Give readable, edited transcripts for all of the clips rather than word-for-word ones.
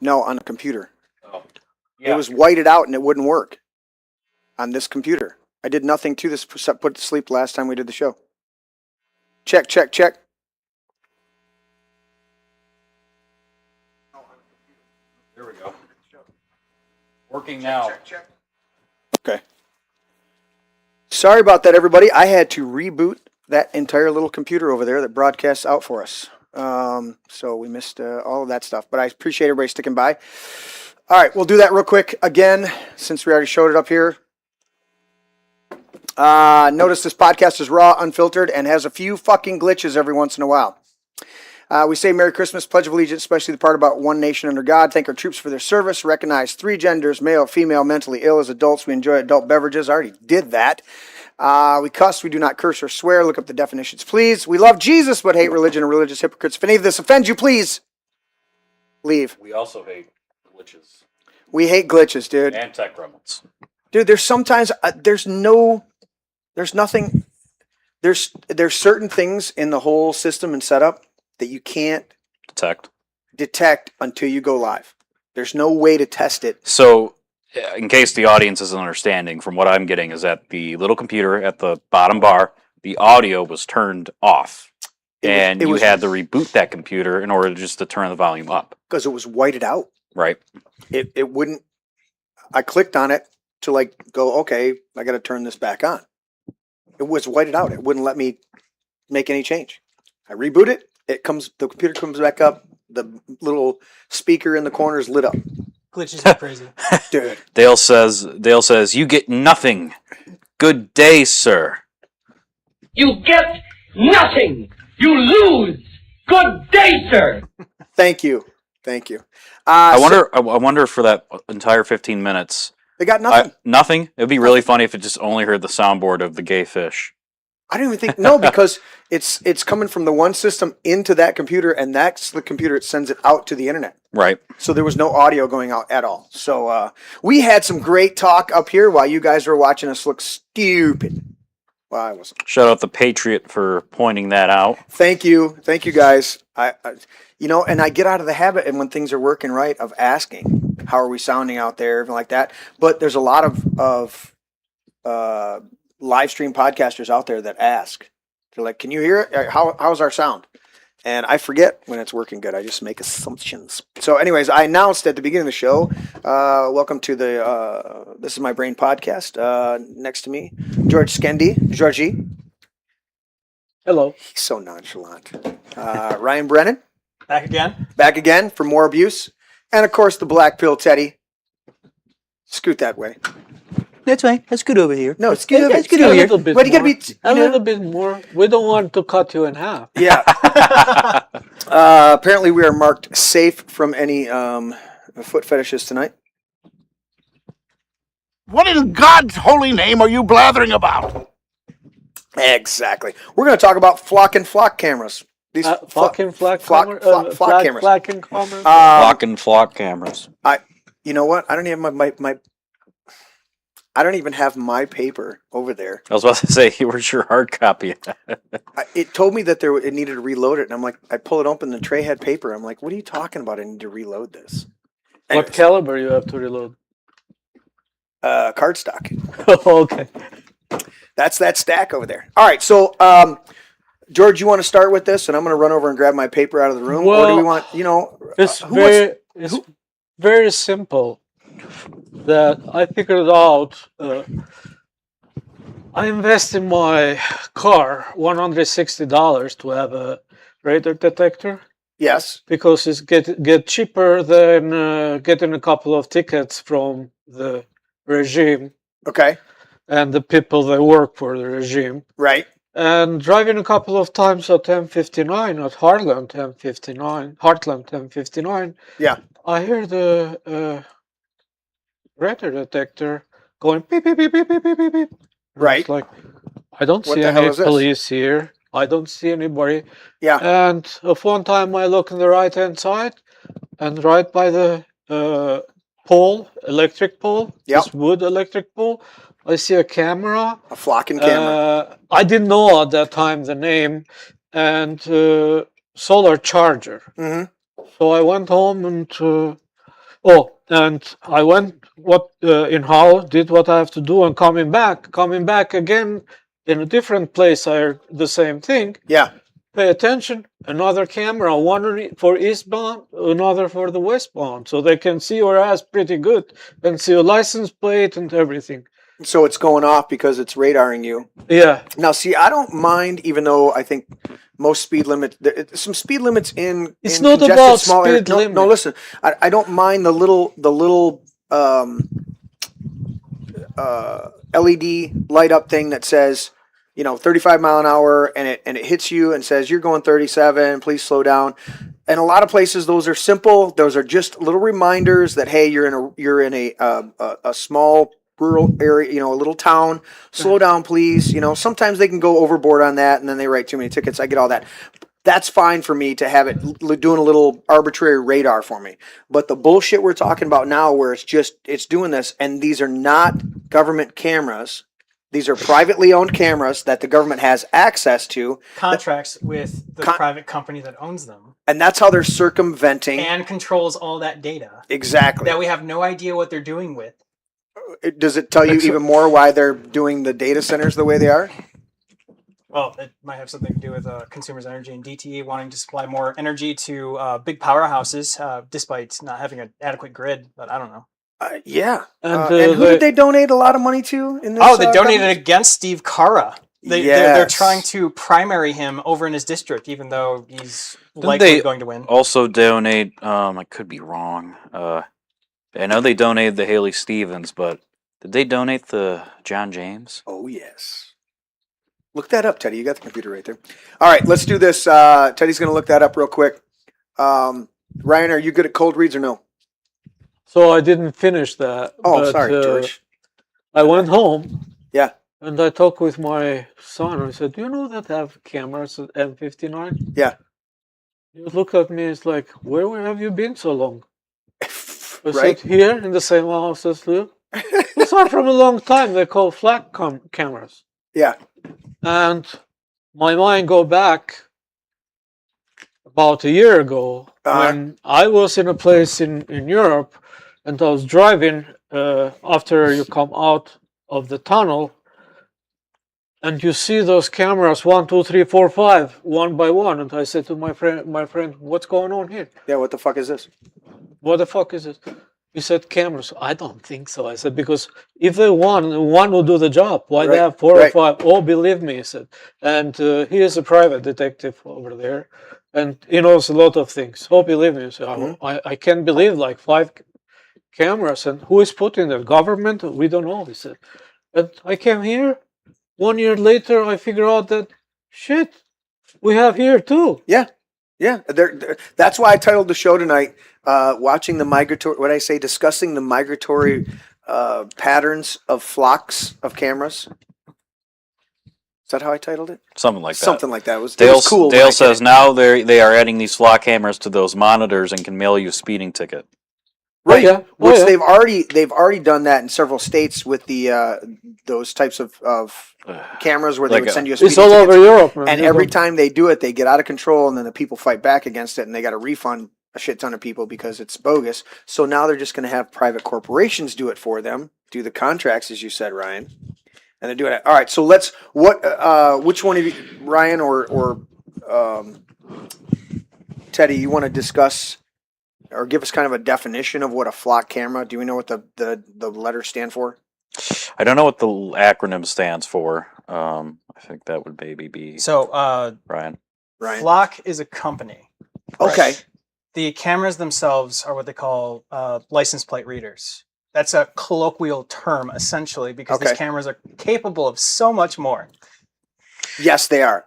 No, on a computer. Oh. Yeah. It was whited out and it wouldn't work on this computer. I did nothing to this, put it to sleep last time we did the show. Check, check, check. There we go. Working now. Check, check. Okay. Sorry about that, everybody. I had to reboot that entire little computer over there that broadcasts out for us. So we missed all of that stuff. But I appreciate everybody sticking by. All right, we'll do that real quick again, since we already showed it up here. Notice this podcast is raw, unfiltered, and has a few fucking glitches every once in a while. We say Merry Christmas, Pledge of Allegiance, especially the part about one nation under God. Thank our troops for their service. Recognize 3 genders, male, female, mentally ill. As adults, we enjoy adult beverages. I already did that. We cuss. We do not curse or swear. Look up the definitions, please. We love Jesus, but hate religion and religious hypocrites. If any of this offends you, please leave. We also hate glitches. We hate glitches, dude. And tech gremlins. Dude, there's sometimes, there's nothing, there's certain things in the whole system and setup that you can't detect until you go live. There's no way to test it. So, in case the audience isn't understanding, from what I'm getting is that the little computer at the bottom bar, the audio was turned off. And you had to reboot that computer in order just to turn the volume up. Because it was whited out. Right. It wouldn't, I clicked on it to like go, okay, I got to turn this back on. It was whited out. It wouldn't let me make any change. I reboot it. The computer comes back up. The little speaker in the corner is lit up. Glitches are crazy. Dude. Dale says, you get nothing. Good day, sir. You get nothing. You lose. Good day, sir. Thank you. I wonder for that entire 15 minutes. They got nothing. Nothing? It would be really funny if it just only heard the soundboard of the gay fish. I don't even think, no, because it's coming from the one system into that computer, and that's the computer that sends it out to the internet. Right. So there was no audio going out at all. So we had some great talk up here while you guys were watching us look stupid. Well, I wasn't. Shout out the Patriot for pointing that out. Thank you guys. I and I get out of the habit, and when things are working right, of asking, how are we sounding out there, everything like that. But there's a lot of live stream podcasters out there that ask. They're like, can you hear it? How's our sound? And I forget when it's working good. I just make assumptions. So anyways, I announced at the beginning of the show, welcome to the This Is My Brain podcast. Next to me, Gjergji. Hello. He's so nonchalant. Ryan Brennan. Back again for more abuse. And of course, the Black Pill Teddy. Scoot that way. That's right. Let's scoot over here. No, scoot over here. But you gotta be a little bit more. We don't want to cut you in half. Yeah. Apparently, we are marked safe from any foot fetishes tonight. What in God's holy name are you blathering about? Exactly. We're going to talk about flock and flock cameras. These flock cameras. Flock cameras. You know what? I don't even have I don't even have my paper over there. I was about to say, where's your hard copy? It told me that it needed to reload it, and I'm like, I pull it open, the tray had paper. I'm like, what are you talking about? I need to reload this. Anyways. What caliber you have to reload? Cardstock. Okay. That's that stack over there. All right, so George, you want to start with this, and I'm going to run over and grab my paper out of the room, or do we want, it's very simple. That I figured out. I invest in my car $160 to have a radar detector. Yes, because it's get cheaper than getting a couple of tickets from the regime. Okay. And the people that work for the regime. Right. And driving a couple of times at 1059 at Heartland 1059. Yeah. I hear the radar detector going beep beep beep beep beep beep beep beep. Right. It's like, I don't see any police here. I don't see anybody. Yeah. And one time I look on the right hand side, and right by the electric pole, this wood electric pole, I see a camera. A flocking camera. I didn't know at that time the name, and solar charger. Mm-hmm. So I went home and Oh, and I went in Hull, did what I have to do, and coming back again in a different place. I heard the same thing. Yeah. Pay attention. Another camera, one for eastbound, another for the westbound, so they can see your ass pretty good and see your license plate and everything. So it's going off because it's radaring you. Yeah. Now, see, I don't mind, even though I think most speed limits, some speed limits It's in not congested about small areas. speed No, limit. no, listen, I don't mind the little LED light up thing that says, 35 mile an hour, and it hits you and says you're going 37. Please slow down. And a lot of places, those are simple. Those are just little reminders that hey, you're in a small rural area, a little town. Slow down, please. Sometimes they can go overboard on that, and then they write too many tickets. I get all that. That's fine for me to have it doing a little arbitrary radar for me. But the bullshit we're talking about now, where it's doing this, and these are not government cameras. These are privately owned cameras that the government has access to. Contracts with the private company that owns them. And that's how they're circumventing. And controls all that data. Exactly. That we have no idea what they're doing with. Does it tell you even more why they're doing the data centers the way they are? Well, it might have something to do with consumers' energy and DTE wanting to supply more energy to big powerhouses, despite not having an adequate grid. But I don't know. Yeah. And who did they donate a lot of money to? In this, they donated against Steve Carra. They're trying to primary him over in his district, even though he's likely going to win. Also donate. I could be wrong. I know they donated the Haley Stevens, but did they donate the John James? Oh yes. Look that up, Teddy. You got the computer right there. All right, let's do this. Teddy's going to look that up real quick. Ryan, are you good at cold reads or no? So I didn't finish that. Oh, sorry, George. I went home. Yeah. And I talked with my son. I said, "Do you know that I have cameras at M59?" Yeah. He looked at me. It's like, "Where have you been so long?" I Right? said, "Here in the same house as you." It's not from a long time. They call flat cameras. Yeah. And my mind go back about a year ago when I was in a place in Europe, and I was driving after you come out of the tunnel, and you see those cameras 1, 2, 3, 4, 5, one by one. And I said to my friend, "What's going on here? Yeah, what the fuck is this?" What the fuck is this?" He said, "Cameras." I don't think so. I said, because if they one will do the job. Why they have 4 or 5? Oh, believe me, he said. And he is a private detective over there, and he knows a lot of things. Oh, believe me. So I can't believe like 5 cameras. And who is putting the government? We don't know, he said. And I came here. 1 year later, I figure out that, shit, we have here too. Yeah. Yeah. That's why I titled the show tonight, discussing the migratory patterns of flocks of cameras. Is that how I titled it? Something like that. Something like that. It was cool. Dale says now they are adding these flock cameras to those monitors and can mail you a speeding ticket. Right. Oh, yeah. Which they've already done that in several states with the those types of cameras where they would send you a speeding It's all ticket. over Europe, man. And every time they do it, they get out of control, and then the people fight back against it, and they got to refund a shit ton of people because it's bogus. So now they're just going to have private corporations do it for them, do the contracts, as you said, Ryan, and they're doing it. All right. So which one of you, Ryan or Teddy, you want to discuss or give us kind of a definition of what a flock camera? Do we know what the letters stand for? I don't know what the acronym stands for. I think that would maybe be Ryan. Flock is a company. Okay. The cameras themselves are what they call license plate readers. That's a colloquial term, essentially, because these cameras are capable of so much more. Yes, they are.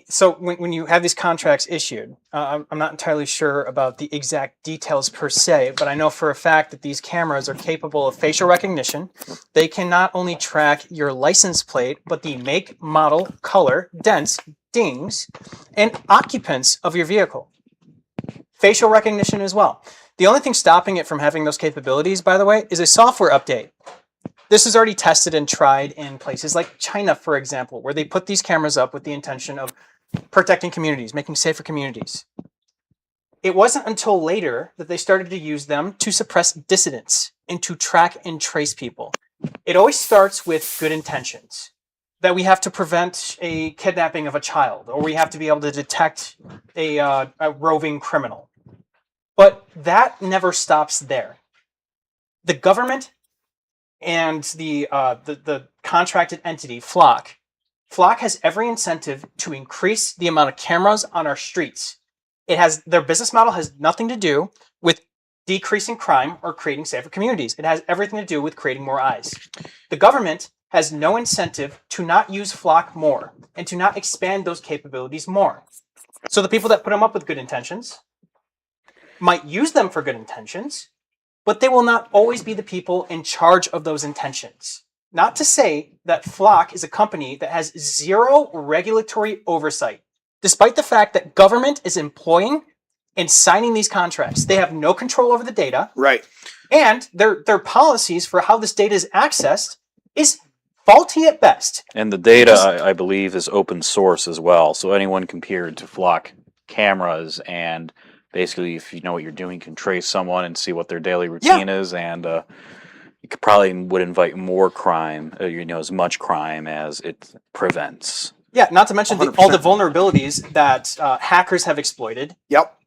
So when you have these contracts issued, I'm not entirely sure about the exact details per se, but I know for a fact that these cameras are capable of facial recognition. They can not only track your license plate, but the make, model, color, dents, dings, and occupants of your vehicle. Facial recognition as well. The only thing stopping it from having those capabilities, by the way, is a software update. This is already tested and tried in places like China, for example, where they put these cameras up with the intention of protecting communities, making safer communities. It wasn't until later that they started to use them to suppress dissidents and to track and trace people. It always starts with good intentions. That we have to prevent a kidnapping of a child, or we have to be able to detect a roving criminal. But that never stops there. The government and the contracted entity, Flock has every incentive to increase the amount of cameras on our streets. Their business model has nothing to do with decreasing crime or creating safer communities. It has everything to do with creating more eyes. The government has no incentive to not use Flock more and to not expand those capabilities more. So the people that put them up with good intentions might use them for good intentions, but they will not always be the people in charge of those intentions. Not to say that Flock is a company that has zero regulatory oversight, despite the fact that government is employing and signing these contracts. They have no control over the data. Right. And their policies for how this data is accessed is faulty at best. And the data, I believe, is open source as well. So anyone can peer into Flock cameras, and basically, if you know what you're doing, you can trace someone and see what their daily routine is, and you could probably would invite more crime, as much crime as it prevents. Yeah, not to mention all the 100%. vulnerabilities that hackers have exploited. Yep.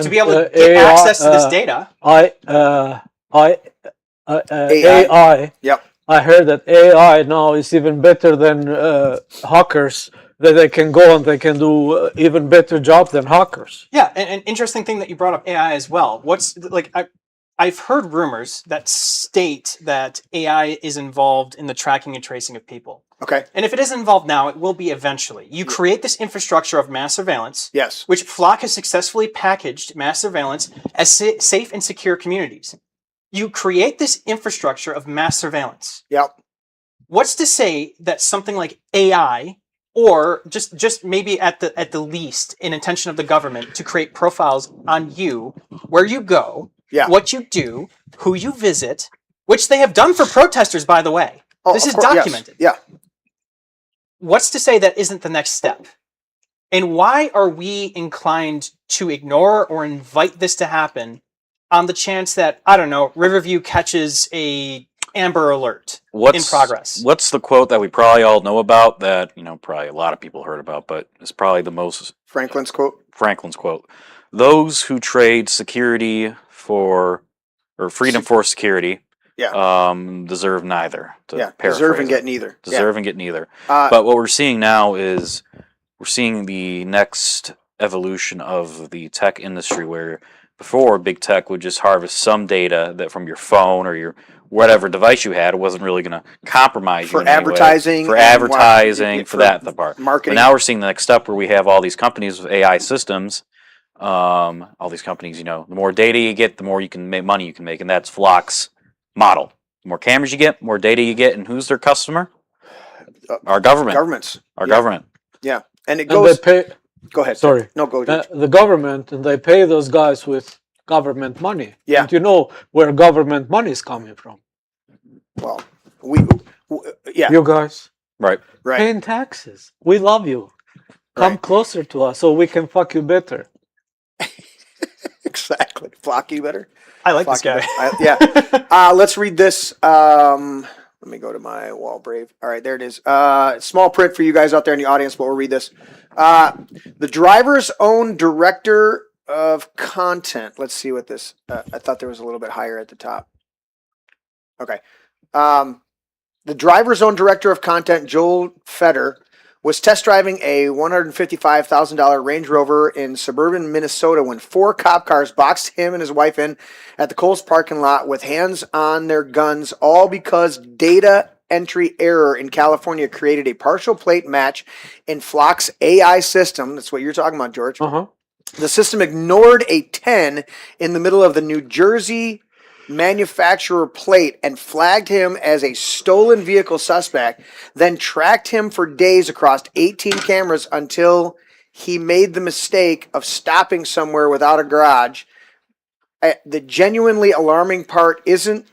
To be able to get access to this data. AI. Yep. I heard that AI now is even better than hackers. That they can go and they can do even better job than hackers. Yeah, and an interesting thing that you brought up AI as well. I've heard rumors that state that AI is involved in the tracking and tracing of people. Okay. And if it is involved now, it will be eventually. You create this infrastructure of mass surveillance, Yes. which Flock has successfully packaged mass surveillance as safe and secure communities. You create this infrastructure of mass surveillance. Yep. What's to say that something like AI, or just maybe at the least an intention of the government to create profiles on you, where you go, what you do, who you visit, which they have done for protesters, by the way. This is documented. Yes. Yeah. What's to say that isn't the next step? And why are we inclined to ignore or invite this to happen on the chance that, I don't know, Riverview catches a Amber Alert in progress? What's the quote that we probably all know about that, probably a lot of people heard about, but it's probably the most... Franklin's quote. Those who trade security for, or freedom for security, deserve neither. Deserve and get neither. And get neither. But what we're seeing now is we're seeing the next evolution of the tech industry, where before big tech would just harvest some data that from your phone or your whatever device you had. It wasn't really going to compromise you for in any advertising, way. For that the part. Marketing. But now we're seeing the next step where we have all these companies with AI systems. All these companies, the more data you get, the more you can make money you can make, and that's Flock's model. The more cameras you get, more data you get, and who's their customer? Our government. Government. Yeah, and it goes. Go ahead. Sorry. No, go. The government, and they pay those guys with government money. Yeah. And you know where government money is coming from. Well, You guys. Right. Paying taxes. We love you. Come closer to us so we can fuck you better. Exactly. Flock you better. I like this guy. Let's read this. Let me go to my wall brave. All right, there it is. Small print for you guys out there in the audience, but we'll read this. The driver's own director of content. Let's see what this. I thought there was a little bit higher at the top. Okay. The driver's own director of content, Joel Feder, was test driving a $155,000 Range Rover in suburban Minnesota when 4 cop cars boxed him and his wife in at the Kohl's parking lot with hands on their guns, all because data entry error in California created a partial plate match in Flock's AI system. That's what you're talking about, George. Uh-huh. The system ignored a 10 in the middle of the New Jersey manufacturer plate and flagged him as a stolen vehicle suspect, then tracked him for days across 18 cameras until he made the mistake of stopping somewhere without a garage. The genuinely alarming part isn't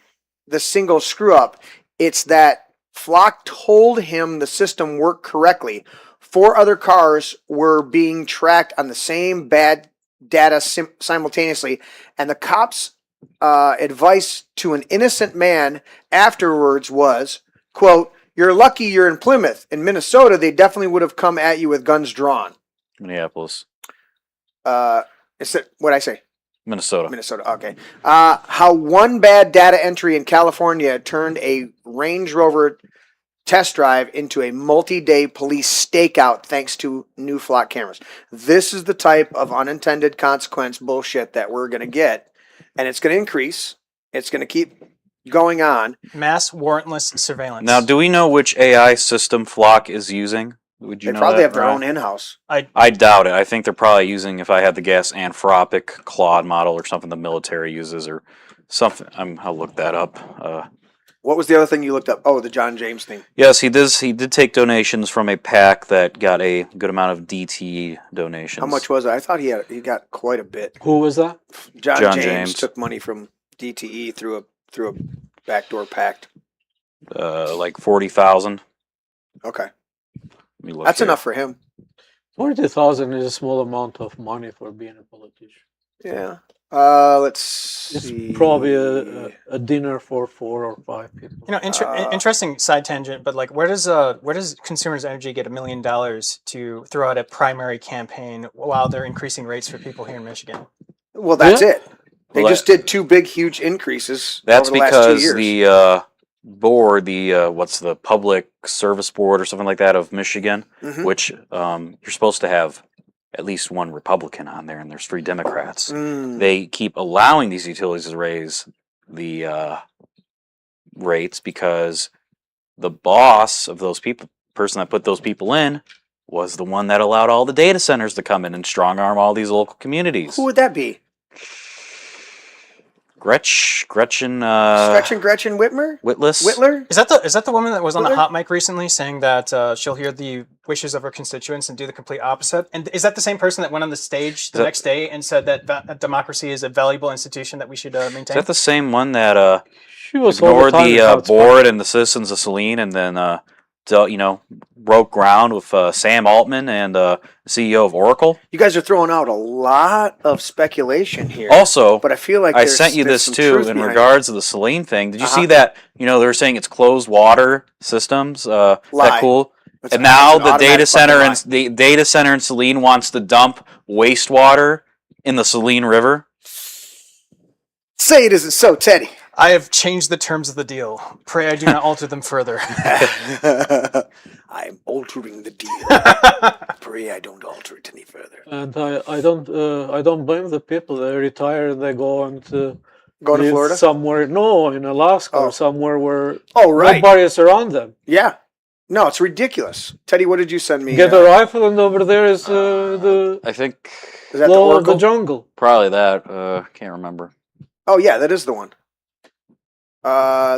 the single screw up, it's that Flock told him the system worked correctly. 4 other cars were being tracked on the same bad data simultaneously, and the cops' advice to an innocent man afterwards was, quote, "You're lucky you're in Plymouth. In Minnesota, they definitely would have come at you with guns drawn." Minneapolis, Is it what I say? Minnesota. Minnesota. Okay. How one bad data entry in California turned a Range Rover test drive into a multi-day police stakeout thanks to new flock cameras. This is the type of unintended consequence bullshit that we're going to get, and it's going to increase. It's going to keep going on. Mass warrantless surveillance. Now, do we know which AI system Flock is using? Would you They know probably that, have their Ryan? own in-house. I doubt it. I think they're probably using, if I had to guess, Anthropic Claude model or something the military uses or something. I'll look that up. What was the other thing you looked up? Oh, the John James thing. Yes, he did take donations from a PAC that got a good amount of DT donations. How much was it? I thought he got quite a bit. Who was that? John John James James. took money from DTE through a backdoor pact. Like 40,000. Okay, Let me look that's here. enough for him. 40,000 is a small amount of money for being a politician. Yeah. Let's It's see. probably a dinner for 4 or 5 people. You know, interesting side tangent, but like, where does Consumers Energy get $1 million to throw out a primary campaign while they're increasing rates for people here in Michigan? Well, that's Yeah. it. They Well, just did 2 big, huge increases. That's over the last 2 because years. the board, what's the Public Service Board or something like that of Michigan, Mhm. which you're supposed to have at least one Republican on there, and there's 3 Democrats. They keep allowing these utilities to raise the rates because the boss of those people, person that put those people in, was the one that allowed all the data centers to come in and strong arm all these local communities. Who would that be? Gretchen Gretchen Whitmer? Whitless. Whitler? Is that the woman that was on the Whitler? hot mic recently saying that she'll hear the wishes of her constituents and do the complete opposite? And is that the same person that went on the stage the next day and said that democracy is a valuable institution that we should maintain? Is that the same one that She was all ignored time in the Hotspot. board and the citizens of Saline, and then broke ground with Sam Altman and CEO of Oracle? You guys are throwing out a lot of speculation here. Also, but I feel like I there's- sent you there's this some too truth in behind regards to the Saline thing. Did you Uh-huh. see that? They're saying it's closed water systems. Lie. That cool? That's And now an the automatic data center fucking and the data center in Saline wants to dump wastewater in the Saline River. Say it isn't so, Teddy. I have changed the terms of the deal. Pray I do not alter them further. I'm altering the deal. Pray I don't alter it any further. And I don't blame the people. They retire and they go and Go to live Florida? somewhere. No, in Alaska Oh. or somewhere where Oh, right. nobody is around them. Yeah. No, it's ridiculous. Teddy, what did you send me? Get a rifle and over there is the I think Is that the law of the Oracle? jungle. probably that. Can't remember. Oh, yeah, that is the one.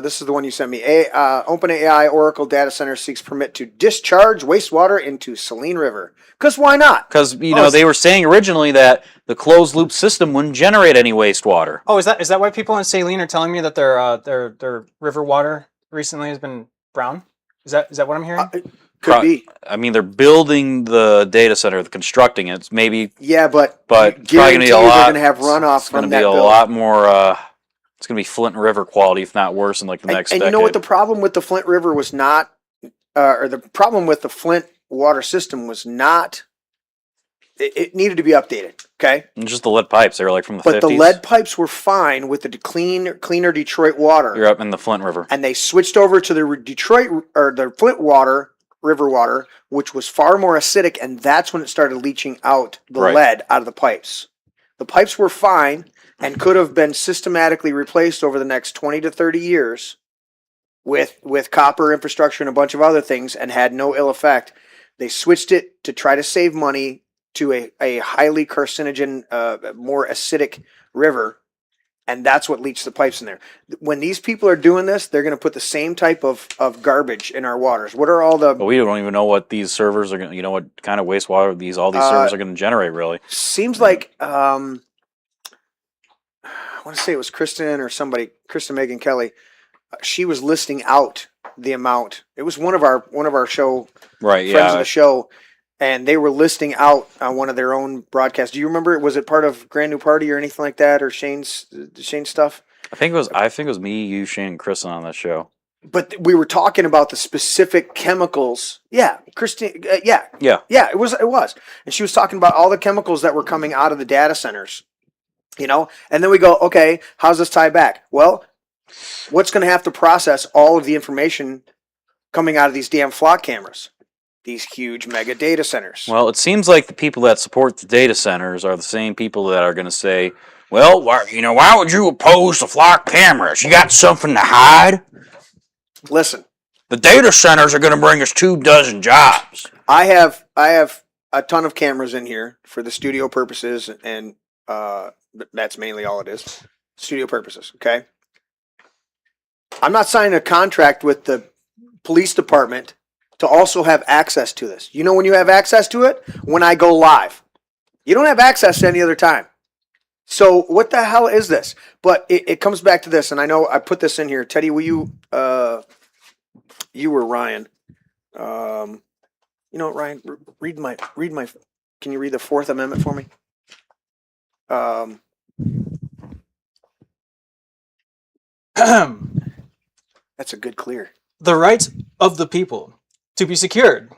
This is the one you sent me. OpenAI Oracle Data Center seeks permit to discharge wastewater into Saline River. Because why not? Because they were saying originally that the closed loop system wouldn't generate any wastewater. Oh, is that why people in Saline are telling me that their river water recently has been brown? Is that what I'm hearing? Could be. I mean, they're building the data center, they're constructing it. It's maybe, Yeah, but but you it's probably going to be a guarantee lot. they're going to have runoff It's going from to that be a building. lot more. It's going to be Flint River quality, if not worse, in like the next And decade. you know what the problem with the Flint River was not, or the problem with the Flint water system was not, it needed to be updated, okay? And just the lead pipes, they were like from the But 50s. the lead pipes were fine with the cleaner Detroit water. You're up in the Flint River. And they switched over to the Detroit, or the Flint water, river water, which was far more acidic, and that's when it started leaching out the Right. lead out of the pipes. The pipes were fine and could have been systematically replaced over the next 20 to 30 years with copper infrastructure and a bunch of other things, and had no ill effect. They switched it to try to save money to a highly carcinogen, more acidic river, and that's what leached the pipes in there. When these people are doing this, they're going to put the same type of garbage in our waters. What are all But the... we don't even know what these servers are going to, what kind of wastewater all these servers are going to generate, really. Seems like... I want to say it was Kristen Megan Kelly. She was listing out the amount. It was one of our show Right, friends of yeah. the show, and they were listing out on one of their own broadcasts. Do you remember? Was it part of Grand New Party or anything like that, or Shane's stuff? I think it was me, you, Shane, and Kristen on that show. But we were talking about the specific chemicals. Yeah, Christine. Yeah, it was. And she was talking about all the chemicals that were coming out of the data centers. You know, and then we go, okay, how's this tie back? Well, what's going to have to process all of the information coming out of these damn flock cameras? These huge mega data centers. Well, it seems like the people that support the data centers are the same people that are going to say, well, why would you oppose the flock cameras? You got something to hide? Listen, the data centers are going to bring us 24 jobs. I have a ton of cameras in here for the studio purposes, and that's mainly all it is. Studio purposes, okay? I'm not signing a contract with the police department to also have access to this. You know when you have access to it? When I go live. You don't have access any other time. So what the hell is this? But it comes back to this, and I know I put this in here. Teddy, will you you were Ryan. You know what, Ryan? Read my can you read the Fourth Amendment for me? That's a good clear. The rights of the people to be secured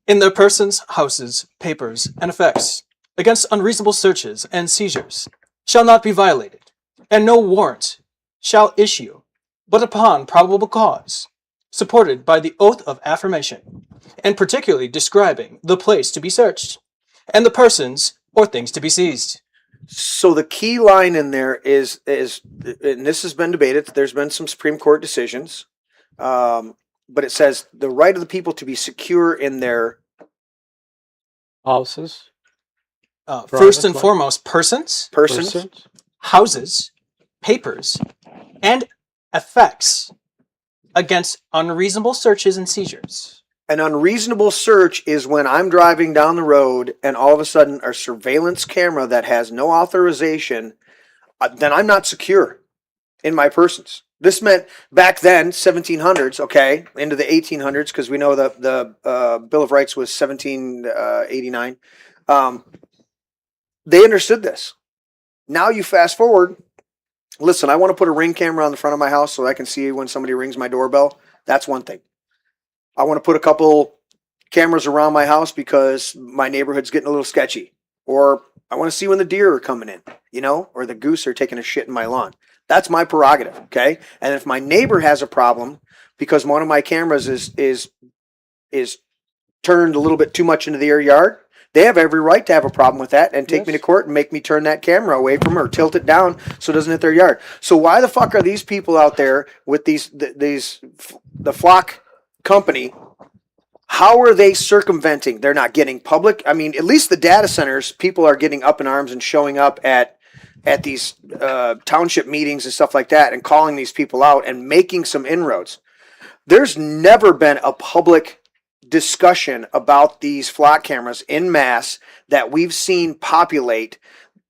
in their persons, houses, papers, and effects against unreasonable searches and seizures shall not be violated, and no warrant shall issue but upon probable cause, supported by the oath of affirmation, and particularly describing the place to be searched, and the persons or things to be seized. So the key line in there is, and this has been debated. There's been some Supreme Court decisions, but it says the right of the people to be secure in their houses. First and foremost, persons, houses, papers, and effects against unreasonable searches and seizures. An unreasonable search is when I'm driving down the road and all of a sudden a surveillance camera that has no authorization, then I'm not secure in my persons. This meant back then, 1700s, okay, into the 1800s, because we know the Bill of Rights was 1789. They understood this. Now you fast forward. Listen, I want to put a Ring camera on the front of my house so I can see when somebody rings my doorbell. That's one thing. I want to put a couple cameras around my house because my neighborhood's getting a little sketchy. Or I want to see when the deer are coming in, or the goose are taking a shit in my lawn. That's my prerogative, okay? And if my neighbor has a problem because one of my cameras is turned a little bit too much into their yard, they have every right to have a problem with that and take me to court and make me turn that camera away from her, tilt it down so it doesn't hit their yard. So why the fuck are these people out there with the flock company? How are they circumventing? They're not getting public. I mean, at least the data centers, people are getting up in arms and showing up at these township meetings and stuff like that and calling these people out and making some inroads. There's never been a public discussion about these flock cameras in mass that we've seen populate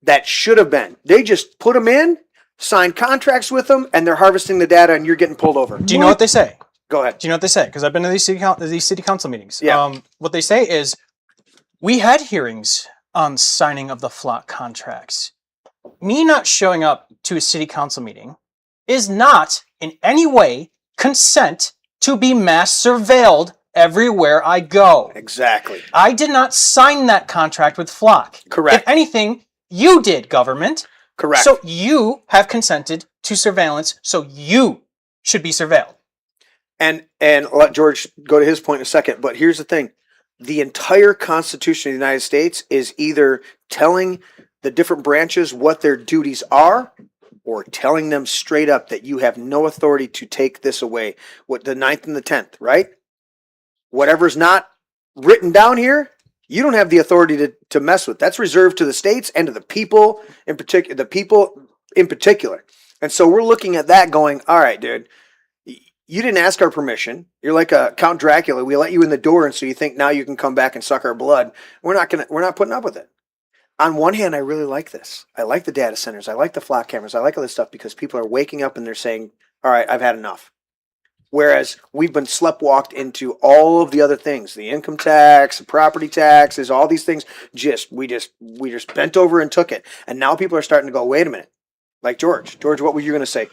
that should have been. They just put them in, sign contracts with them, and they're harvesting the data and you're getting pulled over. Do you know what they say? Go ahead. Do you know what they say? Because I've been to these city council meetings. Yeah. What they say is, we had hearings on signing of the flock contracts. Me not showing up to a city council meeting is not in any way consent to be mass surveilled everywhere I go. Exactly. I did not sign that contract with Flock. Correct. If anything, you did, government. Correct. So you have consented to surveillance, so you should be surveilled. And I'll let George go to his point in a second, but here's the thing. The entire Constitution of the United States is either telling the different branches what their duties are or telling them straight up that you have no authority to take this away. What, the 9th and the 10th, right? Whatever's not written down here, you don't have the authority to mess with. That's reserved to the states and to the people in particular. And so we're looking at that going, all right, dude, you didn't ask our permission. You're like a Count Dracula. We let you in the door, and so you think now you can come back and suck our blood. We're not putting up with it. On one hand, I really like this. I like the data centers. I like the flock cameras. I like all this stuff because people are waking up and they're saying, all right, I've had enough. Whereas we've been sleptwalked into all of the other things, the income tax, the property taxes, all these things. We just bent over and took it. And now people are starting to go, wait a minute. Like George, what were you going to say?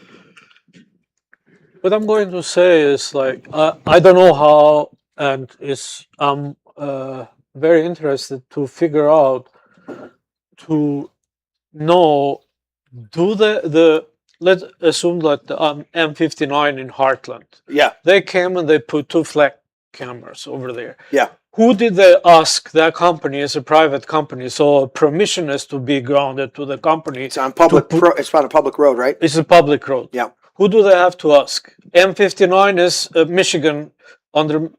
What I'm going to say is like I don't know how, and I'm very interested to figure out to know let's assume that the M59 in Heartland. Yeah. They came and they put 2 flag cameras over there. Yeah. Who did they ask? That company is a private company, so permission has to be granted to the company. It's on it's on a public road, right? It's a public road. Yeah. Who do they have to ask? M59 is Michigan under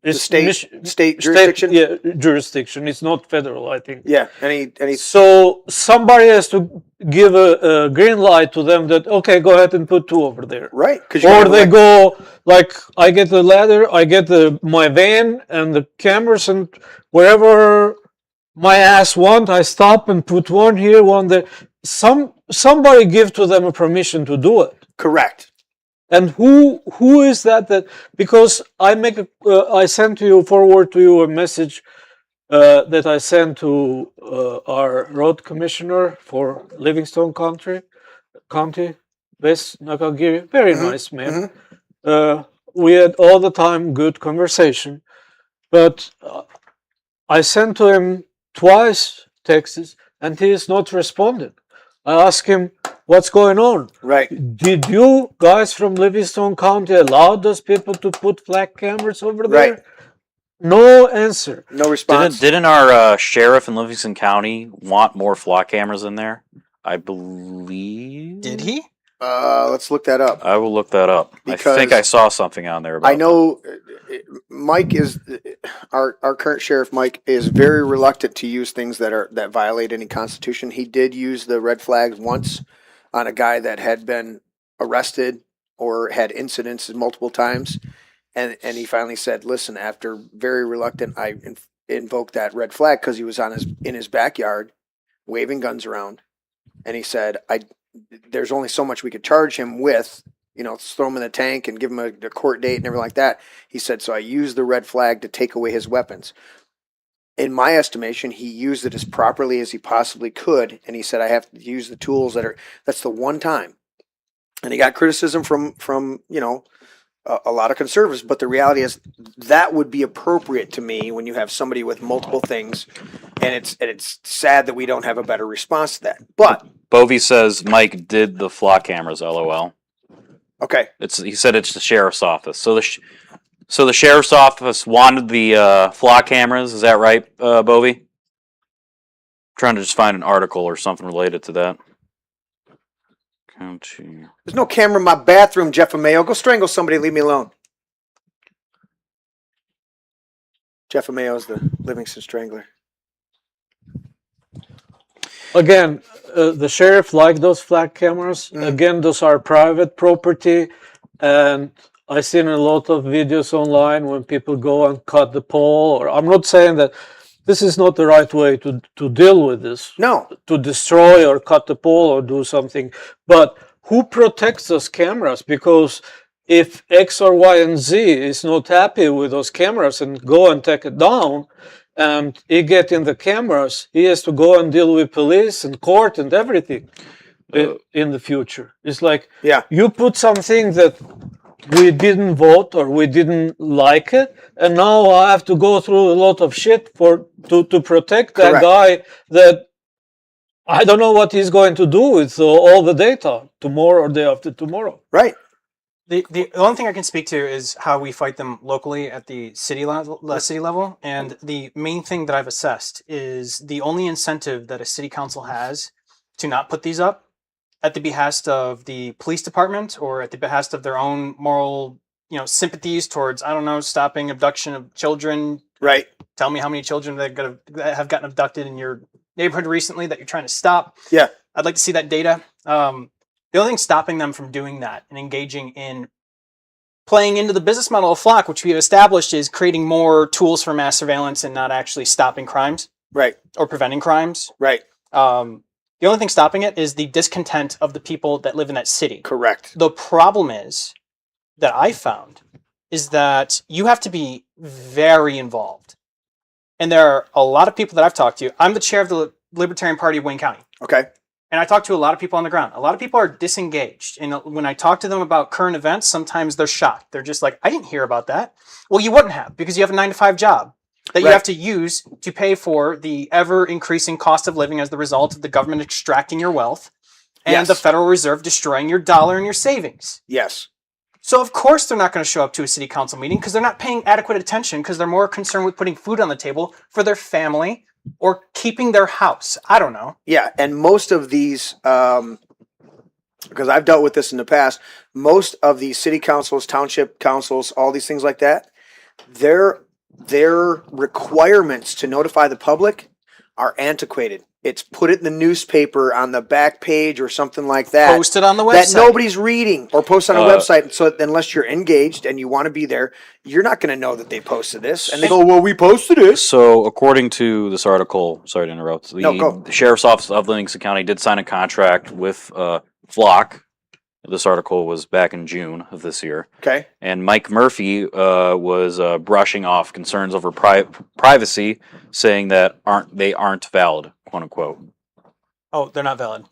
The state jurisdiction. Jurisdiction. It's not federal, I think. Yeah. Any. So somebody has to give a green light to them that okay, go ahead and put 2 over there. Right. Or they go like I get the ladder, I get my van and the cameras, and wherever my ass want, I stop and put 1 here, 1 there. Somebody give to them a permission to do it. Correct. And who is that because I sent forward to you a message that I sent to our road commissioner for Livingstone County, West Nakagiri, very nice man. We had all the time good conversation, but I sent to him twice texts and he is not responded. I asked him, what's going on? Right. Did you guys from Livingstone County allow those people to put flag cameras over there? Right. No answer. No response. Didn't our sheriff in Livingston County want more flock cameras in there? I believe. Did he? Let's look that up. I will look that up. I think I saw something on there about I know Mike is our current sheriff. Mike is very reluctant to use things that violate any constitution. He did use the red flags once on a guy that had been arrested or had incidents multiple times, and he finally said, "Listen, after very reluctant, I invoked that red flag because he was in his backyard, waving guns around, and he said there's only so much we could charge him with, throw him in the tank and give him a court date and everything like that." He said, so I used the red flag to take away his weapons. In my estimation, he used it as properly as he possibly could. And he said, I have to use the tools that's the one time. And he got criticism from a lot of conservatives. But the reality is that would be appropriate to me when you have somebody with multiple things. And it's sad that we don't have a better response to that. But Bovey says Mike did the flock cameras. LOL. okay. He said it's the sheriff's office. So the sheriff's office wanted the flock cameras. Is that right, Bovey? Trying to just find an article or something related to that. County. There's no camera in my bathroom, Jeff Amayo. Go strangle somebody. Leave me alone. Jeff Amayo is the Livingston Strangler. Again, the sheriff liked those flag cameras. Again, those are private property, and I've seen a lot of videos online when people go and cut the pole. Or I'm not saying that this is not the right way to deal with this. No. To destroy or cut the pole or do something. But who protects those cameras? Because if X or Y and Z is not happy with those cameras and go and take it down, and he get in the cameras, he has to go and deal with police and court and everything in the future. It's like, you put something that we didn't vote or we didn't like it, and now I have to go through a lot of shit to protect that guy that I don't know what he's going to do with all the data tomorrow or day after tomorrow. Right. The only thing I can speak to is how we fight them locally at the city level. And the main thing that I've assessed is the only incentive that a city council has to not put these up at the behest of the police department or at the behest of their own moral, sympathies towards, I don't know, stopping abduction of children. Right. Tell me how many children that have gotten abducted in your neighborhood recently that you're trying to stop. Yeah. I'd like to see that data. The only thing stopping them from doing that and engaging in playing into the business model of Flock, which we have established, is creating more tools for mass surveillance and not actually stopping crimes. Right. Or preventing crimes. Right. The only thing stopping it is the discontent of the people that live in that city. Correct. The problem is that I found is that you have to be very involved. And there are a lot of people that I've talked to. I'm the chair of the Libertarian Party of Wayne County. Okay. And I talk to a lot of people on the ground. A lot of people are disengaged. And when I talk to them about current events, sometimes they're shocked. They're just like, I didn't hear about that. Well, you wouldn't have, because you have a 9-to-5 job that you Right. have to use to pay for the ever increasing cost of living as the result of the government extracting your wealth and Yes. the Federal Reserve destroying your dollar and your savings. Yes. So of course they're not going to show up to a city council meeting because they're not paying adequate attention because they're more concerned with putting food on the table for their family or keeping their house. I don't know. Yeah, and most of these, because I've dealt with this in the past, most of these city councils, township councils, all these things like that, their requirements to notify the public are antiquated. It's put it in the newspaper on the back page or something like that. Post it on the That website. nobody's reading, or post on a website. So unless you're engaged and you want to be there, you're not going to know that they posted this. And they go, "Well, we posted it." So, according to this article, sorry to interrupt, the, No, go. the Sheriff's Office of Livingston County did sign a contract with Flock. This article was back in June of this year. Okay. And Mike Murphy was brushing off concerns over privacy, saying that they aren't valid, quote unquote. Oh, they're not valid.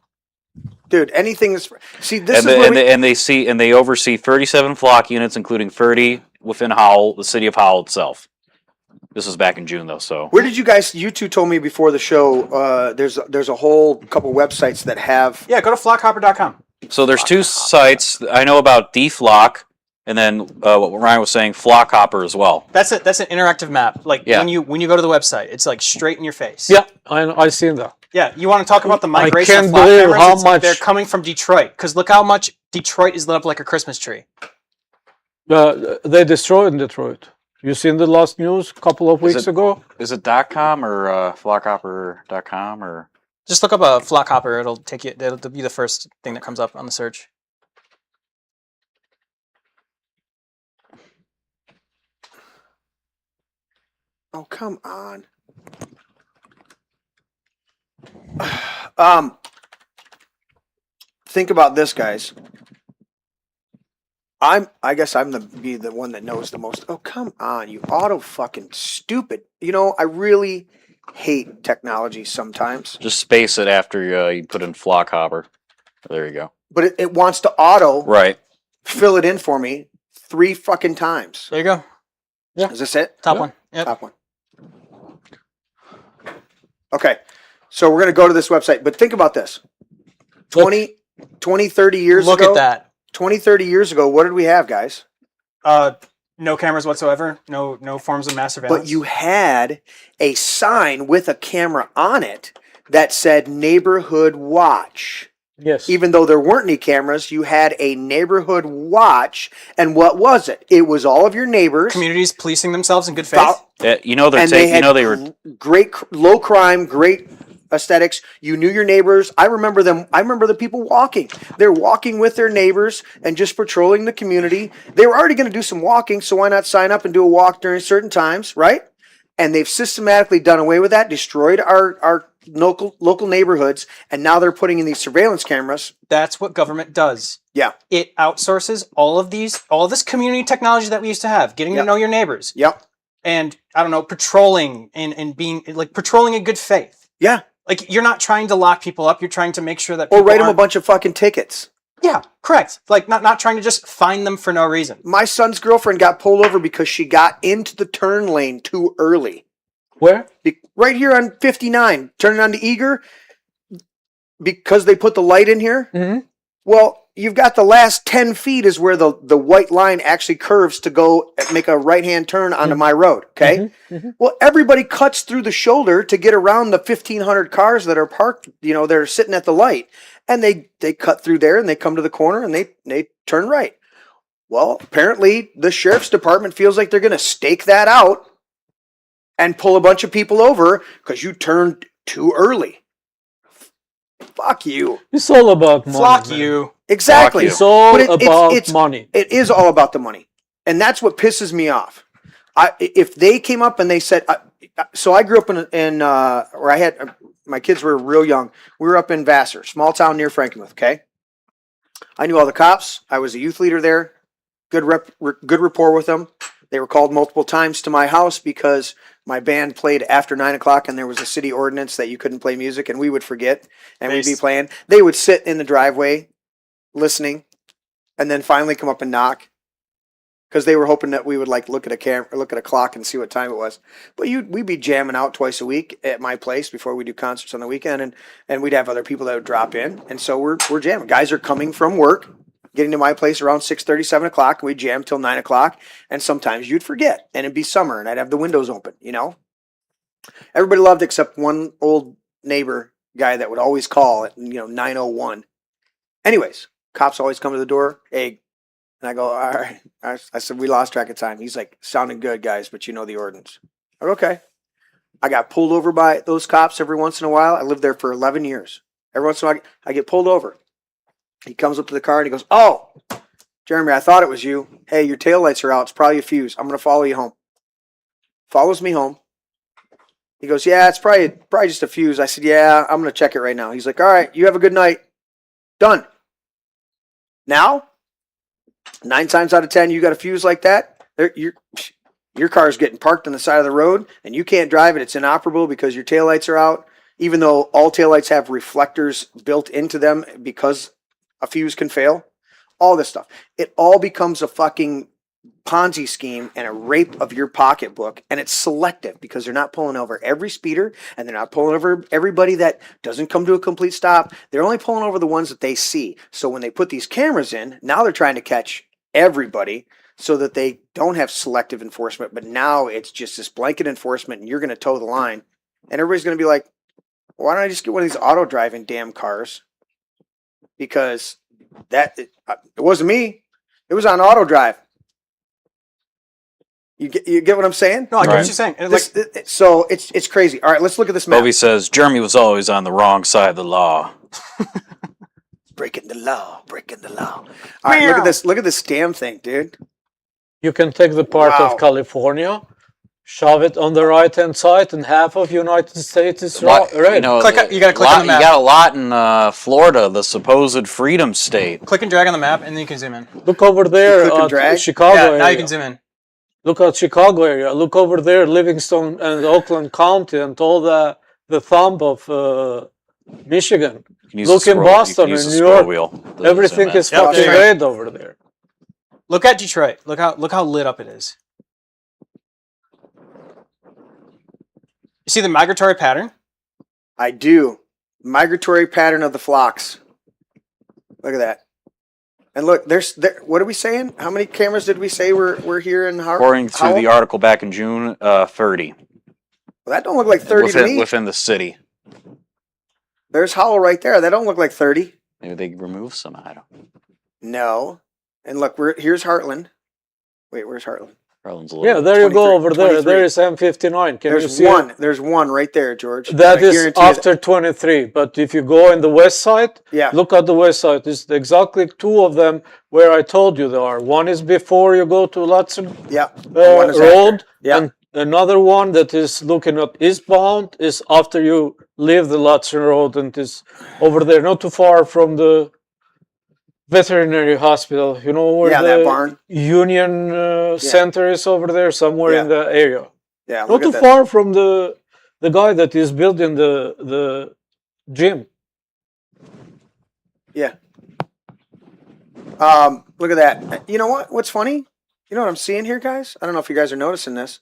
Dude, anything that's see this And, is where they oversee 37 Flock units, including 30 within Howell, the city of Howell itself. This was back in June, though. So where did you two told me before the show? There's a whole couple websites that have. Yeah, go to flockhopper.com. So there's two sites I know about. DFlock, and then what Ryan was saying, Flockhopper as well. That's it. That's an interactive map. Like Yeah. when you go to the website, it's like straight in your face. Yeah, I seen that. Yeah, you want to talk about the migration can't of flock believe cameras? how It's- much- they're coming from Detroit. Because look how much Detroit is lit up like a Christmas tree. They destroyed Detroit. You seen the last news a couple of weeks ago? Is it .com or Flockhopper.com or? Just look up a Flockhopper. It'll take you. It'll be the first thing that comes up on the search. Oh, come on. Think about this, guys. I guess I'm the one that knows the most. Oh, come on, you auto fucking stupid. You know, I really hate technology sometimes. Just space it after you put in Flockhopper. There you go. But it wants to auto Right. fill it in for me 3 fucking times. There you go. Is this it? Top one. Yep. Top one. Okay. So we're going to go to this website, but think about this. 20, 30 years Look ago. at that. 20, 30 years ago, what did we have, guys? No cameras whatsoever. No forms of mass surveillance. But you had a sign with a camera on it that said neighborhood watch. Yes. Even though there weren't any cameras, you had a neighborhood watch. And what was it? It was all of your neighbors. communities policing themselves in good faith. You know they're And they taking. had They were. great, low crime, great aesthetics. You knew your neighbors. I remember them. I remember the people walking. They're walking with their neighbors and just patrolling the community. They were already going to do some walking, so why not sign up and do a walk during certain times, right? And they've systematically done away with that, destroyed our local neighborhoods, and now they're putting in these surveillance cameras. That's what government does. Yeah. It outsources all of this community technology that we used to have, getting Yep. to know your neighbors, Yep. and I don't know, patrolling and being like patrolling in good faith. Yeah. Like you're not trying to lock people up. You're trying to make sure that Or people write them a aren't- bunch of fucking tickets. Yeah, correct. Like not trying to just find them for no reason. My son's girlfriend got pulled over because she got into the turn lane too early. Where? Right here on 59, turning on to Eager, because they put the light in here. Mm-hmm. Well, you've got the last 10 feet is where the white line actually curves to go make a right-hand turn onto my road, okay? Well, everybody cuts through the shoulder to get around the 1,500 cars that are parked, that are sitting at the light. And they cut through there and they come to the corner and they turn right. Well, apparently the sheriff's department feels like they're going to stake that out and pull a bunch of people over because you turned too early. Fuck you. It's all about money. Flock man. you. Exactly. Fuck you. It's all But about money. It is all about the money. And that's what pisses me off. If they came up and they said, so I grew up in where I had, my kids were real young. We were up in Vassar, small town near Frankenmuth, okay? I knew all the cops. I was a youth leader there. good rapport with them. They were called multiple times to my house because my band played after 9 o'clock and there was a city ordinance that you couldn't play music, and we would forget and we'd be playing. They would sit in the driveway listening and then finally come up and knock because they were hoping that we would like look at a clock and see what time it was. But we'd be jamming out twice a week at my place before we do concerts on the weekend, and we'd have other people that would drop in, and so we're jamming. Guys are coming from work, getting to my place around 6:30, 7 o'clock, and we'd jam till 9 o'clock, and sometimes you'd forget, and it'd be summer, and I'd have the windows open, you know? Everybody loved it except one old neighbor guy that would always call at, 9:01. Anyways, cops always come to the door, hey, and I go, all right. I said, we lost track of time. He's like, sounding good, guys, but you know the ordinance. I go, okay. I got pulled over by those cops every once in a while. I lived there for 11 years. Every once in a while, I get pulled over. He comes up to the car and he goes, oh, Jeremy, I thought it was you. Hey, your taillights are out. It's probably a fuse. I'm going to follow you home. Follows me home. He goes, yeah, it's probably just a fuse. I said, yeah, I'm going to check it right now. He's like, all right, you have a good night. Done. Now, 9 times out of 10, you got a fuse like that, your car's getting parked on the side of the road and you can't drive it. It's inoperable because your taillights are out, even though all taillights have reflectors built into them because a fuse can fail. All this stuff. It all becomes a fucking Ponzi scheme and a rape of your pocketbook, and it's selective because they're not pulling over every speeder and they're not pulling over everybody that doesn't come to a complete stop. They're only pulling over the ones that they see. So when they put these cameras in, now they're trying to catch everybody so that they don't have selective enforcement, but now it's just this blanket enforcement and you're going to toe the line, and everybody's going to be like, why don't I just get one of these auto driving damn cars? Because it wasn't me. It was on auto drive. You get what I'm saying? No, I get what you're saying. So it's crazy. All right, let's look at this map. Bobby says Jeremy was always on the wrong side of the law. Breaking the law. All right, look at this. Look at this damn thing, dude. You can take the part of California, shove it on the right-hand side, and half of United States is red. You gotta click on the map. You got a lot in Florida, the supposed freedom state. Click and drag on the map, and then you can zoom in. Look over there at Chicago area. Now you can zoom in. Look at Chicago area. Look over there, Livingston and Oakland County, and all the thumb of Michigan. Look in Boston and New York. Everything is fucking red over there. Look at Detroit. Look how lit up it is. You see the migratory pattern? I do. Migratory pattern of the flocks. Look at that. And look, what are we saying? How many cameras did we say were here in Howell? According to the article back in June, 30. Well, that don't look like 30 to me. Within the city. There's Howell right there. That don't look like 30. Maybe they removed some. I don't know. No. And look, here's Heartland. Wait, where's Heartland? Heartland's a Yeah, little there you go over 23. there. There is M59. Can you see it? There's one right there, George. That I is guarantee after 23. But if you go in the west side, Yeah. look at the west side. It's exactly 2 of them where I told you there are. One is before you go to Latson Yeah. One is Road, after. Yeah. and another one that is looking at eastbound is after you leave the Latson Road, and is over there, not too far from the veterinary hospital. You know where that barn. Union Center is over there, somewhere in the area. Yeah. Not too far from the guy that is building the gym. Yeah. Look at that. You know what? What's funny? You know what I'm seeing here, guys? I don't know if you guys are noticing this.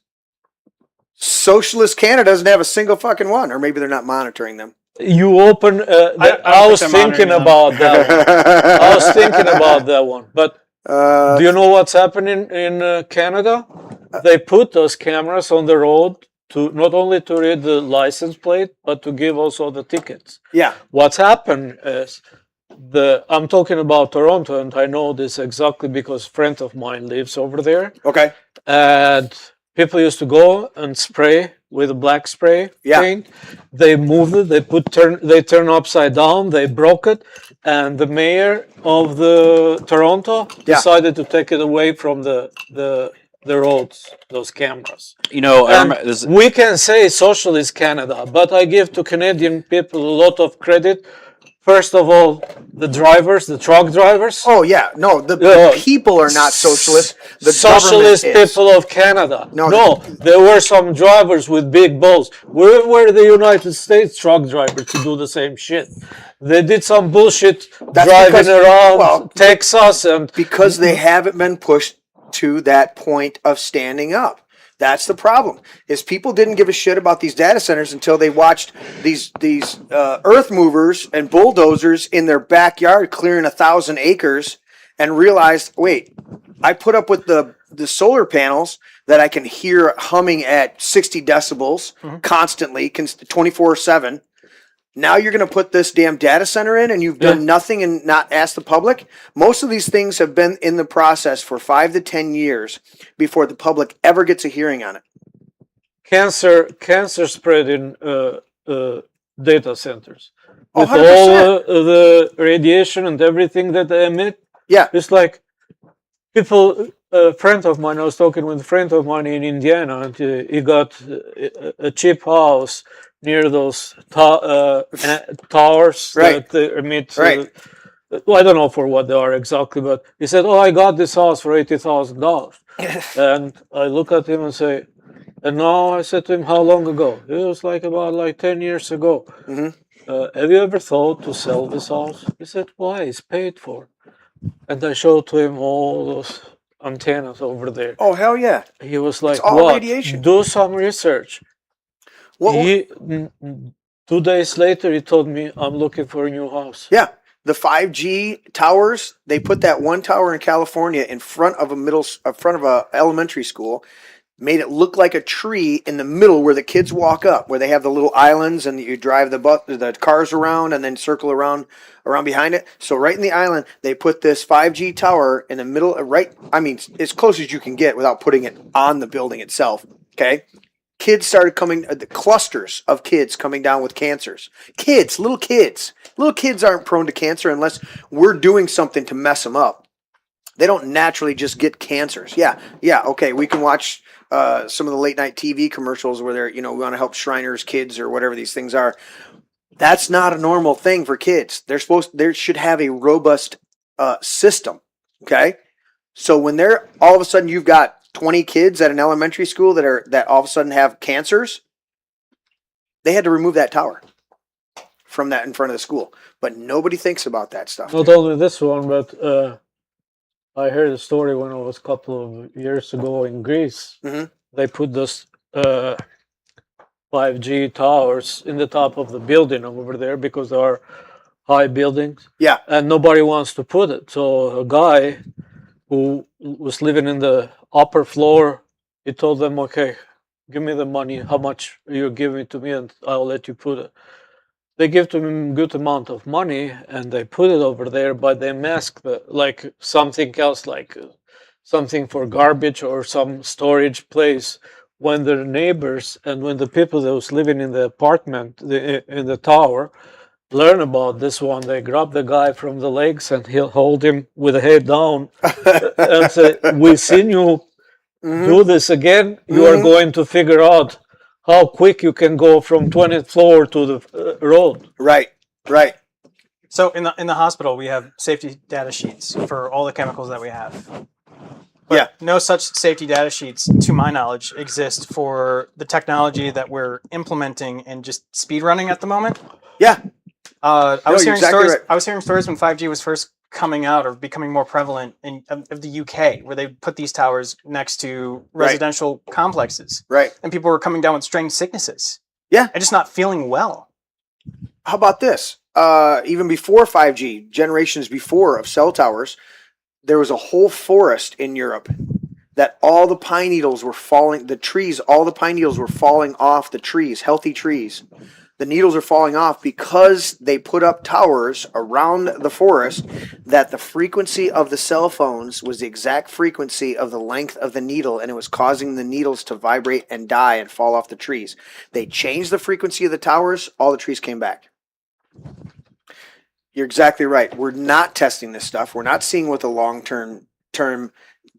Socialist Canada doesn't have a single fucking one, or maybe they're not monitoring them. You open. I was thinking about that one. I was thinking about that one. But do you know what's happening in Canada? They put those cameras on the road to not only to read the license plate, but to give also the tickets. Yeah. What's happened is I'm talking about Toronto, and I know this exactly because a friend of mine lives over there. Okay. And people used to go and spray with a black spray paint. They moved it. They turn upside down. They broke it, and the mayor of the Toronto decided to take it away from the roads. Those cameras. You know, we can say socialist Canada, but I give to Canadian people a lot of credit first of all, the truck drivers. Oh yeah, no, the people are not socialist. The Socialist government is. people of Canada. No, No, there were some drivers with big balls. Where were the United States truck drivers to do the same shit? They did some bullshit driving because- around well, Texas and Because they haven't been pushed to that point of standing up. That's the problem. Is people didn't give a shit about these data centers until they watched these earth movers and bulldozers in their backyard clearing 1,000 acres, and realized, wait, I put up with the solar panels that I can hear humming at 60 decibels constantly, 24/7. Now you're going to put this damn data center in, and you've done nothing and not asked the public. Most of these things have been in the process for 5 to 10 years before the public ever gets a hearing on it. cancer spread in data centers. Oh, With 100%. all the radiation and everything that they emit. Yeah. It's like people, a friend of mine, I was talking with a friend of mine in Indiana, and he got a cheap house near those towers Right. that emit. Right. Well, I don't know for what they are exactly, but he said, "Oh, I got this house for $80,000." And I look at him and say, and now I said to him, "How long ago?" It was about 10 years ago. Mhm. Have you ever thought to sell this house? He said, "Why? It's paid for." And I showed to him all those antennas over there. Oh, hell yeah. He was like, all "What? radiation." Do some research." What, He 2 days later, he told me, "I'm looking for a new house." yeah. The 5G towers, they put that one tower in California in front of a elementary school, made it look like a tree in the middle where the kids walk up, where they have the little islands and you drive the cars around and then circle around behind it. So right in the island, they put this 5G tower in the middle, as close as you can get without putting it on the building itself. Okay. Kids started coming, the clusters of kids coming down with cancers. Little kids. Little kids aren't prone to cancer unless we're doing something to mess them up. They don't naturally just get cancers. Yeah, okay, we can watch some of the late night TV commercials where they're, we want to help Shriners kids or whatever these things are. That's not a normal thing for kids. They should have a robust system, okay? So when they're, all of a sudden you've got 20 kids at an elementary school that all of a sudden have cancers, they had to remove that tower from that in front of the school. But nobody thinks about that stuff. Not only this one, but I heard a story when I was a couple of years ago in Greece. Mhm. They put those 5G towers in the top of the building over there because there are high buildings. Yeah. And nobody wants to put it. So a guy who was living in the upper floor, he told them, "Okay, give me the money. How much you're giving to me, and I'll let you put it." They give to him a good amount of money, and they put it over there, but they mask like something else, like something for garbage or some storage place. When the neighbors and when the people that was living in the apartment in the tower learn about this one, they grab the guy from the legs and he'll hold him with the head down and say, "We've seen you do this again. You are going to figure out how quick you can go from 20th floor to the road." Right. So in the hospital, we have safety data sheets for all the chemicals that we have. But Yeah. no such safety data sheets, to my knowledge, exist for the technology that we're implementing and just speed running at the moment. Yeah. I No, was you're hearing exactly stories. right. I was hearing stories when 5G was first coming out or becoming more prevalent of the UK, where they put these towers next to residential complexes, Right. and people were coming down with strange sicknesses. Yeah. And just not feeling well. How about this? Even before 5G, generations before of cell towers, there was a whole forest in Europe that all the pine needles were falling, all the pine needles were falling off the trees, healthy trees. The needles are falling off because they put up towers around the forest that the frequency of the cell phones was the exact frequency of the length of the needle, and it was causing the needles to vibrate and die and fall off the trees. They changed the frequency of the towers, all the trees came back. You're exactly right. We're not testing this stuff. We're not seeing what the long-term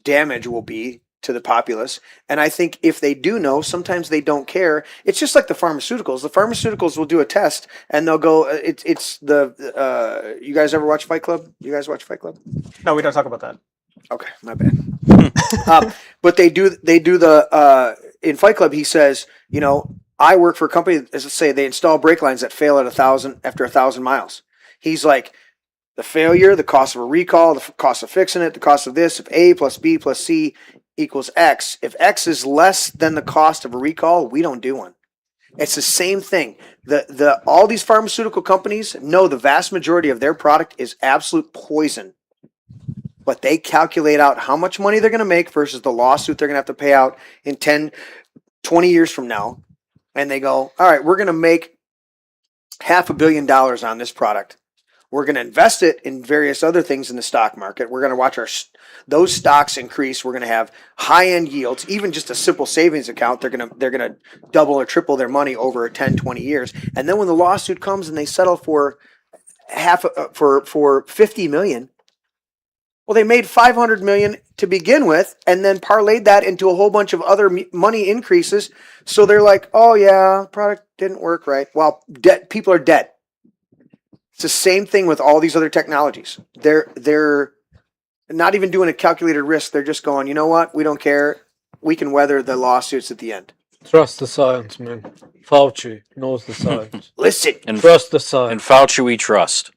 damage will be. to the populace. And I think if they do know, sometimes they don't care. It's just like the pharmaceuticals. The pharmaceuticals will do a test and they'll go, you guys ever watch Fight Club? You guys watch Fight Club? No, we don't talk about that. Okay, my bad. But they do in Fight Club, he says, I work for a company, as I say, they install brake lines that fail after 1,000 miles. He's like, the failure, the cost of a recall, the cost of fixing it, the cost of this, if A plus B plus C equals X, if X is less than the cost of a recall, we don't do one. It's the same thing. All these pharmaceutical companies know the vast majority of their product is absolute poison. But they calculate out how much money they're going to make versus the lawsuit they're going to have to pay out in 10, 20 years from now. And they go, all right, we're going to make $500 million on this product. We're going to invest it in various other things in the stock market. We're going to watch those stocks increase. We're going to have high-end yields. Even just a simple savings account, they're going to double or triple their money over 10, 20 years. And then when the lawsuit comes and they settle for $50 million, well, they made $500 million to begin with, and then parlayed that into a whole bunch of other money increases. So they're like, "Oh yeah, product didn't work right." Well, people are dead. It's the same thing with all these other technologies. They're not even doing a calculated risk. They're just going, you know what? We don't care. We can weather the lawsuits at the end. Trust the science, man. Fauci knows the science. Listen, Trust the science. And Fauci we trust.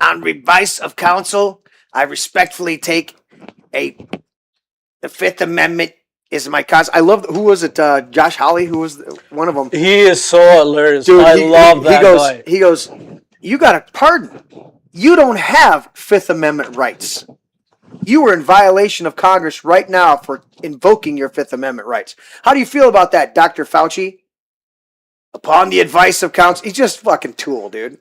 on advice of counsel, I respectfully take the Fifth Amendment is my cause. I love, who was it? Josh Hawley, who was one of them. He is so hilarious. Dude, I love that guy. He goes, you got a pardon. You don't have Fifth Amendment rights. You are in violation of Congress right now for invoking your Fifth Amendment rights. How do you feel about that, Dr. Fauci? Upon the advice of counsel. He's just fucking tool, dude.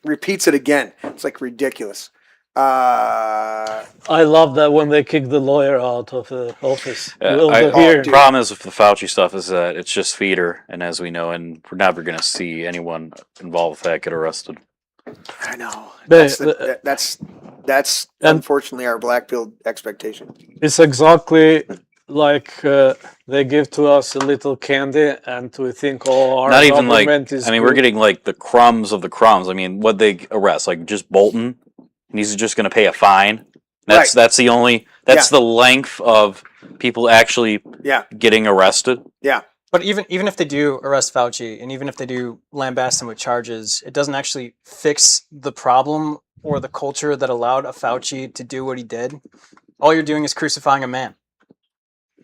Repeats it again. It's like ridiculous. I love that when they kick the lawyer out of the office. The problem is with the Fauci stuff is that it's just feeder, and as we know, and we're never going to see anyone involved with that get arrested. I know. But- That's unfortunately our black-pilled expectation. It's exactly like they give to us a little candy, and we think, oh, our Not even like, government is we're good. getting like the crumbs of the crumbs. I mean, what they arrest, like just Bolton, and he's just going to pay a fine. That's the only, the length of people actually getting arrested. Yeah. But even if they do arrest Fauci, and even if they do lambast him with charges, it doesn't actually fix the problem or the culture that allowed a Fauci to do what he did. All you're doing is crucifying a man.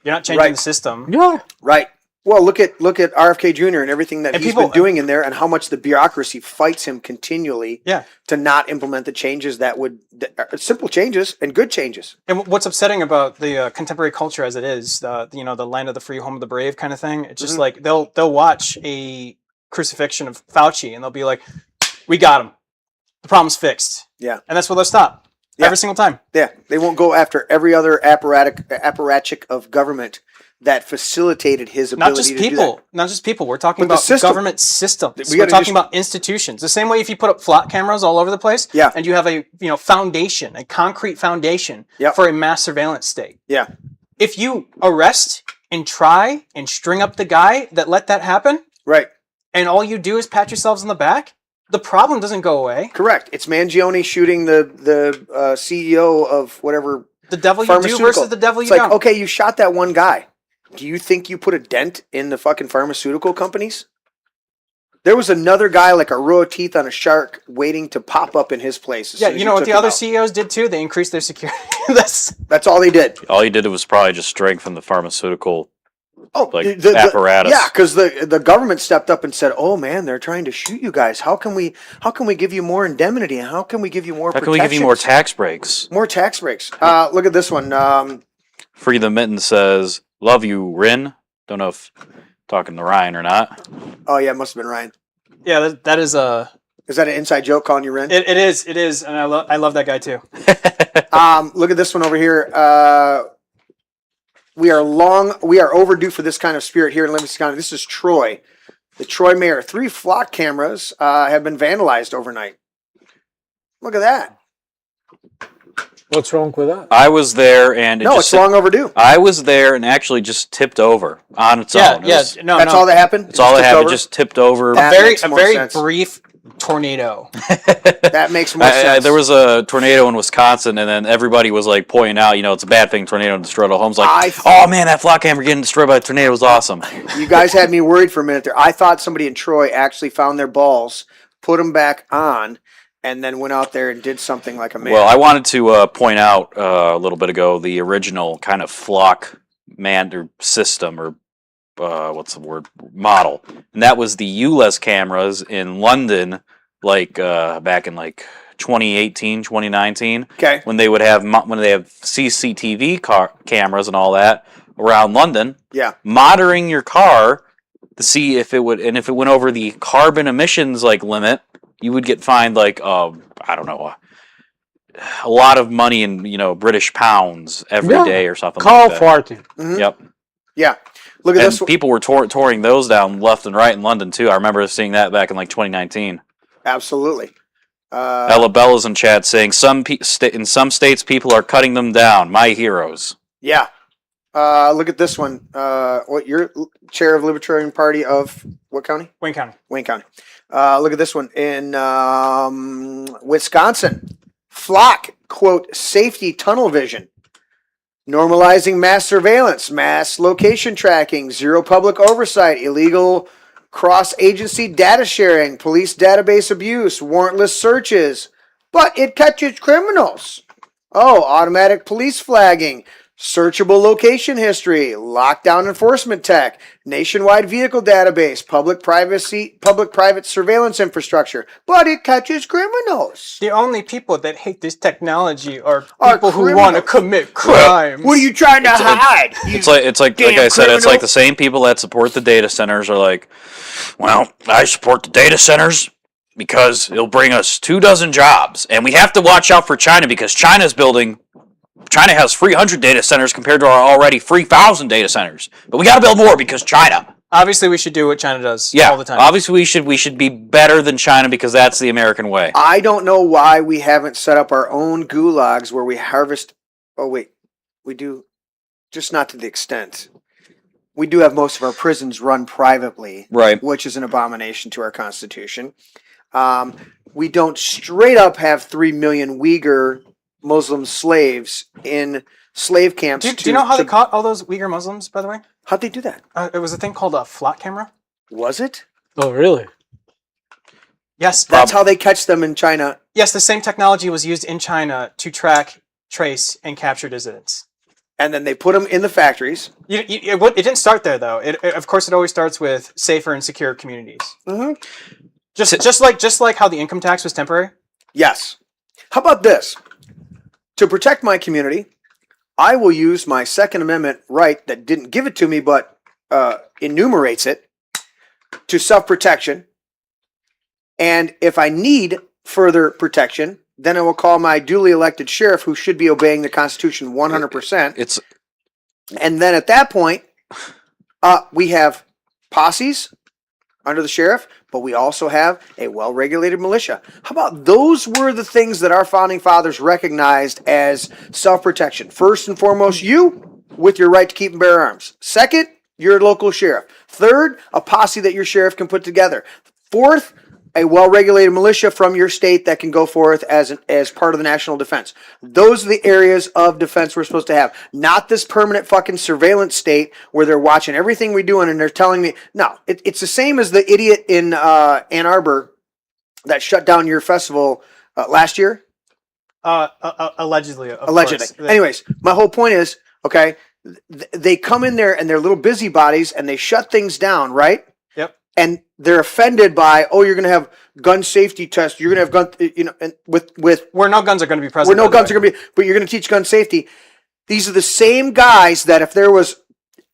You're not changing the system. Yeah. Right. Well, look at RFK Jr. and everything that he's been doing in there, and how much the bureaucracy fights him continually to not implement the changes that simple changes and good changes. And what's upsetting about the contemporary culture as it is, the land of the free, home of the brave kind of thing, it's just like they'll watch a crucifixion of Fauci and they'll be like, we got him. The problem's fixed. Yeah. And that's where they'll stop. Every single time. Yeah. They won't go after every other apparatchik of government that facilitated his ability to do that. Not just people. We're talking about government systems. We're talking about institutions. The same way if you put up flat cameras all over the place, and you have a foundation, a concrete foundation for a mass surveillance state. Yeah. If you arrest and try and string up the guy that let that happen, right, and all you do is pat yourselves on the back, the problem doesn't go away. Correct. It's Mangione shooting the CEO of whatever. The devil you do versus the devil you don't. It's like, okay, you shot that one guy. Do you think you put a dent in the fucking pharmaceutical companies? There was another guy like a row of teeth on a shark waiting to pop up in his place. Yeah, you know what the other CEOs did too? They increased their security. That's all they did. All he did was probably just strengthen the pharmaceutical apparatus. Yeah, because the government stepped up and said, "Oh man, they're trying to shoot you guys. How can we give you more indemnity? And how can we give you more? How can we give you more tax breaks? More tax breaks. Look at this one. Free the Mitten says, "Love you, Rin." Don't know if talking to Ryan or not. Oh yeah, it must have been Ryan. Yeah, that is a. Is that an inside joke calling you Rin? It is, and I love that guy too. Look at this one over here. We are overdue for this kind of spirit here in Livingston County. This is Troy, the Troy mayor. 3 flock cameras have been vandalized overnight. Look at that. What's wrong with that? I was there, and No, it's long overdue. I was there, and actually just tipped over on its Yeah, own. It yeah. was- No, That's no. all that happened. That's all I tipped have. It over? just tipped over. That makes a more very sense. brief tornado. That makes more sense. There was a tornado in Wisconsin, and then everybody was like pointing out, it's a bad thing, tornado destroyed all homes. Like, oh man, that flock camera getting destroyed by a tornado was awesome. You guys had me worried for a minute there. I thought somebody in Troy actually found their balls, put them back on, and then went out there and did something like a man. Well, I wanted to point out a little bit ago the original kind of flock manned system, or what's the word, model, and that was the ULEZ cameras in London, like back in like 2018, 2019. Okay. When they have CCTV cameras and all that around London, Yeah. monitoring your car to see if it would, and if it went over the carbon emissions like limit, you would get fined like I don't know, a lot of money in British pounds every day or something. Call like that. farting. Mhm. Yep. Yeah. Look at And this. people were touring those down left and right in London too. I remember seeing that back in like 2019. Absolutely. Ella Bella's in chat saying in some states people are cutting them down. My heroes. Yeah. Look at this one. What, you're chair of Libertarian Party of what county? Wayne County. Wayne County. Look at this one. In Wisconsin, flock, quote, safety tunnel vision. Normalizing mass surveillance, mass location tracking, zero public oversight, illegal cross-agency data sharing, police database abuse, warrantless searches. But it catches criminals. Oh, automatic police flagging, searchable location history, lockdown enforcement tech, nationwide vehicle database, public-private surveillance infrastructure. But it catches criminals. The only people that hate this technology are Are people who criminals. want to commit crimes. What are you trying to hide? It's like damn I said, it's criminal. like the same people that support the data centers are like, well, I support the data centers because it'll bring us 24 jobs, and we have to watch out for China because China has 300 data centers compared to our already 3,000 data centers. But we got to build more because China. Obviously, we should do what China does Yeah, all the time. obviously we should be better than China because that's the American way. I don't know why we haven't set up our own gulags where we harvest. Oh, wait. We do. Just not to the extent. We do have most of our prisons run privately. Right. Which is an abomination to our Constitution. We don't straight up have 3 million Uyghur Muslim slaves in slave camps. Do you know how they caught all those Uyghur Muslims, by the way? How'd they do that? It was a thing called a flock camera. Was it? Oh, really? Yes. That's how they catch them in China. Yes, the same technology was used in China to track, trace, and capture dissidents. And then they put them in the factories. It didn't start there, though. Of course, it always starts with safer and secure communities. Mm-hmm. Just like how the income tax was temporary. Yes. How about this? To protect my community, I will use my Second Amendment right that didn't give it to me but enumerates it to self-protection. And if I need further protection, then I will call my duly elected sheriff who should be obeying the Constitution 100%. And then at that point, we have posses under the sheriff, but we also have a well-regulated militia. How about those were the things that our founding fathers recognized as self-protection? First and foremost, you with your right to keep and bear arms. Second, your local sheriff. Third, a posse that your sheriff can put together. Fourth, a well-regulated militia from your state that can go forth as part of the national defense. Those are the areas of defense we're supposed to have. Not this permanent fucking surveillance state where they're watching everything we're doing and they're telling me. No, it's the same as the idiot in Ann Arbor that shut down your festival last year. Allegedly. Allegedly. Anyways, my whole point is, okay, they come in there and they're little busybodies and they shut things down, right? Yep. And they're offended by, oh, you're going to have gun safety tests. You're going to have gun, and with where no guns are going to be present. where no guns are going to be, but you're going to teach gun safety. These are the same guys that if there was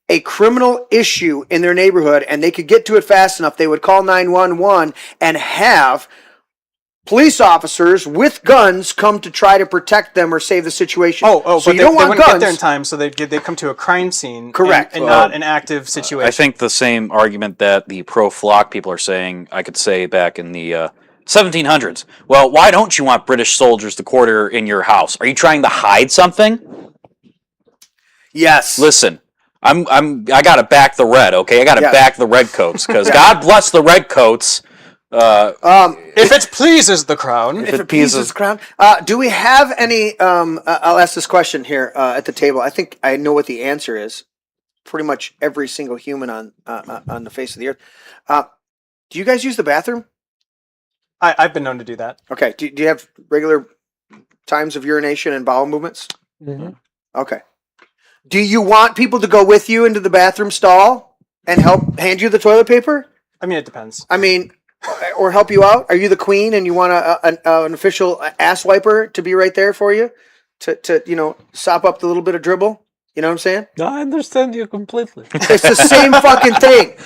a criminal issue in their neighborhood and they could get to it fast enough, they would call 911 and have police officers with guns come to try to protect them or save the situation. So so you they don't want wouldn't guns. get there in time, so they come to a crime scene. Correct. And not an active situation. I think the same argument that the pro-flock people are saying, I could say back in the 1700s. Well, why don't you want British soldiers to quarter in your house? Are you trying to hide something? Yes. Listen, I gotta back the red, okay? I gotta Yes. back the redcoats because God bless the redcoats. If it pleases the crown. If it pleases the crown. Do we have any? I'll ask this question here at the table. I think I know what the answer is. Pretty much every single human on the face of the earth. Do you guys use the bathroom? I've been known to do that. Okay. Do you have regular times of urination and bowel movements? Mhm. Okay. Do you want people to go with you into the bathroom stall and help hand you the toilet paper? I mean, it depends. I mean, or help you out? Are you the queen and you want an official ass wiper to be right there for you to sop up the little bit of dribble? You know what I'm saying? I understand you completely. It's the same fucking thing.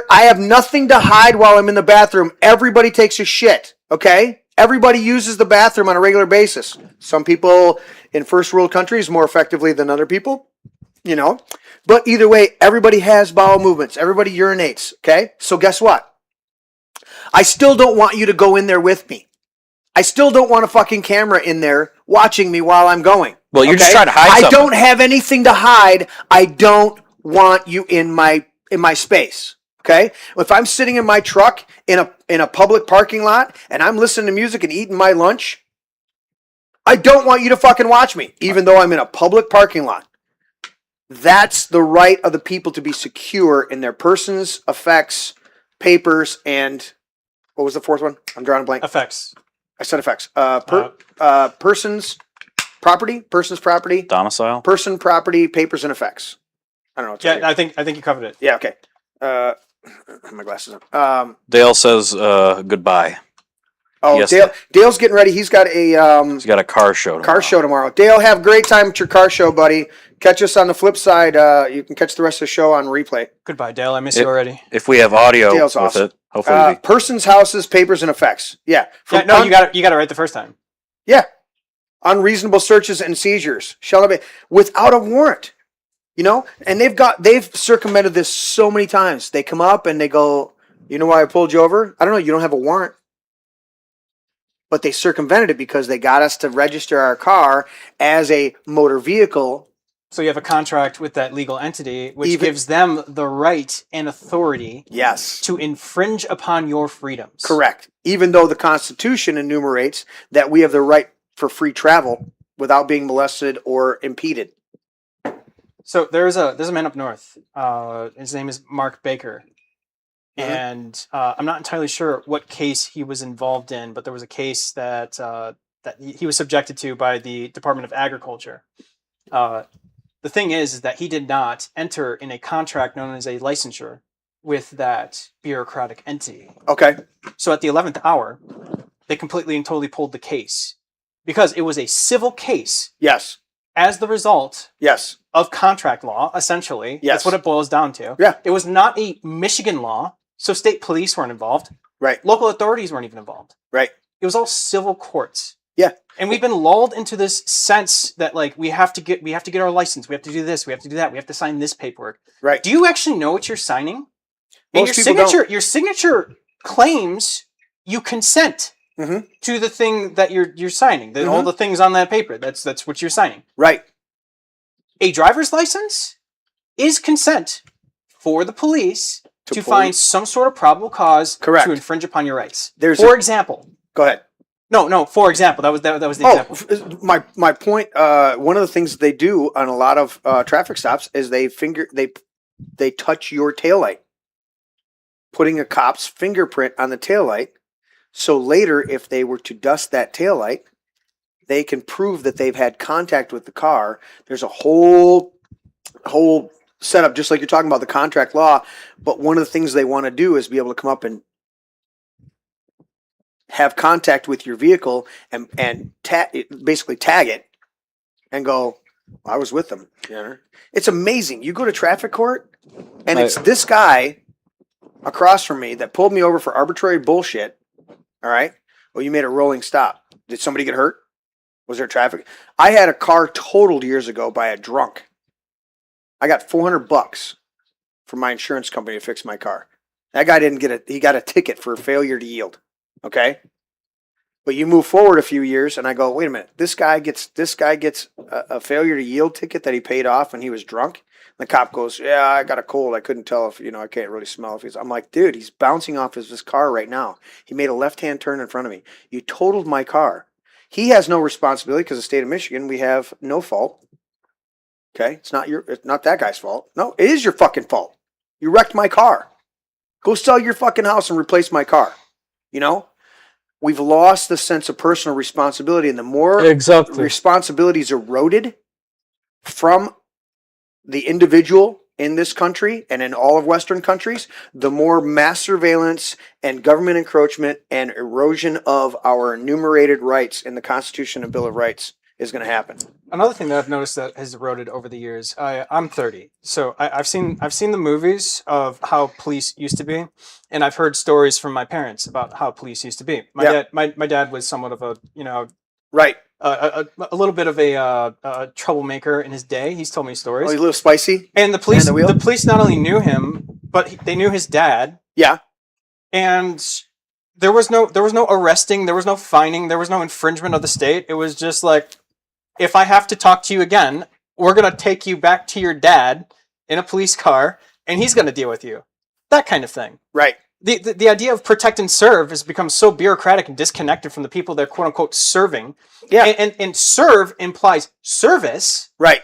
I have nothing to hide while I'm in the bathroom. Everybody takes a shit, okay? Everybody uses the bathroom on a regular basis. Some people in first world countries more effectively than other people, But either way, everybody has bowel movements. Everybody urinates, okay? So guess what? I still don't want you to go in there with me. I still don't want a fucking camera in there watching me while I'm going. Well, you're just trying to hide something. I don't have anything to hide. I don't want you in my space. Okay? If I'm sitting in my truck in a public parking lot and I'm listening to music and eating my lunch, I don't want you to fucking watch me, even though I'm in a public parking lot. That's the right of the people to be secure in their persons, effects, papers, and what was the fourth one? I'm drawing a blank. Effects. I said effects. Persons, property, Domicile. person, property, papers, and effects. I don't know. It's right Yeah, here. I think you covered it. Yeah. Okay. My glasses on. Dale says goodbye. Oh, Yes. Dale's getting ready. He's got a He's got a car show. car show tomorrow. Dale, have a great time at your car show, buddy. Catch us on the flip side. You can catch the rest of the show on replay. Goodbye, Dale. I miss you already. If we have audio Dale's with awesome. it, hopefully. Persons, houses, papers, and effects. Yeah. You got it right the first time. Yeah. Unreasonable searches and seizures shall not be without a warrant. And they've circumvented this so many times. They come up and they go, "You know why I pulled you over? I don't know. You don't have a warrant." But they circumvented it because they got us to register our car as a motor vehicle. So you have a contract with that legal entity, which gives them the right and authority Yes. to infringe upon your freedoms. Correct. Even though the Constitution enumerates that we have the right for free travel without being molested or impeded. So there's a man up north. His name is Mark Baker. Mhm. And I'm not entirely sure what case he was involved in, but there was a case that he was subjected to by the Department of Agriculture. The thing is that he did not enter in a contract known as a licensure with that bureaucratic entity. Okay. So at the 11th hour, they completely and totally pulled the case because it was a civil case Yes. as the result Yes. of contract law, essentially. Yes. That's what it boils down to. Yeah. It was not a Michigan law, so state police weren't involved. Right. Local authorities weren't even involved. Right. It was all civil courts. Yeah. And we've been lulled into this sense that like we have to get our license, we have to do this, we have to do that, we have to sign this paperwork. Right. Do you actually know what you're signing? And Most people don't. your signature claims you consent Mhm. to the thing that you're signing. All the things on that paper. That's what you're signing. Right. A driver's license is consent for the police to pull find you. some sort of probable cause Correct. to infringe upon your rights. There's For example. Go ahead. No, for example. That was the example. My point. One of the things they do on a lot of traffic stops is they touch your taillight, putting a cop's fingerprint on the taillight. So later, if they were to dust that taillight, they can prove that they've had contact with the car. There's a whole setup, just like you're talking about the contract law. But one of the things they want to do is be able to come up and have contact with your vehicle and basically tag it and go, I was with them. Yeah. It's amazing. You go to traffic court and it's this guy across from me that pulled me over for arbitrary bullshit. All right. Well, you made a rolling stop. Did somebody get hurt? Was there traffic? I had a car totaled years ago by a drunk. I got $400 from my insurance company to fix my car. That guy didn't get he got a ticket for failure to yield. Okay. But you move forward a few years, and I go, wait a minute, this guy gets a failure to yield ticket that he paid off when he was drunk. The cop goes, yeah, I got a cold. I couldn't tell if, I can't really smell if he's. I'm like, dude, he's bouncing off his car right now. He made a left-hand turn in front of me. You totaled my car. He has no responsibility because the state of Michigan, we have no fault. Okay, it's not that guy's fault. No, it is your fucking fault. You wrecked my car. Go sell your fucking house and replace my car. We've lost the sense of personal responsibility, and the more responsibility is eroded from the individual in this country and in all of Western countries, the more mass surveillance and government encroachment and erosion of our enumerated rights in the Constitution and Bill of Rights is going to happen. Another thing that I've noticed that has eroded over the years. I'm 30, so I've seen the movies of how police used to be, and I've heard stories from my parents about how police used to be. My dad was somewhat of a right. A little bit of a troublemaker in his day. He's told me stories. Oh, he's a little spicy. And the police not only knew him, but they knew his dad. Yeah. And there was no arresting, there was no fining, there was no infringement of the state. It was just like, if I have to talk to you again, we're gonna take you back to your dad in a police car, and he's gonna deal with you. That kind of thing. Right. The idea of protect and serve has become so bureaucratic and disconnected from the people they're quote unquote serving. Yeah. And serve implies service. Right.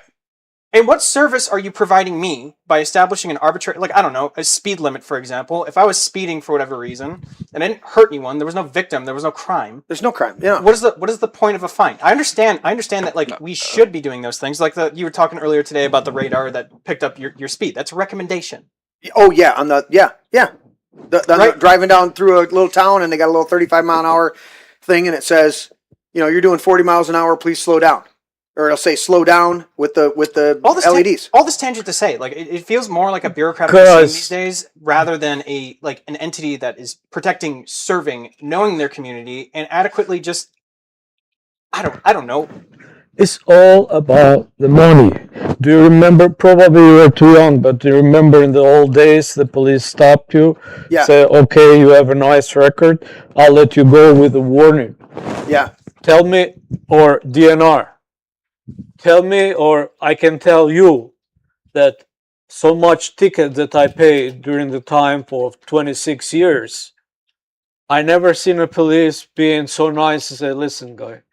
And what service are you providing me by establishing an arbitrary, like, I don't know, a speed limit, for example? If I was speeding for whatever reason and I didn't hurt anyone, there was no victim, there was no crime. There's no crime. Yeah. What is the point of a fine? I understand that, like, we should be doing those things. Like you were talking earlier today about the radar that picked up your speed. That's a recommendation. Oh yeah, driving down through a little town and they got a little 35-mile-an-hour thing and it says, you're doing 40 miles an hour, please slow down. Or it'll say slow down with the LEDs. All this tangent to say, like, it feels more like a bureaucratic machine these days rather than an entity that is protecting, serving, knowing their community, and adequately just I don't know. It's all about the money. Do you remember? Probably you were too young, but do you remember in the old days the police stopped you, say, "Okay, you have a nice record. I'll let you go with a warning." Yeah. Tell me, or DNR. Tell me, or I can tell you that so much ticket that I paid during the time for 26 years, I never seen a police being so nice and say, "Listen, guy,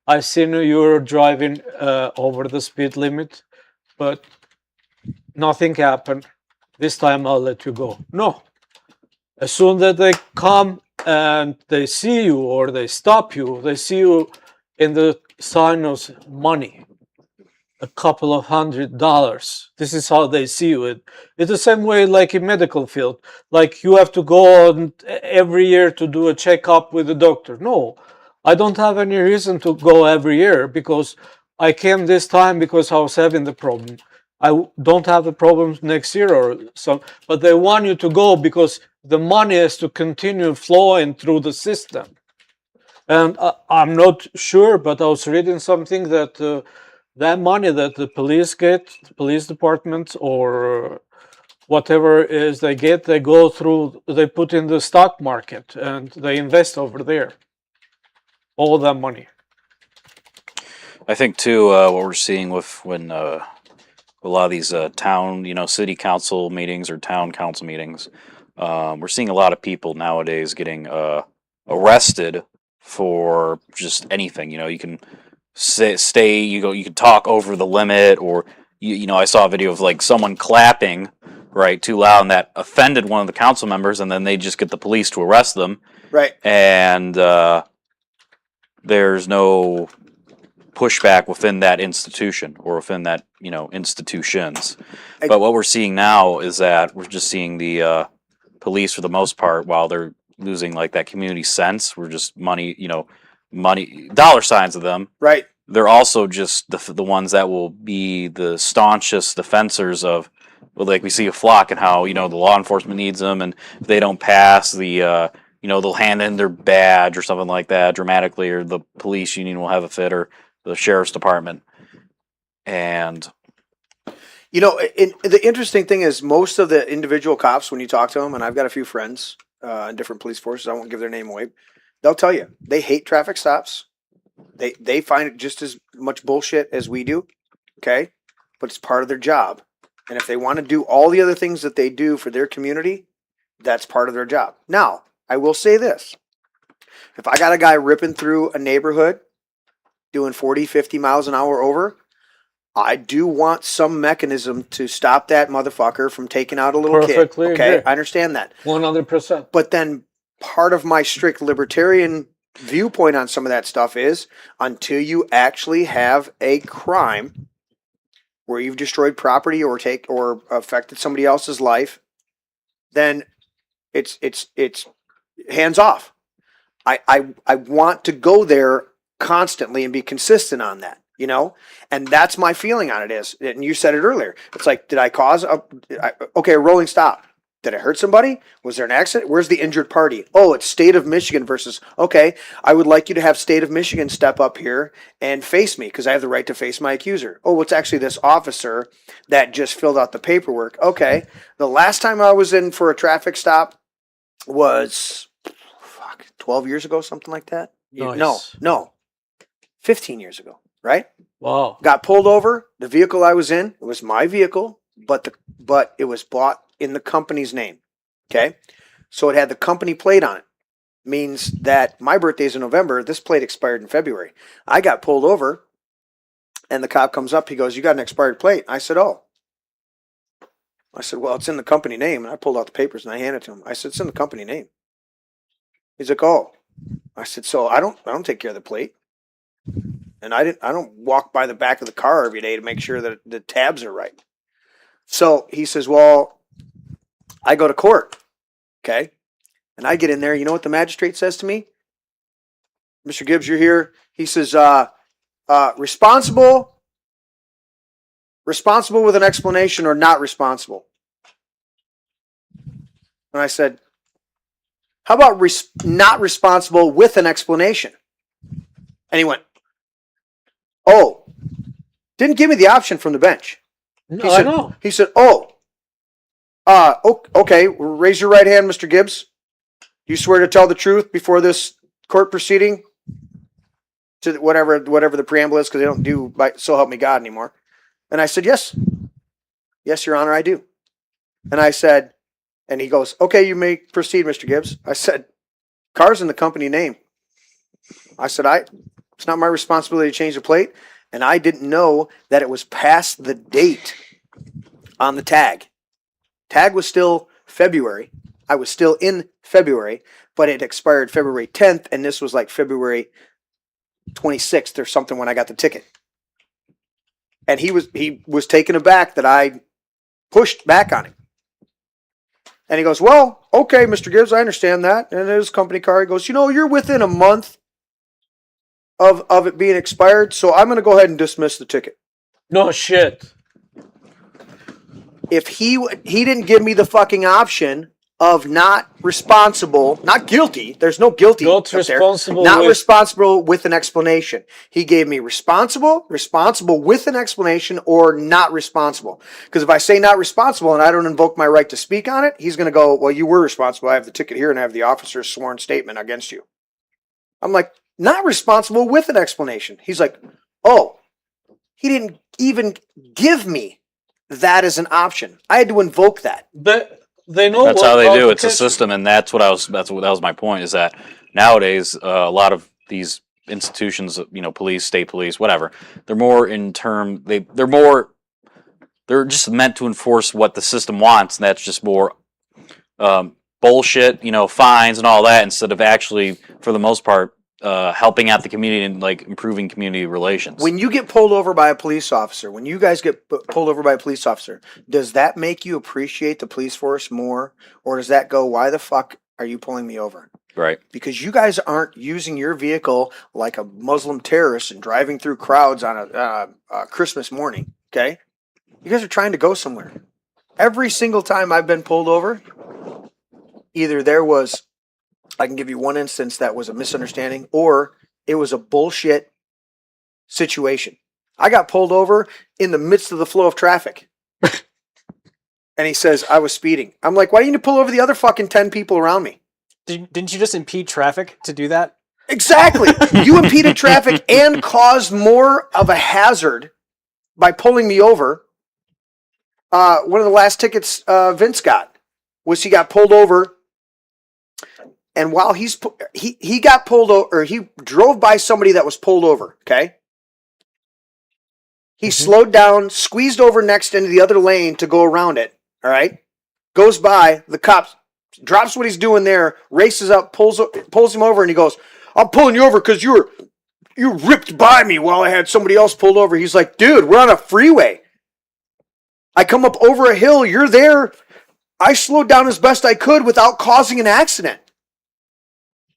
I seen you're driving over the speed limit, but nothing happened. This time I'll let you go." No. As soon as they come and they see you or they stop you, they see you in the sign of money, a couple of $100. This is how they see you. It's the same way like in medical field. Like you have to go on every year to do a checkup with the doctor. No, I don't have any reason to go every year because I came this time because I was having the problem. I don't have a problem next year or so, but they want you to go because the money has to continue flowing through the system. And I'm not sure, but I was reading something that that money that the police get, the police department or whatever is they get, they go through, they put in the stock market and they invest over there. All that money. I think too, what we're seeing with when a lot of these town, city council meetings or town council meetings, we're seeing a lot of people nowadays getting arrested for just anything. You can stay, you can talk over the limit, or I saw a video of like someone clapping right too loud and that offended one of the council members, and then they just get the police to arrest them. Right. And there's no pushback within that institution or within that institutions. But what we're seeing now is that we're just seeing the police for the most part, while they're losing like that community sense, we're just money dollar signs of them. Right. They're also just the ones that will be the staunchest defenders of, well, like we see a flock and how the law enforcement needs them, and if they don't pass the they'll hand in their badge or something like that dramatically, or the police union will have a fit, or the sheriff's department. And the interesting thing is most of the individual cops, when you talk to them, and I've got a few friends in different police forces, I won't give their name away, They'll tell you they hate traffic stops. They find it just as much bullshit as we do. Okay, but it's part of their job. And if they want to do all the other things that they do for their community, that's part of their job. Now, I will say this. If I got a guy ripping through a neighborhood doing 40, 50 miles an hour over, I do want some mechanism to stop that motherfucker from taking out a little Perfectly kid. Okay, agree. I understand that. 100%. But then part of my strict libertarian viewpoint on some of that stuff is until you actually have a crime where you've destroyed property or affected somebody else's life, then it's hands off. I want to go there constantly and be consistent on that, you know? And that's my feeling on it is, and you said it earlier. It's like, did I cause a rolling stop? Did I hurt somebody? Was there an accident? Where's the injured party? Oh, it's state of Michigan versus, okay, I would like you to have state of Michigan step up here and face me because I have the right to face my accuser. Oh, it's actually this officer that just filled out the paperwork. Okay, the last time I was in for a traffic stop was 12 years ago, something like that. Nice. No, 15 years ago, right? Wow. Got pulled over. The vehicle I was in, it was my vehicle, but it was bought in the company's name. Okay, so it had the company plate on it. Means that my birthday's in November. This plate expired in February. I got pulled over, and the cop comes up. He goes, "You got an expired plate?" I said, "Oh." I said, "Well, it's in the company name." And I pulled out the papers and I handed it to him. I said, "It's in the company name." He's like, "Oh." I said, "So I don't take care of the plate, and I don't walk by the back of the car every day to make sure that the tabs are right." So he says, "Well, I go to court." Okay. And I get in there. You know what the magistrate says to me? "Mr. Gibbs, you're here." He says, responsible with an explanation or not responsible. And I said, "How about not responsible with an explanation?" And he went, "Oh, didn't give me the option from the bench." No, I know. He said, okay, raise your right hand, Mr. Gibbs. Do you swear to tell the truth before this court proceeding?" To whatever the preamble is, because they don't do "so help me God" anymore. And I said, "Yes. Yes, Your Honor, I do." And I said, and he goes, "Okay, you may proceed, Mr. Gibbs." I said, "Car's in the company name." I said, it's not my responsibility to change the plate. And I didn't know that it was past the date on the tag. Tag was still February. I was still in February, but it expired February 10th, and this was like February 26th or something when I got the ticket. And he was taken aback that I pushed back on him. And he goes, "Well, okay, Mr. Gibbs, I understand that." And his company car, he goes, "You're within a month of it being expired, so I'm going to go ahead and dismiss the ticket." No shit. If he didn't give me the fucking option of not responsible, not guilty. There's no guilty. Not responsible. Not responsible with an explanation. He gave me responsible with an explanation, or not responsible. Because if I say not responsible and I don't invoke my right to speak on it, he's going to go, "Well, you were responsible. I have the ticket here and I have the officer's sworn statement against you." I'm like, "Not responsible with an explanation." He's like, "Oh, he didn't even give me that as an option. I had to invoke that." They know That's what how they do. It's a application- system, and that was my point. Is that nowadays a lot of these institutions, police, state police, whatever, they're more they're just meant to enforce what the system wants, and that's just more bullshit, fines and all that, instead of actually, for the most part, helping out the community and improving community relations. When you get pulled over by a police officer, when you guys get pulled over by a police officer, does that make you appreciate the police force more? Or does that go, "Why the fuck are you pulling me over?" Right. Because you guys aren't using your vehicle like a Muslim terrorist and driving through crowds on a Christmas morning, okay? You guys are trying to go somewhere. Every single time I've been pulled over, either I can give you one instance that was a misunderstanding, or it was a bullshit situation. I got pulled over in the midst of the flow of traffic. And he says, "I was speeding." I'm like, "Why didn't you pull over the other fucking 10 people around me?" Didn't you just impede traffic to do that? Exactly. You impeded traffic and caused more of a hazard by pulling me over. One of the last tickets Vince got was he got pulled over, and while he got pulled over, or he drove by somebody that was pulled over. Okay, he slowed down, squeezed over next into the other lane to go around it. All right, goes by the cops, drops what he's doing there, races up, pulls him over, and he goes, "I'm pulling you over because you ripped by me while I had somebody else pulled over." He's like, "Dude, we're on a freeway. I come up over a hill, you're there. I slowed down as best I could without causing an accident."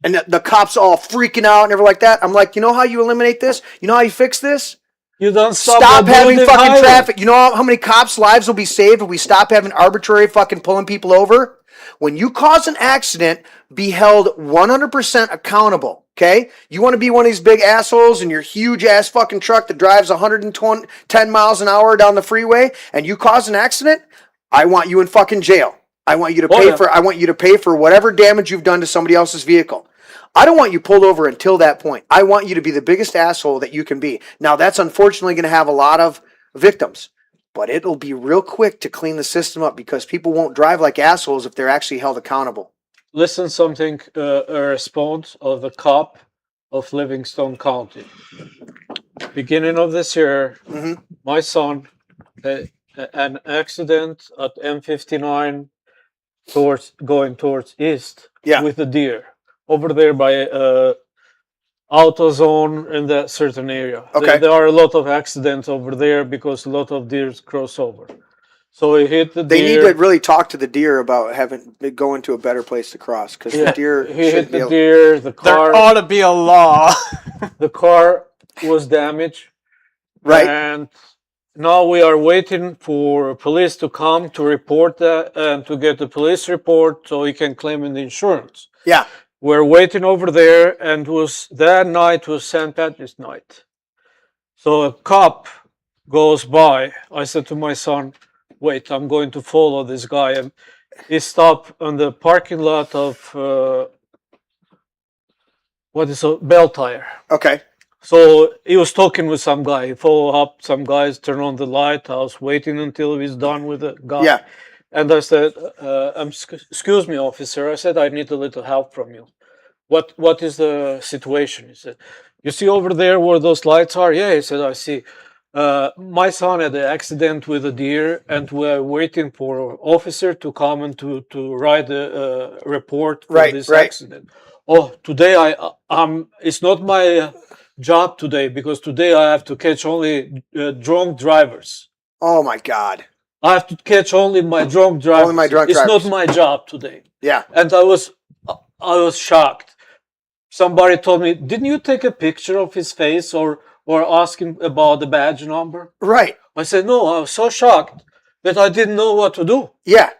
And the cops all freaking out and everything like that. I'm like, you know how you eliminate this? You know how you fix this? You don't Stop having building fucking highway. traffic. You know how many cops' lives will be saved if we stop having arbitrary fucking pulling people over? When you cause an accident, be held 100% accountable. Okay? You want to be one of these big assholes in your huge ass fucking truck that drives 110 miles an hour down the freeway and you cause an accident? I want you in fucking jail. I want you to pay for whatever damage you've done to somebody else's vehicle. I don't want you pulled over until that point. I want you to be the biggest asshole that you can be. Now, that's unfortunately going to have a lot of victims, but it'll be real quick to clean the system up because people won't drive like assholes if they're actually held accountable. Listen, something a response of the cop of Livingston County. Beginning of this year, my son had an accident at M59 going towards east with a deer over there by AutoZone in that certain area. Okay. There are a lot of accidents over there because a lot of deers cross over. So he hit the They deer. need to really talk to the deer about going to a better place to cross because the deer He hit shouldn't be the able. deer. The car. There ought to be a law. The car was damaged. Right. And now we are waiting for police to come to report that and to get the police report so he can claim the insurance. Yeah. We're waiting over there, and that night was St. Patrick's night. So a cop goes by. I said to my son, "Wait, I'm going to follow this guy." And he stopped on the parking lot of what is a Bell Tire. Okay. So he was talking with some guy. He followed up some guys, turned on the light. I was waiting until he was done with the guy. Yeah. And I said, "Excuse me, officer." I said, "I need a little help from you. What is the situation?" He said, "You see over there where those lights are?" "Yeah." He said, "I see. My son had an accident with a deer, and we're waiting for an officer to come and to write a report for this accident." "Oh, today it's not my job today because today I have to catch only drunk drivers. Oh my God. I have to catch only my drunk drivers. Only my drunk it's drivers. not my job today." Yeah. And I was shocked. Somebody told me, "Didn't you take a picture of his face or ask him about the badge number?" Right. I said, "No." I was so shocked that I didn't know what to do. Yeah.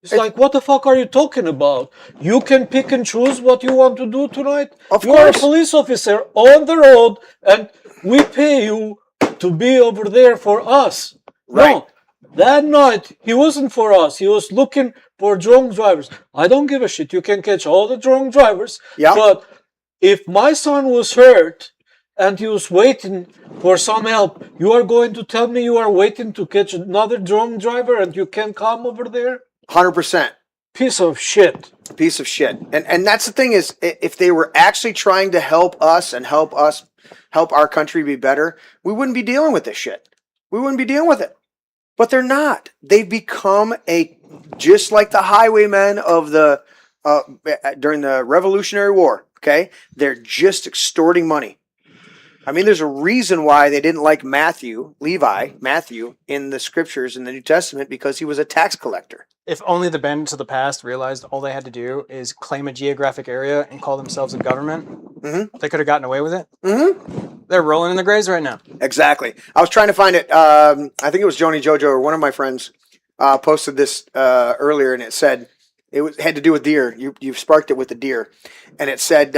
It's like, what the fuck are you talking about? You can pick and choose what you want to do tonight? Of You are a course. police officer on the road and we pay you to be over there for us. Right. No, that night he wasn't for us. He was looking for drunk drivers. I don't give a shit. You can catch all the drunk drivers. Yeah. But if my son was hurt and he was waiting for some help, you are going to tell me you are waiting to catch another drunk driver and you can come over there? 100%. Piece of shit. Piece of shit. And that's the thing is, if they were actually trying to help us and help our country be better, we wouldn't be dealing with this shit. We wouldn't be dealing with it. But they're not. They've become just like the highwaymen of during the Revolutionary War. Okay, they're just extorting money. I mean, there's a reason why they didn't like Matthew in the scriptures in the New Testament, because he was a tax collector. If only the bandits of the past realized all they had to do is claim a geographic area and call themselves a government, they could have gotten away with it. They're rolling in the graves right now. Exactly. I was trying to find it. I think it was Joni Jojo or one of my friends posted this earlier, and it said had to do with deer. You sparked it with the deer, and it said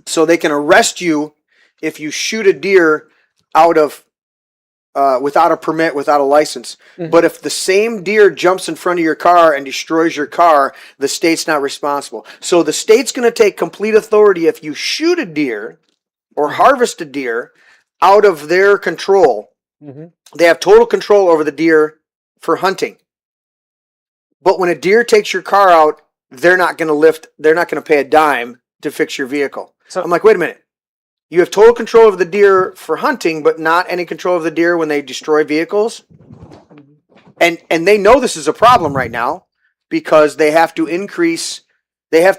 so they can arrest you if you shoot a deer out of without a permit, without a license. Mhm. But if the same deer jumps in front of your car and destroys your car, the state's not responsible. So the state's going to take complete authority if you shoot a deer or harvest a deer out of their control. Mhm. They have total control over the deer for hunting. But when a deer takes your car out, they're not going to pay a dime to fix your vehicle. So- I'm like, wait a minute. You have total control over the deer for hunting, but not any control of the deer when they destroy vehicles. And they know this is a problem right now because they have to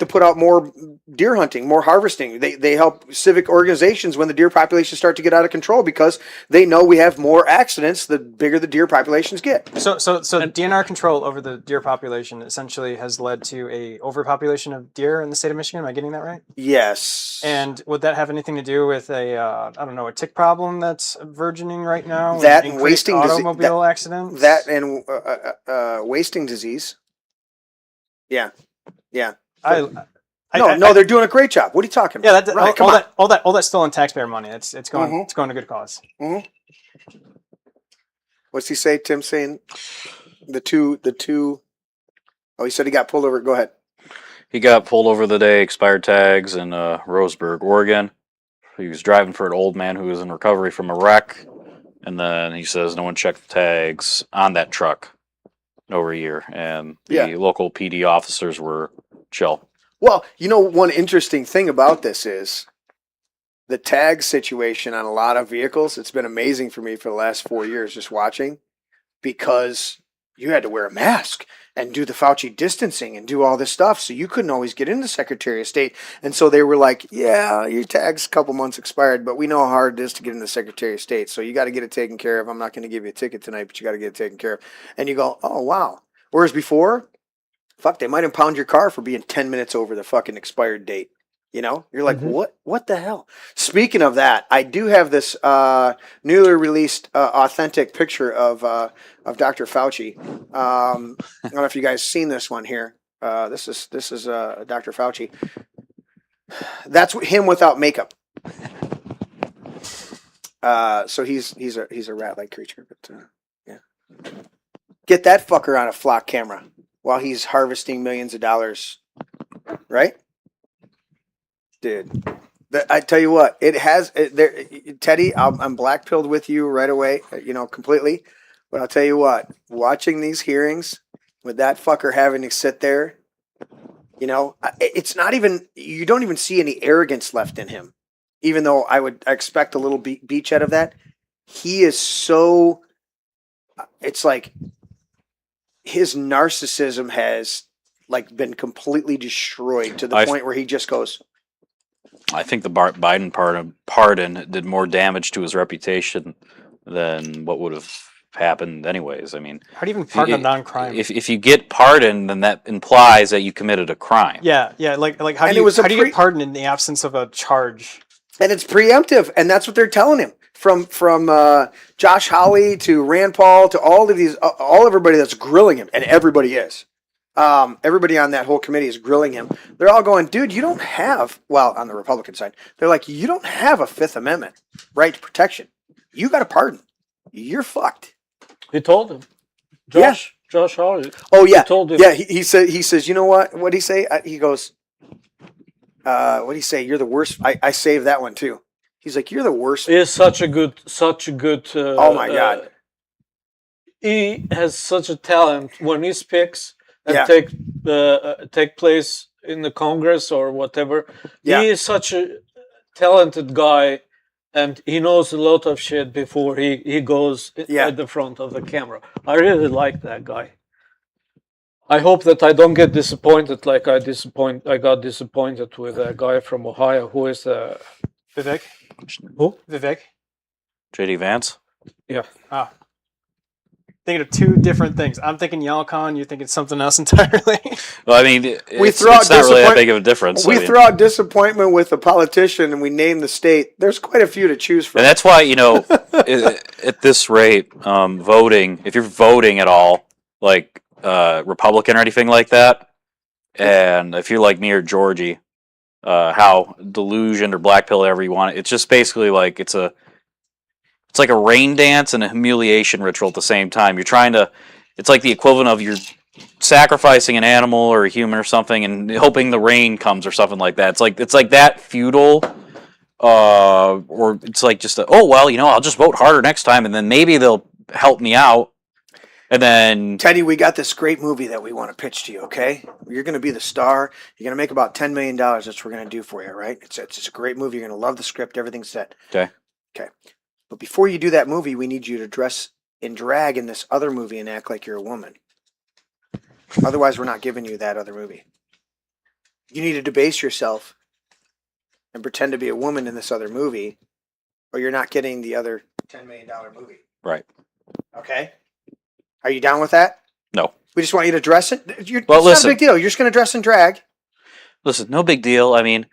put out more deer hunting, more harvesting. They help civic organizations when the deer populations start to get out of control because they know we have more accidents the bigger the deer populations get. So DNR control over the deer population essentially has led to a overpopulation of deer in the state of Michigan. Am I getting that right? Yes. And would that have anything to do with a tick problem that's burgeoning right now? That and and increased wasting disease- automobile accidents. That and wasting disease. Yeah. No, they're doing a great job. What are you talking about? Yeah, Right, come on. all that's still in taxpayer money. It's going Mhm. it's going to good cause. What's he say? Tim saying the two. Oh, he said he got pulled over. Go ahead. He got pulled over the day, expired tags in Roseburg, Oregon. He was driving for an old man who was in recovery from a wreck. And then he says no one checked the tags on that truck in over a year. And the local PD officers were chill. Well, one interesting thing about this is the tag situation on a lot of vehicles. It's been amazing for me for the last 4 years just watching because you had to wear a mask and do the Fauci distancing and do all this stuff. So you couldn't always get into Secretary of State. And so they were like, yeah, your tag's a couple months expired, but we know how hard it is to get into Secretary of State. So you got to get it taken care of. I'm not going to give you a ticket tonight, but you got to get it taken care of. And you go, oh, wow. Whereas before, fuck, they might impound your car for being 10 minutes over the fucking expired date. You're like, what the hell? Speaking of that, I do have this newly released authentic picture of Dr. Fauci. I don't know if you guys seen this one here. This is Dr. Fauci. That's him without makeup. So he's a rat-like creature, but yeah. Get that fucker on a flock camera while he's harvesting millions of dollars, right? Dude, I tell you what, Teddy, I'm black-pilled with you right away, completely. But I'll tell you what, watching these hearings with that fucker having to sit there, it's not even, you don't even see any arrogance left in him. Even though I expect a little beach out of that. He is so, it's like his narcissism has been completely destroyed to the point where he just goes, I think the Biden pardon did more damage to his reputation than what would have happened anyways. I mean, How do you even pardon a non-crime? if you get pardoned, then that implies that you committed a crime. Yeah, like how do you get pardoned in the absence of a charge? And it's preemptive, and that's what they're telling him. From Josh Hawley to Rand Paul to all of these, everybody that's grilling him, and everybody is. Everybody on that whole committee is grilling him. They're all going, dude, you don't have, on the Republican side, they're like, you don't have a Fifth Amendment right to protection. You got a pardon. You're fucked. He told him. Josh Hawley. Oh yeah. He told him. Yeah. He says, you know what? What'd he say? He goes, what'd he say? You're the worst. I saved that one too. He's like, you're the worst. He is such a good. Oh my God. He has such a talent when he speaks and take place in the Congress or whatever. Yeah. He is such a talented guy, and he knows a lot of shit before he goes at the front of the camera. I really like that guy. I hope that I don't get disappointed like I got disappointed with a guy from Ohio who is Vivek. Who? Vivek. JD Vance. Yeah. Thinking of two different things. I'm thinking Yalcon. You're thinking something else entirely. Well, I mean, it's throw out not really that big of a difference. We throw out disappointment with a politician and we name the state. There's quite a few to choose from. And that's why, at this rate, voting, if you're voting at all, like Republican or anything like that, and if you're like me or Gjergji, how delusioned or black pill, whatever you want, it's just basically like it's a It's like a rain dance and a humiliation ritual at the same time. You're trying to. It's like the equivalent of you're sacrificing an animal or a human or something and hoping the rain comes or something like that. It's like that feudal. Or it's like just oh well, I'll just vote harder next time, and then maybe they'll help me out. And then Teddy, we got this great movie that we want to pitch to you. Okay, you're going to be the star. You're going to make about $10 million. That's what we're going to do for you, right? It's a great movie. You're going to love the script. Everything's set. Okay. But before you do that movie, we need you to dress in drag in this other movie and act like you're a woman. Otherwise, we're not giving you that other movie. You need to debase yourself and pretend to be a woman in this other movie, or you're not getting the other $10 million movie. right. Okay? Are you down with that? No. We just want you to dress it. It's Well, not listen. a big deal. You're just going to dress in drag. Listen, no big deal. I mean,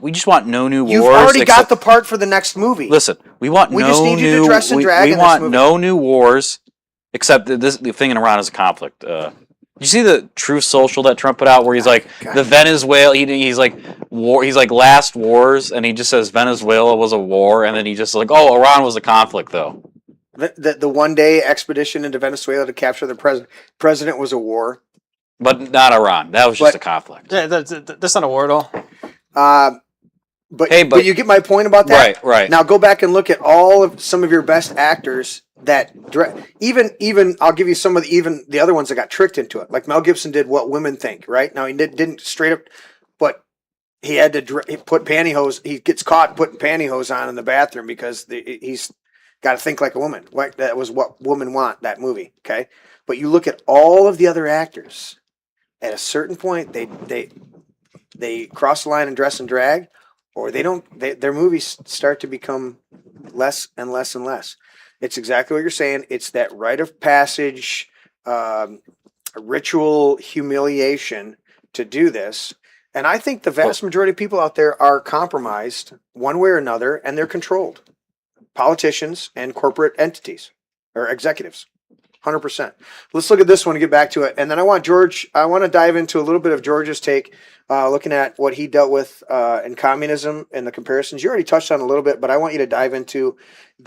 we just want no new You've wars. already got the part for the next movie. Listen, we want We no just need you to new. dress in drag we in this want movie. no new wars, except that the thing in Iran is a conflict. You see the Truth Social that Trump put out, where he's like God. the Venezuela. He's like war. He's like last wars, and he just says Venezuela was a war, and then he just like, oh, Iran was a conflict though. The one-day expedition into Venezuela to capture the president was a war. But not Iran. That was just a conflict. Yeah, that's not a war at all. But Hey, but- you get my point about that? Right. Now go back and look at some of your best actors that even I'll give you some of the other ones that got tricked into it. Like Mel Gibson did What Women Think, right? Now he didn't straight up, but he had to he put pantyhose. He gets caught putting pantyhose on in the bathroom because he's got to think like a woman. That was What Women Want, that movie. Okay, but you look at all of the other actors. At a certain point, they cross the line and dress and drag, or they don't. Their movies start to become less and less and less. It's exactly what you're saying. It's that rite of passage, ritual humiliation to do this. And I think the vast majority of people out there are compromised one way or another, and they're controlled. Politicians and corporate entities or executives. 100%. Let's look at this one and get back to it. And then I want to dive into a little bit of George's take, looking at what he dealt with in communism and the comparisons. You already touched on a little bit, but I want you to dive into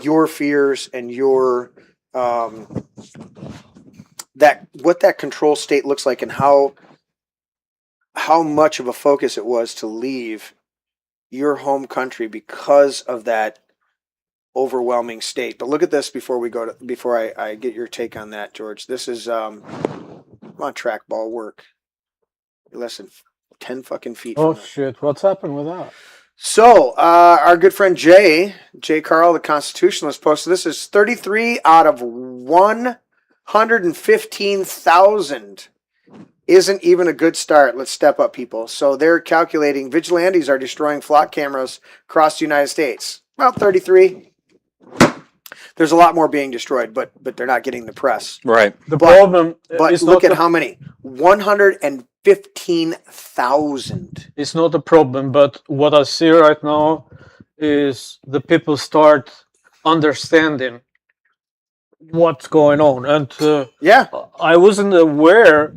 your fears and your what that control state looks like, and how much of a focus it was to leave your home country because of that overwhelming state. But look at this before I get your take on that, George. This is on trackball work. Less than 10 fucking feet. Oh from it. shit! What's happened with that? So our good friend Jay Carl, the constitutionalist, posted this is 33 out of 115,000. Isn't even a good start. Let's step up, people. So they're calculating vigilantes are destroying flock cameras across the United States. Well, 33. There's a lot more being destroyed, but they're not getting the press. Right. The problem But is look not at how many. 115,000. it's not a problem, but what I see right now is the people start understanding what's going on, and Yeah. I wasn't aware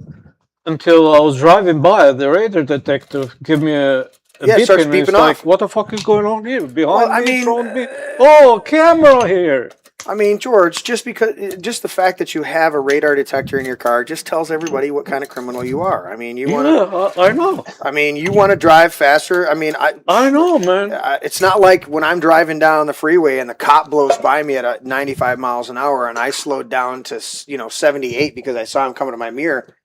until I was driving by. The radar detector gave me a Yeah, it beep, starts and it's beeping like, off. what the fuck is going on here? Behind Well, I me, mean, front me. Oh, camera here. I mean, George, just the fact that you have a radar detector in your car just tells everybody what kind of criminal you are. I mean, you want to. Yeah, I know. I mean, you want to drive faster. I mean, I know, man. It's not like when I'm driving down the freeway and the cop blows by me at 95 miles an hour and I slowed down to 78 because I saw him coming to my mirror.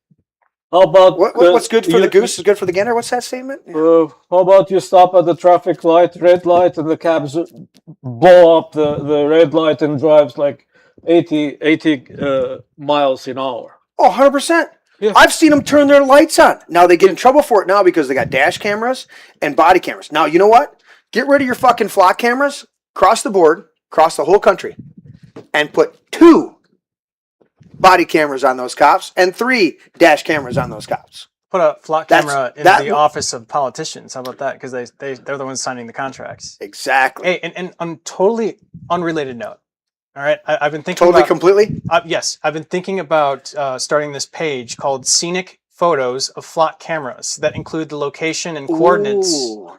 How about What's good for the goose is good for the gander? What's that statement? How about you stop at the traffic light, red light, and the cabs blow up the red light and drives like 80 miles an hour? Oh, 100%. Yeah. I've seen them turn their lights on. Now they get in trouble for it now because they got dash cameras and body cameras. Now, you know what? Get rid of your fucking flock cameras, cross the board, cross the whole country, and put 2 body cameras on those cops and 3 dash cameras on those cops. Put a flock That's- camera in that- the office of politicians. How about that? Because they're the ones signing the contracts. Exactly. Hey, and on totally unrelated note, all right, I've been thinking Totally, about, completely? yes, I've been thinking about starting this page called Scenic Photos of Flock Cameras that include the location and coordinates Ooh.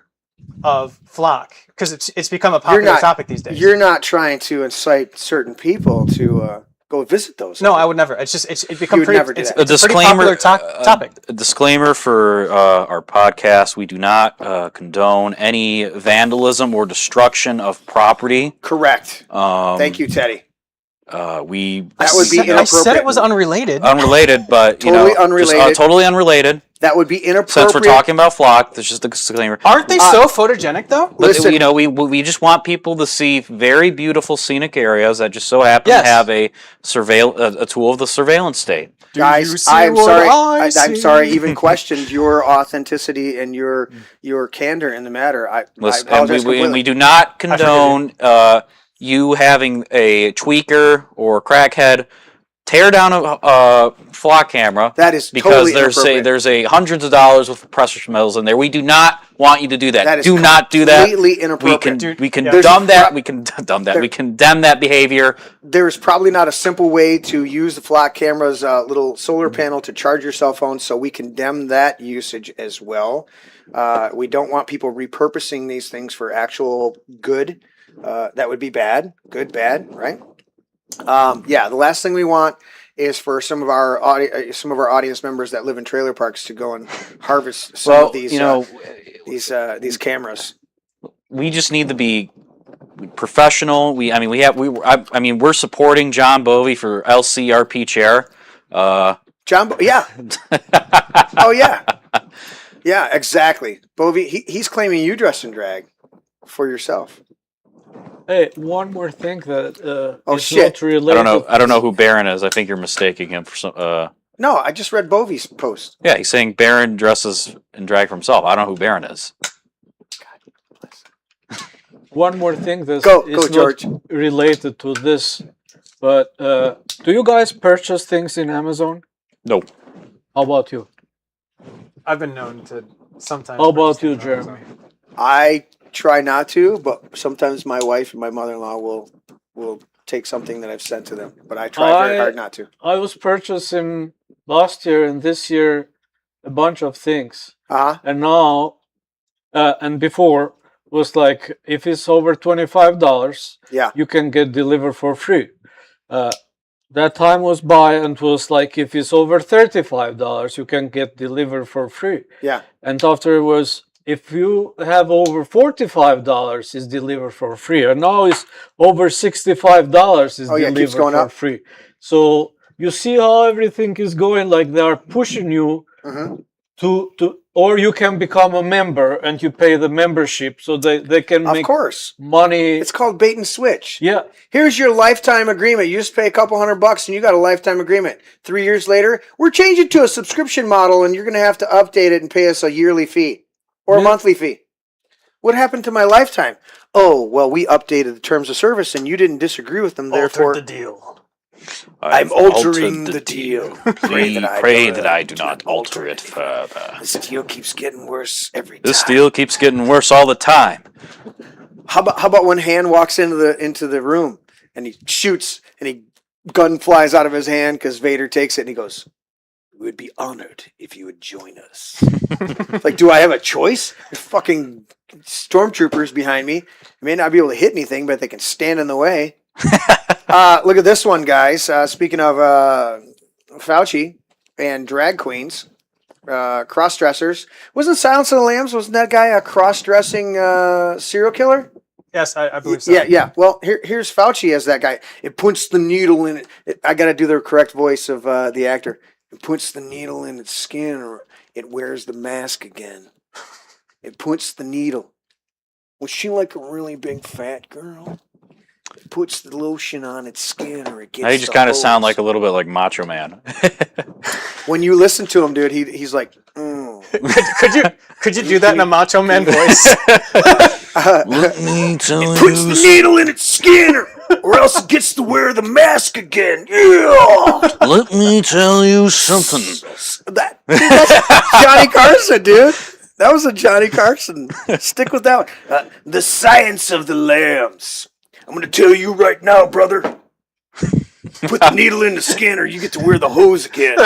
of flock because it's become a popular topic these days. You're not trying to incite certain people to go visit those. No, I would never. It's just it become would pretty. never do It's, that. it's a pretty popular topic. A disclaimer for our podcast: we do not condone any vandalism or destruction of property. Correct. Thank you, Teddy. That would be I inappropriate. said it was unrelated. Unrelated, but Totally just, unrelated. totally unrelated. That would be inappropriate. Since we're talking about flock, there's just a disclaimer. Aren't they so photogenic though? But Listen. we just want people to see very beautiful scenic areas that just so happen Yes. to have a tool of the surveillance state. Guys, see I'm what sorry. I I'm see? sorry. Even questioned your authenticity and your candor in the matter. I Listen, apologize and we completely. do not condone you having a tweaker or crackhead tear down a flock camera. That is because totally there's inappropriate. hundreds of dollars worth of precious metals in there. We do not want you to do that. That is do not do that. completely inappropriate. We yeah. condemn that. We There- We condemn that behavior. There's probably not a simple way to use the flock camera's little solar panel to charge your cell phone, so we condemn that usage as well. We don't want people repurposing these things for actual good. That would be bad. Good, bad, right? The last thing we want is for some of our audience members that live in trailer parks to go and harvest some of these these cameras. We just need to be professional. We're supporting John Bovey for LCRP chair. Yeah. Oh yeah. Yeah, exactly. Bovey, he's claiming you dress in drag for yourself. Hey, one more thing that Oh, is shit. not related. I don't know who Baron is. I think you're mistaking him for some. No, I just read Bovey's post. Yeah, he's saying Baron dresses in drag for himself. I don't know who Baron is. One more thing that Go, is George. not related to this, but do you guys purchase things in Amazon? No. How about you? I've been known to sometimes. How about purchase you, things on Jeremy? Amazon. I try not to, but sometimes my wife and my mother-in-law will take something that I've sent to them. But I try very hard not to. I was purchasing last year and this year a bunch of things, and now and before was like if it's over $25, Yeah. you can get delivered for free. That time was by and was like if it's over $35, you can get delivered for free. Yeah. And after was if you have over $45, it's delivered for free. And now it's over $65 is Oh, yeah, it keeps delivered going for up. free. So you see how everything is going, like they are pushing you Mhm. to or you can become a member and you pay the membership so they can Of make course. money. It's called bait and switch. Yeah. Here's your lifetime agreement. You just pay a couple $100 and you got a lifetime agreement. 3 years later, we're changing to a subscription model and you're going to have to update it and pay us a yearly fee or a Yeah. monthly fee. What happened to my lifetime? Oh, well, we updated the terms of service and you didn't disagree with them. Therefore, Altered the deal. I'm altering the deal. Pray that I do not alter it further. This deal keeps getting worse every time. This deal keeps getting worse all the time. How about when Han walks into the room and he shoots and he gun flies out of his hand because Vader takes it and he goes, "We would be honored if you would join us." Like, do I have a choice? There's fucking stormtroopers behind me. I may not be able to hit anything, but they can stand in the way. Look at this one, guys. Speaking of Fauci and drag queens, cross-dressers. Wasn't Silence of the Lambs, wasn't that guy a cross-dressing serial killer? Yes, I believe so. Yeah. Well, here's Fauci as that guy. It puts the needle in it. I got to do the correct voice of the actor. It puts the needle in its skin, or it wears the mask again. It puts the needle. Was she like a really big fat girl? It puts the lotion on its skin, or it gets. Now you just the kind of sound hose. like a little bit like Macho Man. When you listen to him, dude, he's like, Could you do that in a Macho Man voice? Let me tell puts the needle in its skin, or else it gets to wear the mask again. Yeah. Let me tell you something. That's Johnny Carson, dude. That was a Johnny Carson. Stick with that one. The Science of the Lambs. I'm going to tell you right now, brother. Put the needle in the skin or you get to wear the hose again.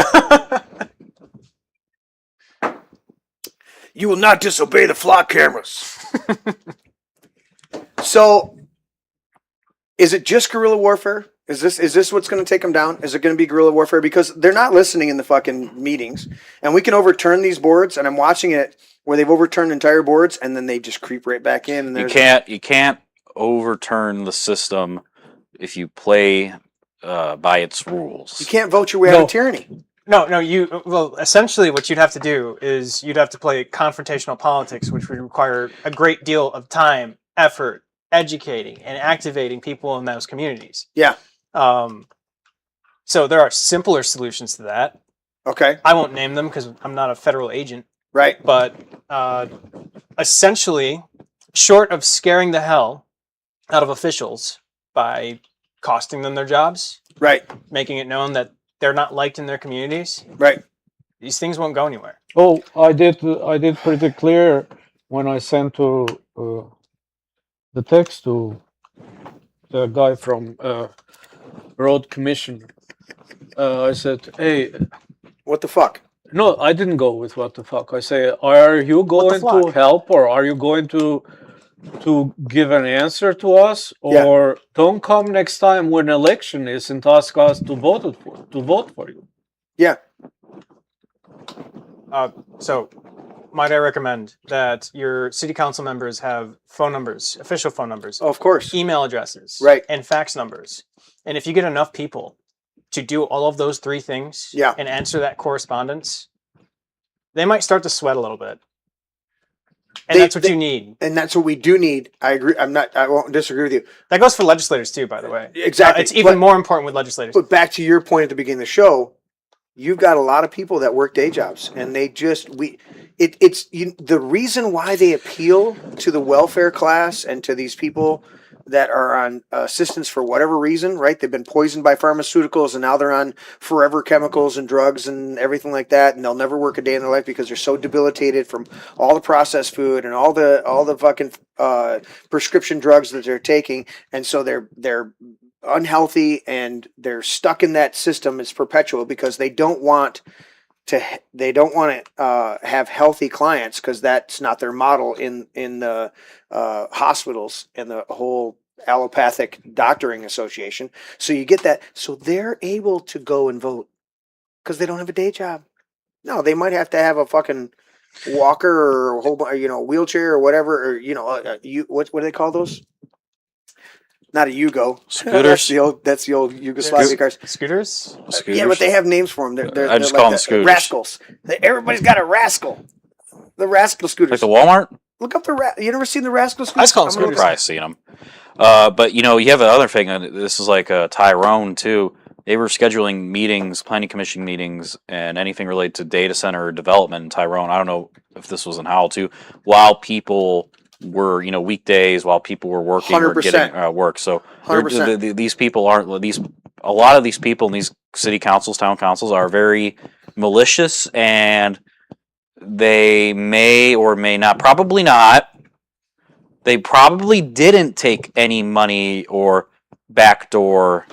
You will not disobey the flock cameras. So, is it just guerrilla warfare? Is this what's going to take them down? Is it going to be guerrilla warfare? Because they're not listening in the fucking meetings, and we can overturn these boards. And I'm watching it where they've overturned entire boards, and then they just creep right back in. And You can't overturn the system if you play by its rules. you can't vote your way out of tyranny. No, well, essentially what you'd have to do is you'd have to play confrontational politics, which would require a great deal of time, effort, educating, and activating people in those communities. Yeah. So there are simpler solutions to that. Okay. I won't name them because I'm not a federal agent. Right. But essentially, short of scaring the hell out of officials by costing them their jobs, Right. making it known that they're not liked in their communities, Right. these things won't go anywhere. Oh, I did pretty clear when I sent to the text to the guy from road commission. I said, "Hey, What the fuck? no, I didn't go with what the fuck. I say, are you going to fuck? help, or are you going to give an answer to us, Yeah. or don't come next time when election is and ask us to vote for you." Yeah. So, might I recommend that your city council members have phone numbers, official phone numbers, Oh, of course. email addresses, Right. and fax numbers. And if you get enough people to do all of those three things Yeah. and answer that correspondence, they might start to sweat a little bit. And that's what you need. And that's what we do need. I agree. I won't disagree with you. That goes for legislators too, by the way. Exactly. It's even more important with legislators. But back to your point at the beginning of the show, you've got a lot of people that work day jobs, and they just the reason why they appeal to the welfare class and to these people that are on assistance for whatever reason, right? They've been poisoned by pharmaceuticals, and now they're on forever chemicals and drugs and everything like that, and they'll never work a day in their life because they're so debilitated from all the processed food and all the fucking prescription drugs that they're taking, and so they're unhealthy and they're stuck in that system. It's perpetual because they don't want to have healthy clients, because that's not their model in the hospitals and the whole allopathic doctoring association. So you get that. So they're able to go and vote because they don't have a day job. No, they might have to have a fucking walker or a whole wheelchair or whatever, or what do they call those? Not a Yugo. Scooters? That's the old Yugoslavia cars. Scooters? Yeah, but they have names for them. I just call them scooters. Rascals. Everybody's got a rascal. The rascal scooters. Like the Walmart? Look up you never seen the rascal scooters? I just call them I'm gonna scooters. look Probably seen them. But you have another thing. This is like Tyrone too. They were scheduling meetings, planning commission meetings, and anything related to data center development in Tyrone. I don't know if this was in Howell too. While people were, weekdays, while people were working or 100%. getting work. So 100%. these people aren't a lot of these people in these city councils, town councils are very malicious, and they may or may not, probably not. They probably didn't take any money or backdoor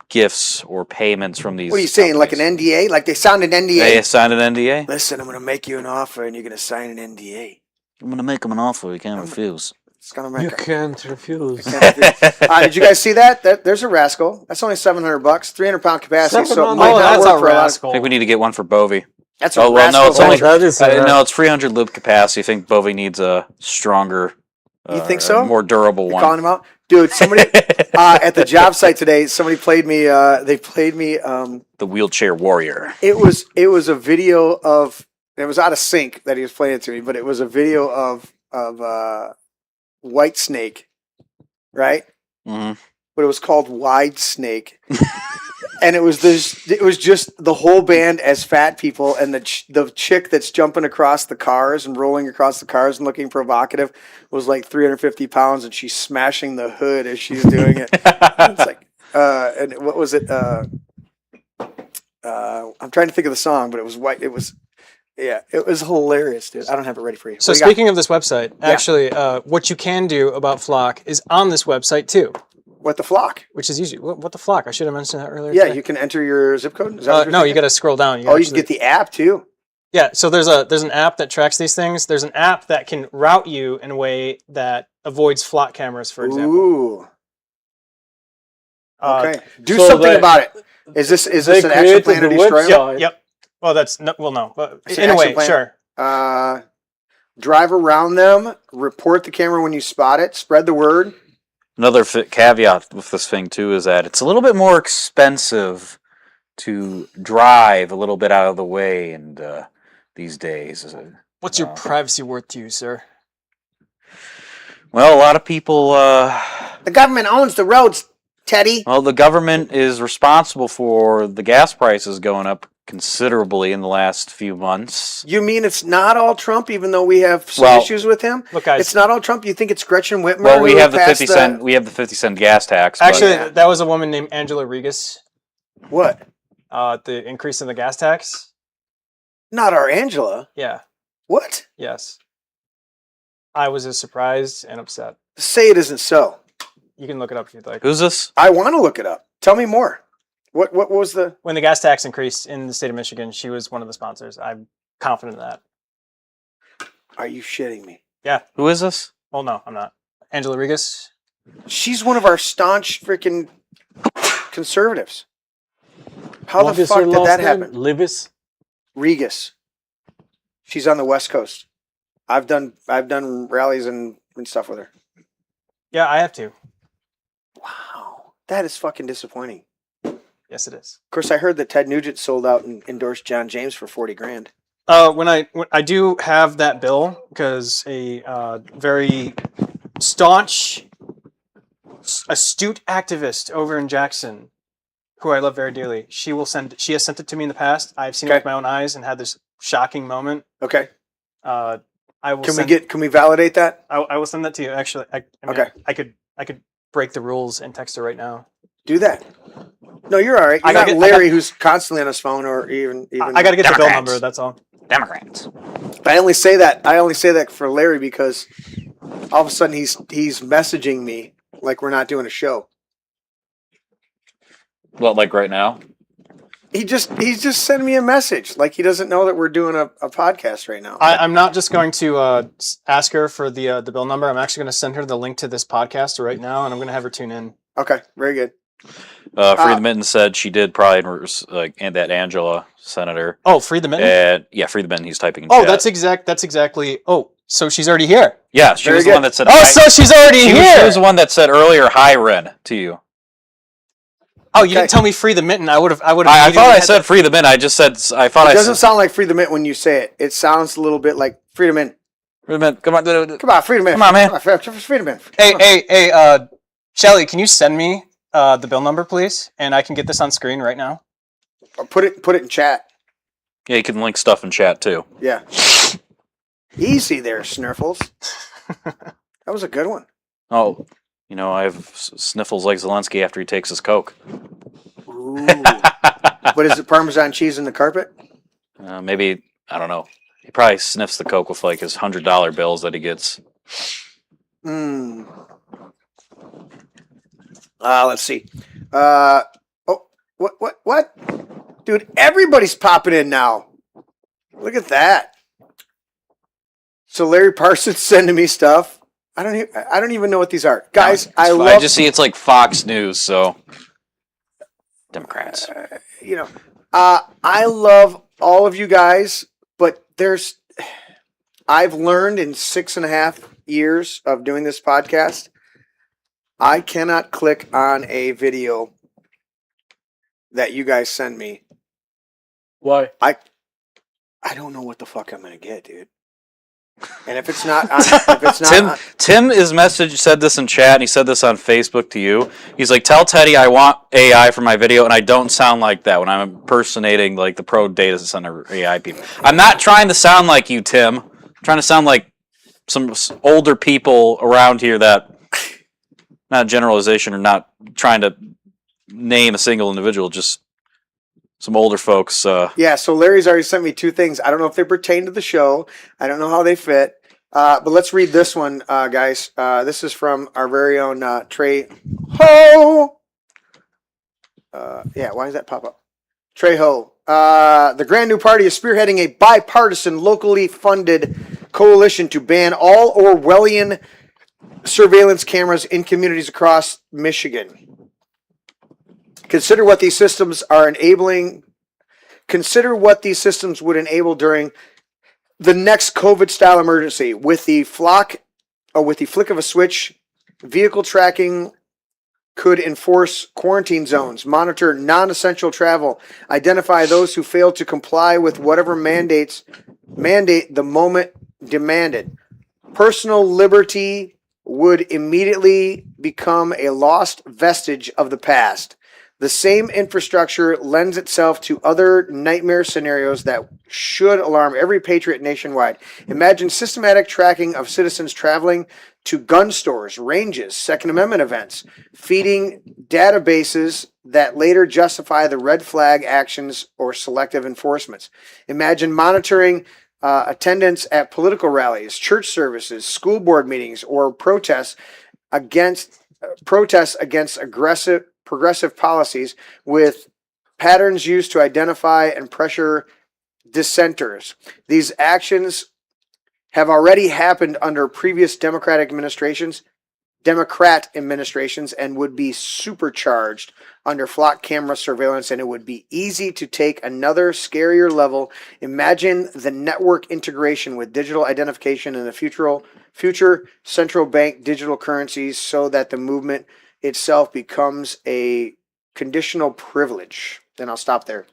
gifts or payments from these. What are you saying? Like an NDA? Like they signed an NDA? They signed an NDA? Listen, I'm going to make you an offer, and you're going to sign an NDA. I'm going to make them an offer we can't refuse. It's going to You make. can't refuse. Did you guys see that? There's a rascal. That's only $700, 300-pound capacity. So it might Oh, not that's work a for a lot of- I rascal. think we need to get one for Bovey. That's a Oh, well, no, rascal. it's only, that is a no, it's 300 lib capacity. I think Bovey needs a stronger, You think so? more durable You're one. calling him out, dude. Somebody at the job site today. Somebody played me. They played me. The wheelchair warrior. It was a video of. It was out of sync that he was playing it to me, but it was a video of White Snake, right? Hmm. But it was called Wide Snake, and it was just the whole band as fat people, and the chick that's jumping across the cars and rolling across the cars and looking provocative was like 350 pounds, and she's smashing the hood as she's doing it. It's like, and what was it? I'm trying to think of the song, but it was white. It was. Yeah, it was hilarious, dude. I don't have it ready for you. So What do you got? speaking of this website, actually, what you can do about Flock is on this website too, What the flock? which is usually what the Flock. I should have mentioned that earlier. Yeah, today. you can enter your zip code. Is that what you're No, you thinking? got to scroll down. Oh, you can get the app too. Yeah, so there's an app that tracks these things. There's an app that can route you in a way that avoids flock cameras, for example. Ooh. Okay. Do so something they- about it. Is this they an action plan to created the destroy them? website. Yep. Well, that's no. Well, no. But It's in an a action way, plan. sure. Drive around them. Report the camera when you spot it. Spread the word. Another caveat with this thing too is that it's a little bit more expensive to drive a little bit out of the way, and these days. What's your privacy worth to you, sir? Well, a lot of people. The government owns the roads, Teddy. Well, the government is responsible for the gas prices going up considerably in the last few months. You mean it's not all Trump, even though we have some Well, issues with him? Look, guys. It's not all Trump. You think it's Gretchen Whitmer? Well, we who have the passed 50 cent. We have the 50 cent gas tax. but- Actually, Yeah. that was a woman named Angela Regis. What? The increase in the gas tax. Not our Angela. Yeah. What? Yes. I was as surprised and upset. Say it isn't so. You can look it up if you'd like. Who's this? I want to look it up. Tell me more. What was the? When the gas tax increased in the state of Michigan, she was one of the sponsors. I'm confident in that. Are you shitting me? Who is this? Well, no, I'm not. Angela Regis. She's one of our staunch freaking conservatives. How What the is fuck her did last that name? happen? Libis. Regis. She's on the West Coast. I've done rallies and stuff with her. Yeah, I have to. Wow, that is fucking disappointing. Yes, it is. Of course, I heard that Ted Nugent sold out and endorsed John James for $40,000. When I do have that bill, because a very staunch, astute activist over in Jackson, who I love very dearly, she has sent it to me in the past. I've seen it Okay. with my own eyes and had this shocking moment. Okay, I will. can we validate that? I will send that to you. Actually, I mean, Okay. I could break the rules and text her right now. Do that. No, you're all right. I You're gotta not get- Larry, who's constantly on his phone, or even. I got to get the bill Democrats. number. That's all. Democrats. I only say that for Larry because all of a sudden he's messaging me like we're not doing a show. Well, like right now. He's just sending me a message like he doesn't know that we're doing a podcast right now. I'm not just going to ask her for the bill number. I'm actually going to send her the link to this podcast right now, and I'm going to have her tune in. Okay, very good. Free the Mitten said she did probably and that Angela senator. Oh, Free the Mitten. And yeah, Free the Mitten. He's typing in Oh, chat. that's exactly. Oh, so she's already here. Yeah, she Very was the good. one that said. Oh, hi. so she's already She here. was the one that said earlier, "Hi, Ren," to you. Oh, you Okay. didn't tell me Free the Mitten. I would have. I thought I said Free the Mitten. I just said I thought It I doesn't said sound like Free the Mint when you say it. It sounds a little bit like Freedom In. Free the Mitten. Come on, Come on, Freedom In. Come on, man. Freedom In. Hey, Shelly, can you send me the bill number, please? And I can get this on screen right now. Put it in chat. Yeah, you can link stuff in chat too. Yeah. Easy there, Snurfles. That was a good one. Oh, I have sniffles like Zelensky after he takes his coke. Ooh. But is it Parmesan cheese in the carpet? Maybe I don't know. He probably sniffs the coke with like his $100 bills that he gets. Let's see. What? Dude, everybody's popping in now. Look at that. So Larry Parsons sending me stuff. I don't even know what these are, guys. I just see it's like Fox News. So Democrats. I love all of you guys, but I've learned in 6.5 years of doing this podcast, I cannot click on a video that you guys send me. Why? I don't know what the fuck I'm gonna get, dude. And if it's not, Tim said this in chat, and he said this on Facebook to you. He's like, "Tell Teddy I want AI for my video, and I don't sound like that when I'm impersonating like the pro data center AI people. I'm not trying to sound like you, Tim. I'm trying to sound like some older people around here that, not generalization or not trying to name a single individual, just some older folks. Yeah, so Larry's already sent me 2 things. I don't know if they pertain to the show. I don't know how they fit. But let's read this one, guys. This is from our very own Trey Ho. Yeah, why does that pop up? Trejo. The Grand New Party is spearheading a bipartisan, locally funded coalition to ban all Orwellian surveillance cameras in communities across Michigan. Consider what these systems are enabling. Consider what these systems would enable during the next COVID-style emergency. With the flick of a switch, vehicle tracking could enforce quarantine zones, monitor non-essential travel, identify those who fail to comply with whatever mandate the moment demanded. Personal liberty would immediately become a lost vestige of the past. The same infrastructure lends itself to other nightmare scenarios that should alarm every patriot nationwide. Imagine systematic tracking of citizens traveling to gun stores, ranges, Second Amendment events, feeding databases that later justify the red flag actions or selective enforcements. Imagine monitoring attendance at political rallies, church services, school board meetings, or protests against progressive policies with patterns used to identify and pressure dissenters. These actions have already happened under previous Democrat administrations, and would be supercharged under flock camera surveillance, and it would be easy to take another scarier level. Imagine the network integration with digital identification and the future central bank digital currencies so that the movement itself becomes a conditional privilege. Then I'll stop there.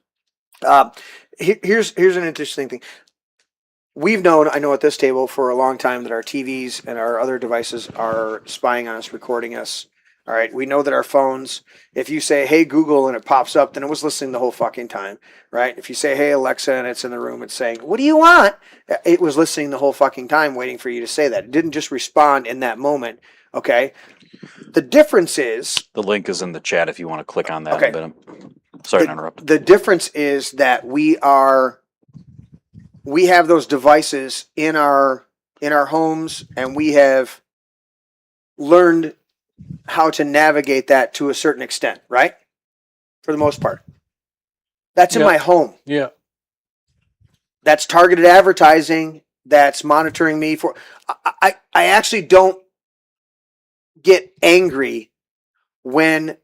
Here's an interesting thing. We've known, I know at this table for a long time, that our TVs and our other devices are spying on us, recording us. All right. We know that our phones, if you say, hey, Google, and it pops up, then it was listening the whole fucking time. Right. If you say, hey, Alexa, and it's in the room, it's saying, what do you want? It was listening the whole fucking time, waiting for you to say that. It didn't just respond in that moment. Okay. The difference is, The link is in the chat if you want to click on that. Okay. In a bit. Sorry to interrupt. the difference is that we have those devices in our homes, and we have learned how to navigate that to a certain extent, right? For the most part. That's in Yeah. my home. Yeah. That's targeted advertising. That's monitoring me for. I actually don't get angry when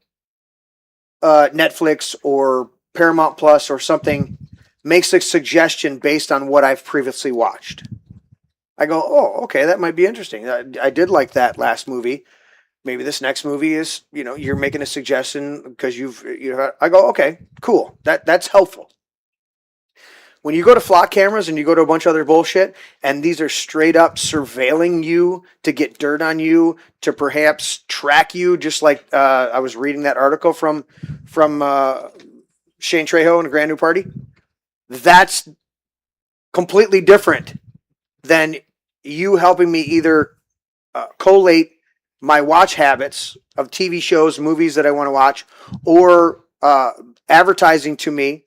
Netflix or Paramount Plus or something makes a suggestion based on what I've previously watched. I go, oh, okay, that might be interesting. I did like that last movie. Maybe this next movie is, you're making a suggestion because I go, okay, cool. That's helpful. When you go to flock cameras and you go to a bunch of other bullshit, and these are straight up surveilling you to get dirt on you, to perhaps track you, just like I was reading that article from Shane Trejo and the Grand New Party. That's completely different than you helping me either collate my watch habits of TV shows, movies that I want to watch, or advertising to me.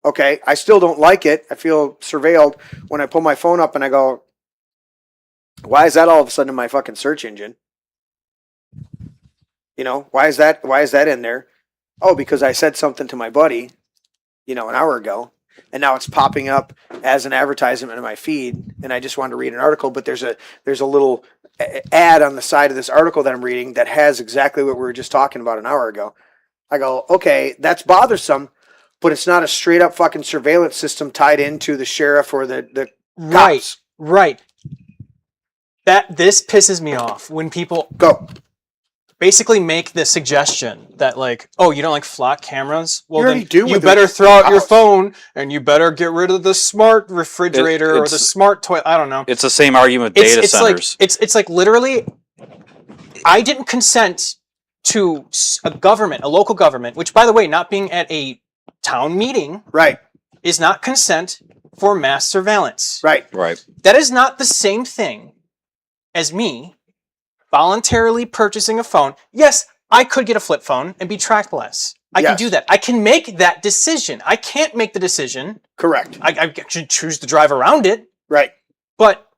Okay, I still don't like it. I feel surveilled when I pull my phone up and I go, why is that all of a sudden in my fucking search engine? Why is that in there? Oh, because I said something to my buddy, an hour ago, and now it's popping up as an advertisement in my feed, and I just wanted to read an article, but there's a little ad on the side of this article that I'm reading that has exactly what we were just talking about an hour ago. I go, okay, that's bothersome, but it's not a straight up fucking surveillance system tied into the sheriff or the cops. Right. This pisses me off when people Go. basically make the suggestion that, like, oh, you don't like flock cameras? Well, You already then do you with better the throw out your house. phone and you better get rid of the smart refrigerator or the it's- smart toilet. I don't know. It's the same argument with data centers. It's like literally, I didn't consent to a local government, which, by the way, not being at a town meeting Right. is not consent for mass surveillance. Right. Right. That is not the same thing as me voluntarily purchasing a phone. Yes, I could get a flip phone and be tracked less. I can Yes. do that. I can make that decision. I can't make the decision. Correct. I should choose to drive around it, Right. but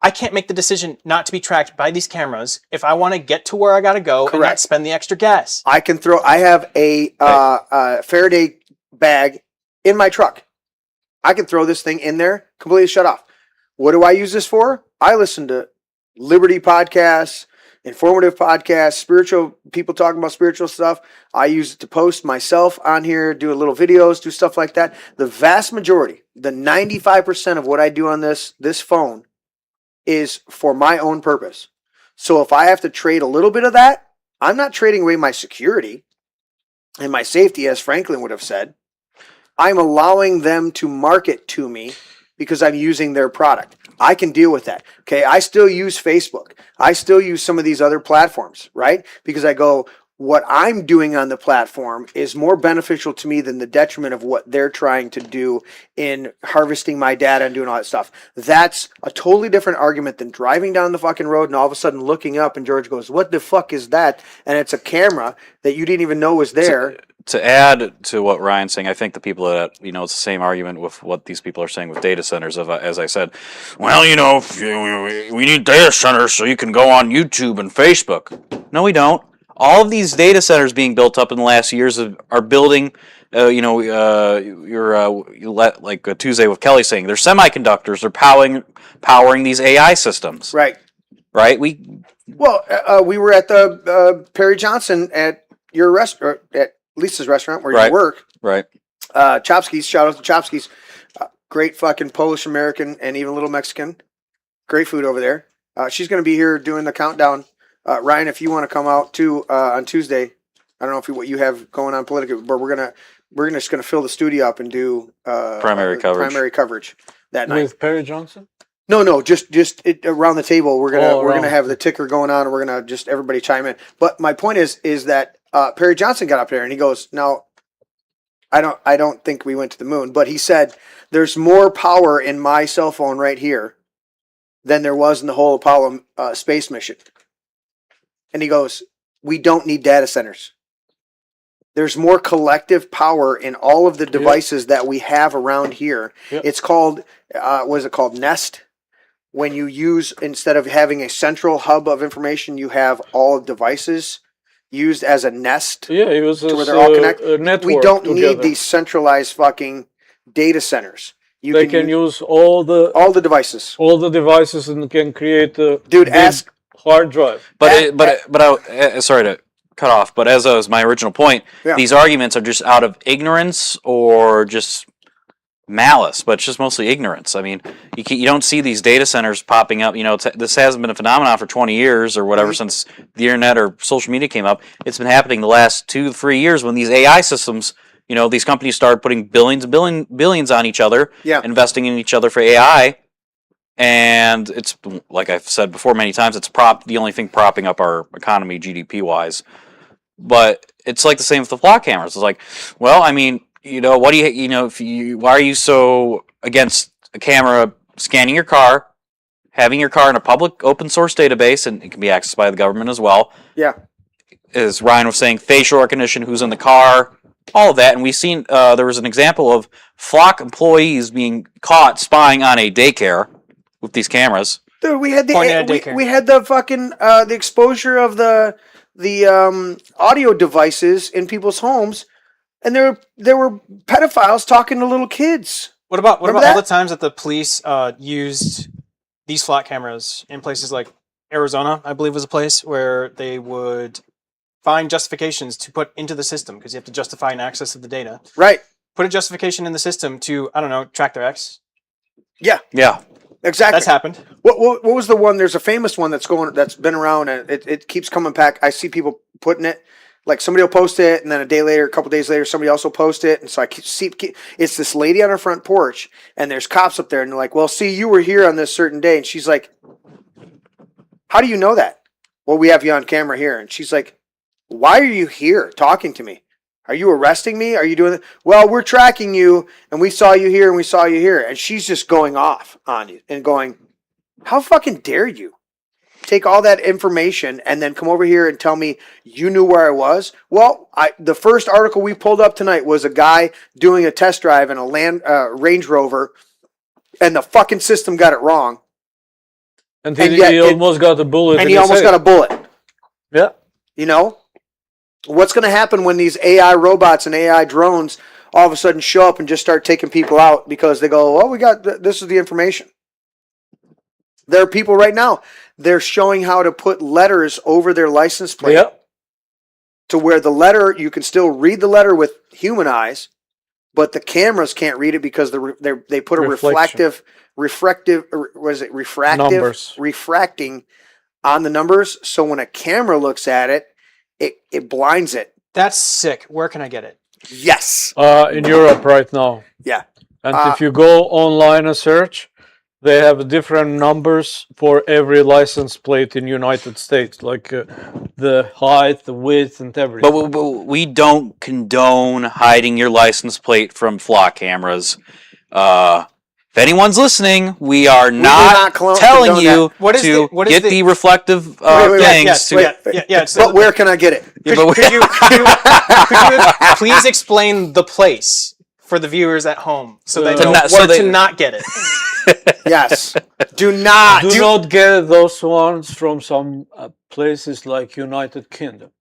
I can't make the decision not to be tracked by these cameras if I want to get to where I got to go and not Correct. spend the extra gas. I have a Faraday bag in my truck. I can throw this thing in there, completely shut off. What do I use this for? I listen to Liberty podcasts, informative podcasts, spiritual people talking about spiritual stuff. I use it to post myself on here, do a little videos, do stuff like that. The vast majority, the 95% of what I do on this phone is for my own purpose. So if I have to trade a little bit of that, I'm not trading away my security and my safety, as Franklin would have said. I'm allowing them to market to me because I'm using their product. I can deal with that. Okay. I still use Facebook. I still use some of these other platforms, right? Because I go, what I'm doing on the platform is more beneficial to me than the detriment of what they're trying to do in harvesting my data and doing all that stuff. That's a totally different argument than driving down the fucking road and all of a sudden looking up and George goes, what the fuck is that? And it's a camera that you didn't even know was there. To add to what Ryan's saying, I think the people that, it's the same argument with what these people are saying with data centers. As I said, well, we need data centers so you can go on YouTube and Facebook. No, we don't. All of these data centers being built up in the last years are building, like Tuesday with Kelly saying, they're semiconductors. They're powering these AI systems. Right. Right? We were at the Perry Johnson at your restaurant, at Lisa's restaurant where you work. Right. Chopsky's, shout out to Chopsky's. Great fucking Polish American and even a little Mexican. Great food over there. She's going to be here doing the countdown. Ryan, if you want to come out too on Tuesday, I don't know what you have going on politically, but we're just gonna fill the studio up and do primary coverage that night. With Perry Johnson? No, just around the table. We're gonna have the ticker going on, and we're gonna just everybody chime in. But my point is that Perry Johnson got up there and he goes, "Now, I don't think we went to the moon, but he said there's more power in my cell phone right here than there was in the whole Apollo space mission." And he goes, we don't need data centers. There's more collective power in all of the devices that we have around here. Yep. It's called, what is it called? Nest. When you use, instead of having a central hub of information, you have all devices used as a nest. Yeah, it was where they're all connected. Network We don't together. need these centralized fucking data centers. They can use all the devices. All the devices and can create a ask hard drive. Sorry to cut off, but as was my original point, these arguments are just out of ignorance or just malice, but it's just mostly ignorance. I mean, you don't see these data centers popping up. This hasn't been a phenomenon for 20 years or whatever since the internet or social media came up. It's been happening the last 2 to 3 years when these AI systems, these companies started putting billions and billions on each other, investing in each other for AI. And it's, like I've said before many times, it's the only thing propping up our economy GDP-wise. But it's like the same with the flock cameras. It's like, well, I mean, what do why are you so against a camera scanning your car, having your car in a public open source database, and it can be accessed by the government as well? Yeah. As Ryan was saying, facial recognition, who's in the car, all of that. And we've seen, there was an example of flock employees being caught spying on a daycare with these cameras. Dude, we had the fucking the exposure of the audio devices in people's homes, and there were pedophiles talking to little kids. What about all the times that the police used these flock cameras in places like Arizona? I believe was a place where they would find justifications to put into the system because you have to justify an access to the data. Right. Put a justification in the system to track their ex. Yeah. Yeah. Exactly. That's happened. What was the one? There's a famous one that's been around, and it keeps coming back. I see people putting it, like somebody will post it, and then a couple days later, somebody else will post it, and so I see it's this lady on her front porch, and there's cops up there, and they're like, "Well, see, you were here on this certain day," and she's like, "How do you know that?" "Well, we have you on camera here," and she's like, "Why are you here talking to me? Are you arresting me? Are you doing it?" "Well, we're tracking you, and we saw you here, and we saw you here." And she's just going off on you and going, "How fucking dare you take all that information and then come over here and tell me you knew where I was?" "Well, the first article we pulled up tonight was a guy doing a test drive in a Range Rover, and the fucking system got it wrong. And he almost got a bullet. And he almost got a bullet." Yeah. What's going to happen when these AI robots and AI drones all of a sudden show up and just start taking people out because they go, well, this is the information. There are people right now, they're showing how to put letters over their license plate. Yep. To where the letter, you can still read the letter with human eyes, but the cameras can't read it because they put a refractive Numbers. refracting on the numbers. So when a camera looks at it, it blinds it. That's sick. Where can I get it? Yes. In Europe right now. Yeah. And if you go online and search, they have different numbers for every license plate in United States, like the height, the width, and everything. But we don't condone hiding your license plate from flock cameras. If anyone's listening, we are not telling you to get the reflective things. But where can I get it? Could you please explain the place for the viewers at home so they know where to not get it? Yes. Do not get those ones from some places like United Kingdom.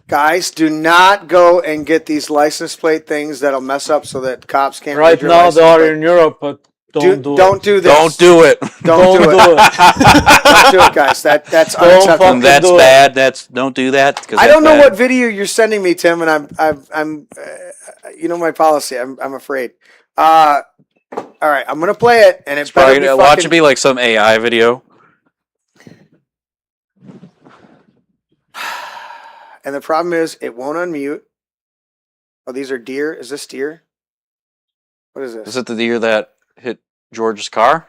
Guys, do not go and get these license plate things that'll mess up so that cops can't. Right now they are in Europe, but don't do this. Don't do it. Don't do it. Don't do it, guys. That's unacceptable. That's bad. Don't do that. I don't know what video you're sending me, Tim, and I'm you know my policy. I'm afraid. All right, I'm gonna play it, and it's better be watch it be like some AI video. And the problem is, it won't unmute. Oh, these are deer. Is this deer? What is this? Is it the deer that hit George's car?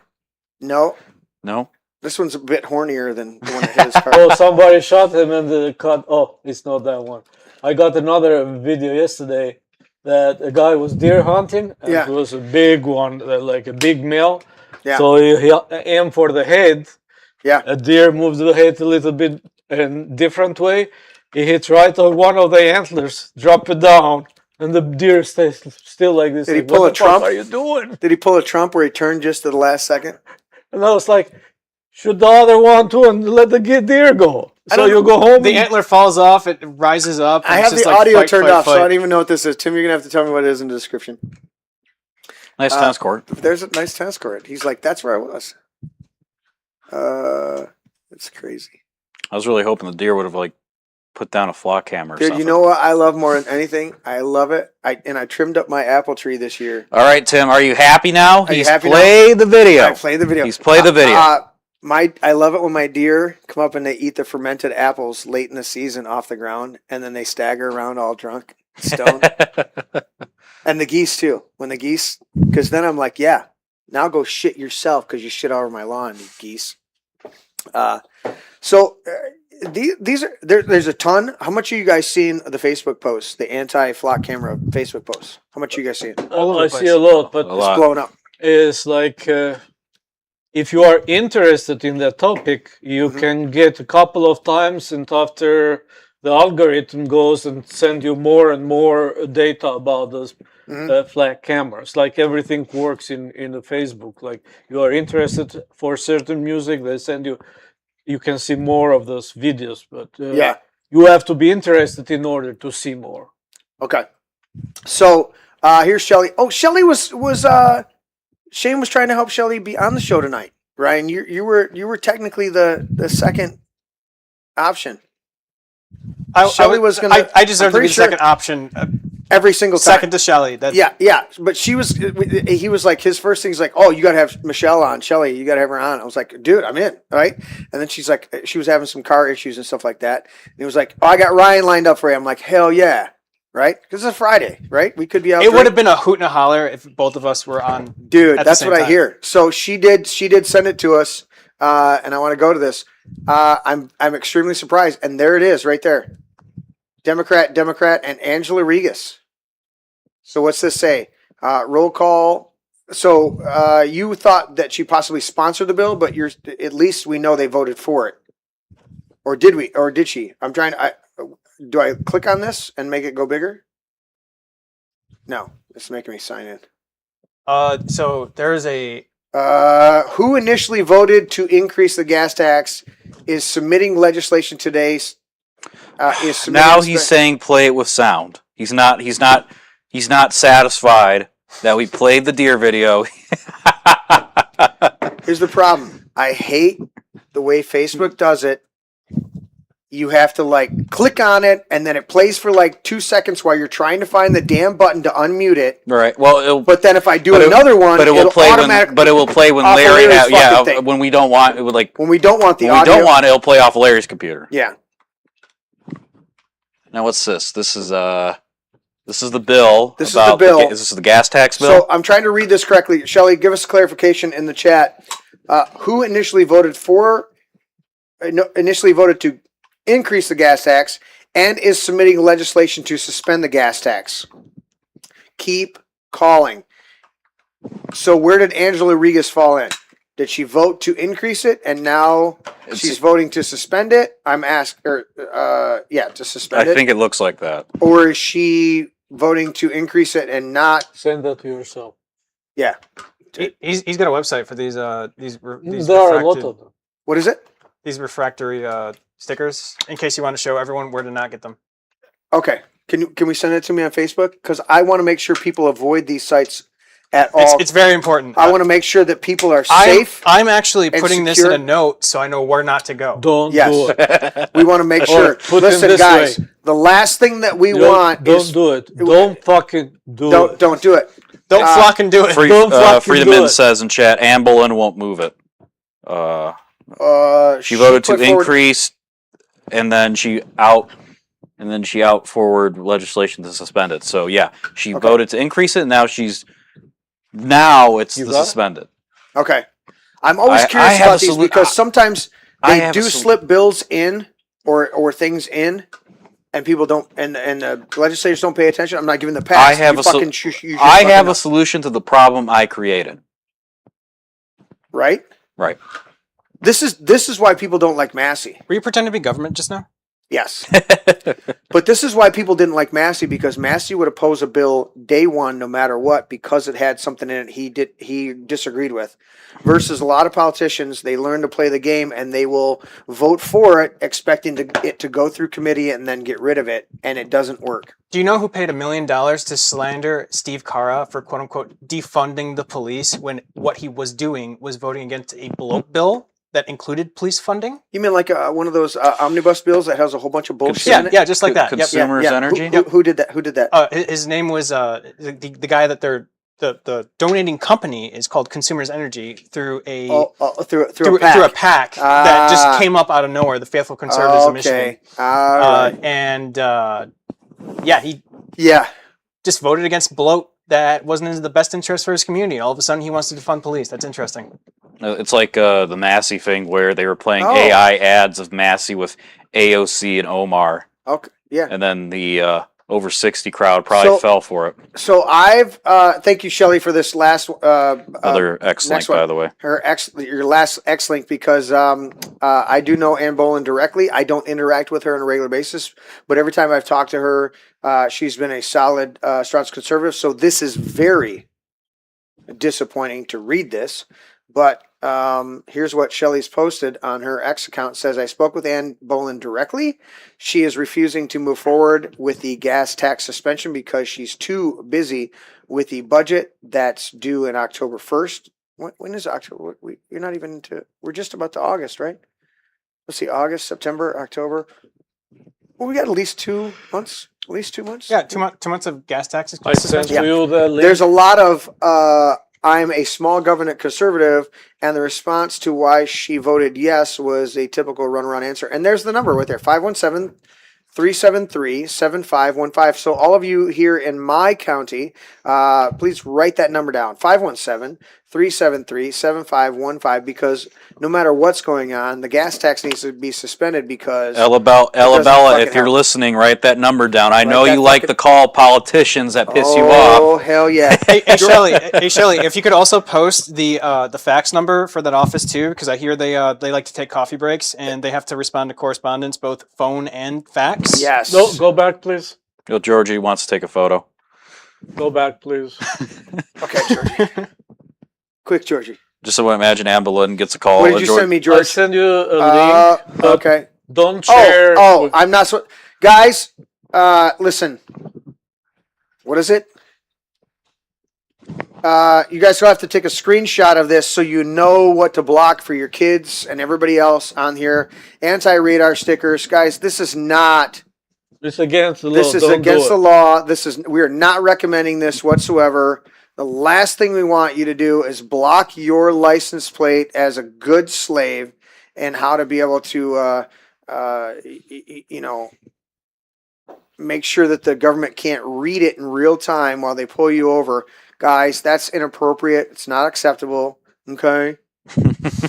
No. No. This one's a bit hornier than the one that hit his car. Oh, somebody shot him and the cut. Oh, it's not that one. I got another video yesterday that a guy was deer hunting, and it was a big one, like a big male. Yeah. So he aimed for the head. Yeah. A deer moves the head a little bit in different way. He hits right on one of the antlers, drop it down, and the deer stays still like this. Did he pull a Trump? What are you doing? Did he pull a Trump where he turned just at the last second? And I was like, shoot the other one too and let the deer go. So you go home. The antler falls off, it rises up. I have the audio turned off, so I don't even know what this is. Tim, you're going to have to tell me what it is in the description. Nice tennis court. There's a nice tennis court. He's like, that's where I was. It's crazy. I was really hoping the deer would have put down a flock camera or Dude, something. you know what I love more than anything? I love it. I trimmed up my apple tree this year. All right, Tim, are you happy now? Are you He's happy played the video. I played the video. He's played the video. I love it when my deer come up and they eat the fermented apples late in the season off the ground, and then they stagger around all drunk, stoned. And the geese too. When the geese, because then I'm like, yeah, now go shit yourself because you shit all over my lawn, you geese. These are there's a ton. How much are you guys seeing the Facebook posts, the anti-flock camera Facebook posts? How much are you guys seeing? I see a lot, but It's blowing up. It's like if you are interested in that topic, you can get a couple of times, and after the algorithm goes and send you more and more data about those flat cameras. Like everything works in the Facebook. Like you are interested for certain music, they send you. You can see more of those videos, but you have to be interested in order to see more. Okay. So here's Shelly. Oh, Shelly was Shane was trying to help Shelly be on the show tonight. Ryan, you were technically the second option. Shelly was gonna. I deserve to be the second option. Every single time. Second to Shelly. Yeah. But he was like, his first thing is like, oh, you got to have Michelle on. Shelly, you got to have her on. I was like, dude, I'm in. Right. And then she's like, she was having some car issues and stuff like that. And he was like, oh, I got Ryan lined up for you. I'm like, hell yeah. Right. Because it's a Friday. Right. We could be out. It would have been a hoot and a holler if both of us were on. Dude, that's what I hear. So she did send it to us. And I want to go to this. I'm extremely surprised. And there it is right there. Democrat, and Angela Regas. So what's this say? Roll call. So you thought that she possibly sponsored the bill, but at least we know they voted for it. Or did we? Or did she? I'm trying to. Do I click on this and make it go bigger? No, it's making me sign in. So there's a. Who initially voted to increase the gas tax is submitting legislation today. Now he's saying play it with sound. He's not He's not satisfied that we played the deer video. Here's the problem. I hate the way Facebook does it. You have to like click on it and then it plays for like 2 seconds while you're trying to find the damn button to unmute it. Right. Well, But then if I do another one, but it will play when off Larry Larry's fucking thing. when we don't want it would like when we don't want the when we audio. don't want it, it'll play off Larry's computer. Yeah. Now what's this? This is the bill. This is the bill. This is the gas tax bill. So I'm trying to read this correctly. Shelley, give us clarification in the chat. Who initially voted to increase the gas tax and is submitting legislation to suspend the gas tax? Keep calling. So where did Angela Regas fall in? Did she vote to increase it and now she's voting to suspend it? I'm asking, to suspend I it. think it looks like that. Or is she voting to increase it and not? Send that to yourself. Yeah. He's got a website for these There are a lot of them. What is it? these refractory stickers in case you want to show everyone where to not get them. Okay. Can we send it to me on Facebook? Because I want to make sure people avoid these sites at all. It's very important. I want to make sure that people are safe. I'm actually and putting this in secure. a note so I know where not to go. Don't Yes. do it. We want to make sure. put it Listen, this guys, way. the last thing that we Don't, want don't is do it. Don't fucking do it. don't do it. Don't flock and do it. Don't fucking Freedom do In it. says in chat, Ann Boleyn won't move it. She voted to put forward- increase, and then she out forward legislation to suspend it. So yeah, she Okay. voted to increase it. And now it's You to got it? suspend it. Okay. I'm always I curious have about a these solu- because sometimes I they have do a sol- slip bills in or things in, and people don't, and legislators don't pay attention. I'm not giving the pass. I have You a sol- fucking you should I fucking have know. a solution to the problem I created. right. Right. This is why people don't like Massey. Were you pretending to be government just now? Yes. But this is why people didn't like Massey, because Massey would oppose a bill day one no matter what because it had something in it he disagreed with. Versus a lot of politicians, they learn to play the game and they will vote for it expecting it to go through committee and then get rid of it, and it doesn't work. Do you know who paid $1 million to slander Steve Carra for quote unquote defunding the police when what he was doing was voting against a bloat bill that included police funding? You mean like one of those omnibus bills that has a whole bunch of bullshit in it? Yeah, just like that. Yep. Consumers Energy. Who did that? Who did that? His name was the guy that the donating company is called Consumers Energy through a Through through a PAC that just came up out of nowhere. The Faithful Conservatives of Michigan. All right. He Yeah. just voted against bloat that wasn't in the best interest for his community. All of a sudden, he wants to defund police. That's interesting. It's like the Massey thing where they were playing Oh. AI ads of Massey with AOC and Omar, Okay. Yeah. and then the over 60 crowd probably fell for it. So I've thank you, Shelley, for this last Another X link, next one. by the way. Your last X link, because I do know Ann Boleyn directly. I don't interact with her on a regular basis, but every time I've talked to her, she's been a solid, staunch conservative. So this is very disappointing to read this, but here's what Shelley's posted on her X account. It says, I spoke with Ann Boleyn directly. She is refusing to move forward with the gas tax suspension because she's too busy with the budget that's due in October 1st. When is October? You're not even into, we're just about to August, right? Let's see, August, September, October. Well, we got at least 2 months. At least 2 months. Yeah, 2 months of gas taxes. I sent Yeah. you the link. There's a lot of I'm a small government conservative, and the response to why she voted yes was a typical runaround answer. And there's the number right there, 517-373-7515. So all of you here in my county, please write that number down, 517-373-7515, because no matter what's going on, the gas tax needs to be suspended because Elabella, fucking if you're help. listening, write that number down. I know that you like fucking- to call politicians that piss you Oh, off. hell yeah. Hey Shelley, if you could also post the fax number for that office too, because I hear they like to take coffee breaks and they have to respond to correspondence, both phone and fax. Yes. No, go back, please. Yo, Gjergji wants to take a photo. Go back, please. Okay, Georgie. Quick, Georgie. Just so I imagine Ann Boleyn gets a call. What did you send me, I George? send you a link. But Okay. don't share. with- I'm not so. Guys, listen. What is it? You guys will have to take a screenshot of this so you know what to block for your kids and everybody else on here. Anti-radar stickers, guys. This is not. It's against the law. This is Don't against do the law. We are not recommending this whatsoever. The last thing we want you to do is block your license plate as a good slave, and how to be able to, make sure that the government can't read it in real time while they pull you over. Guys, that's inappropriate. It's not acceptable. Okay.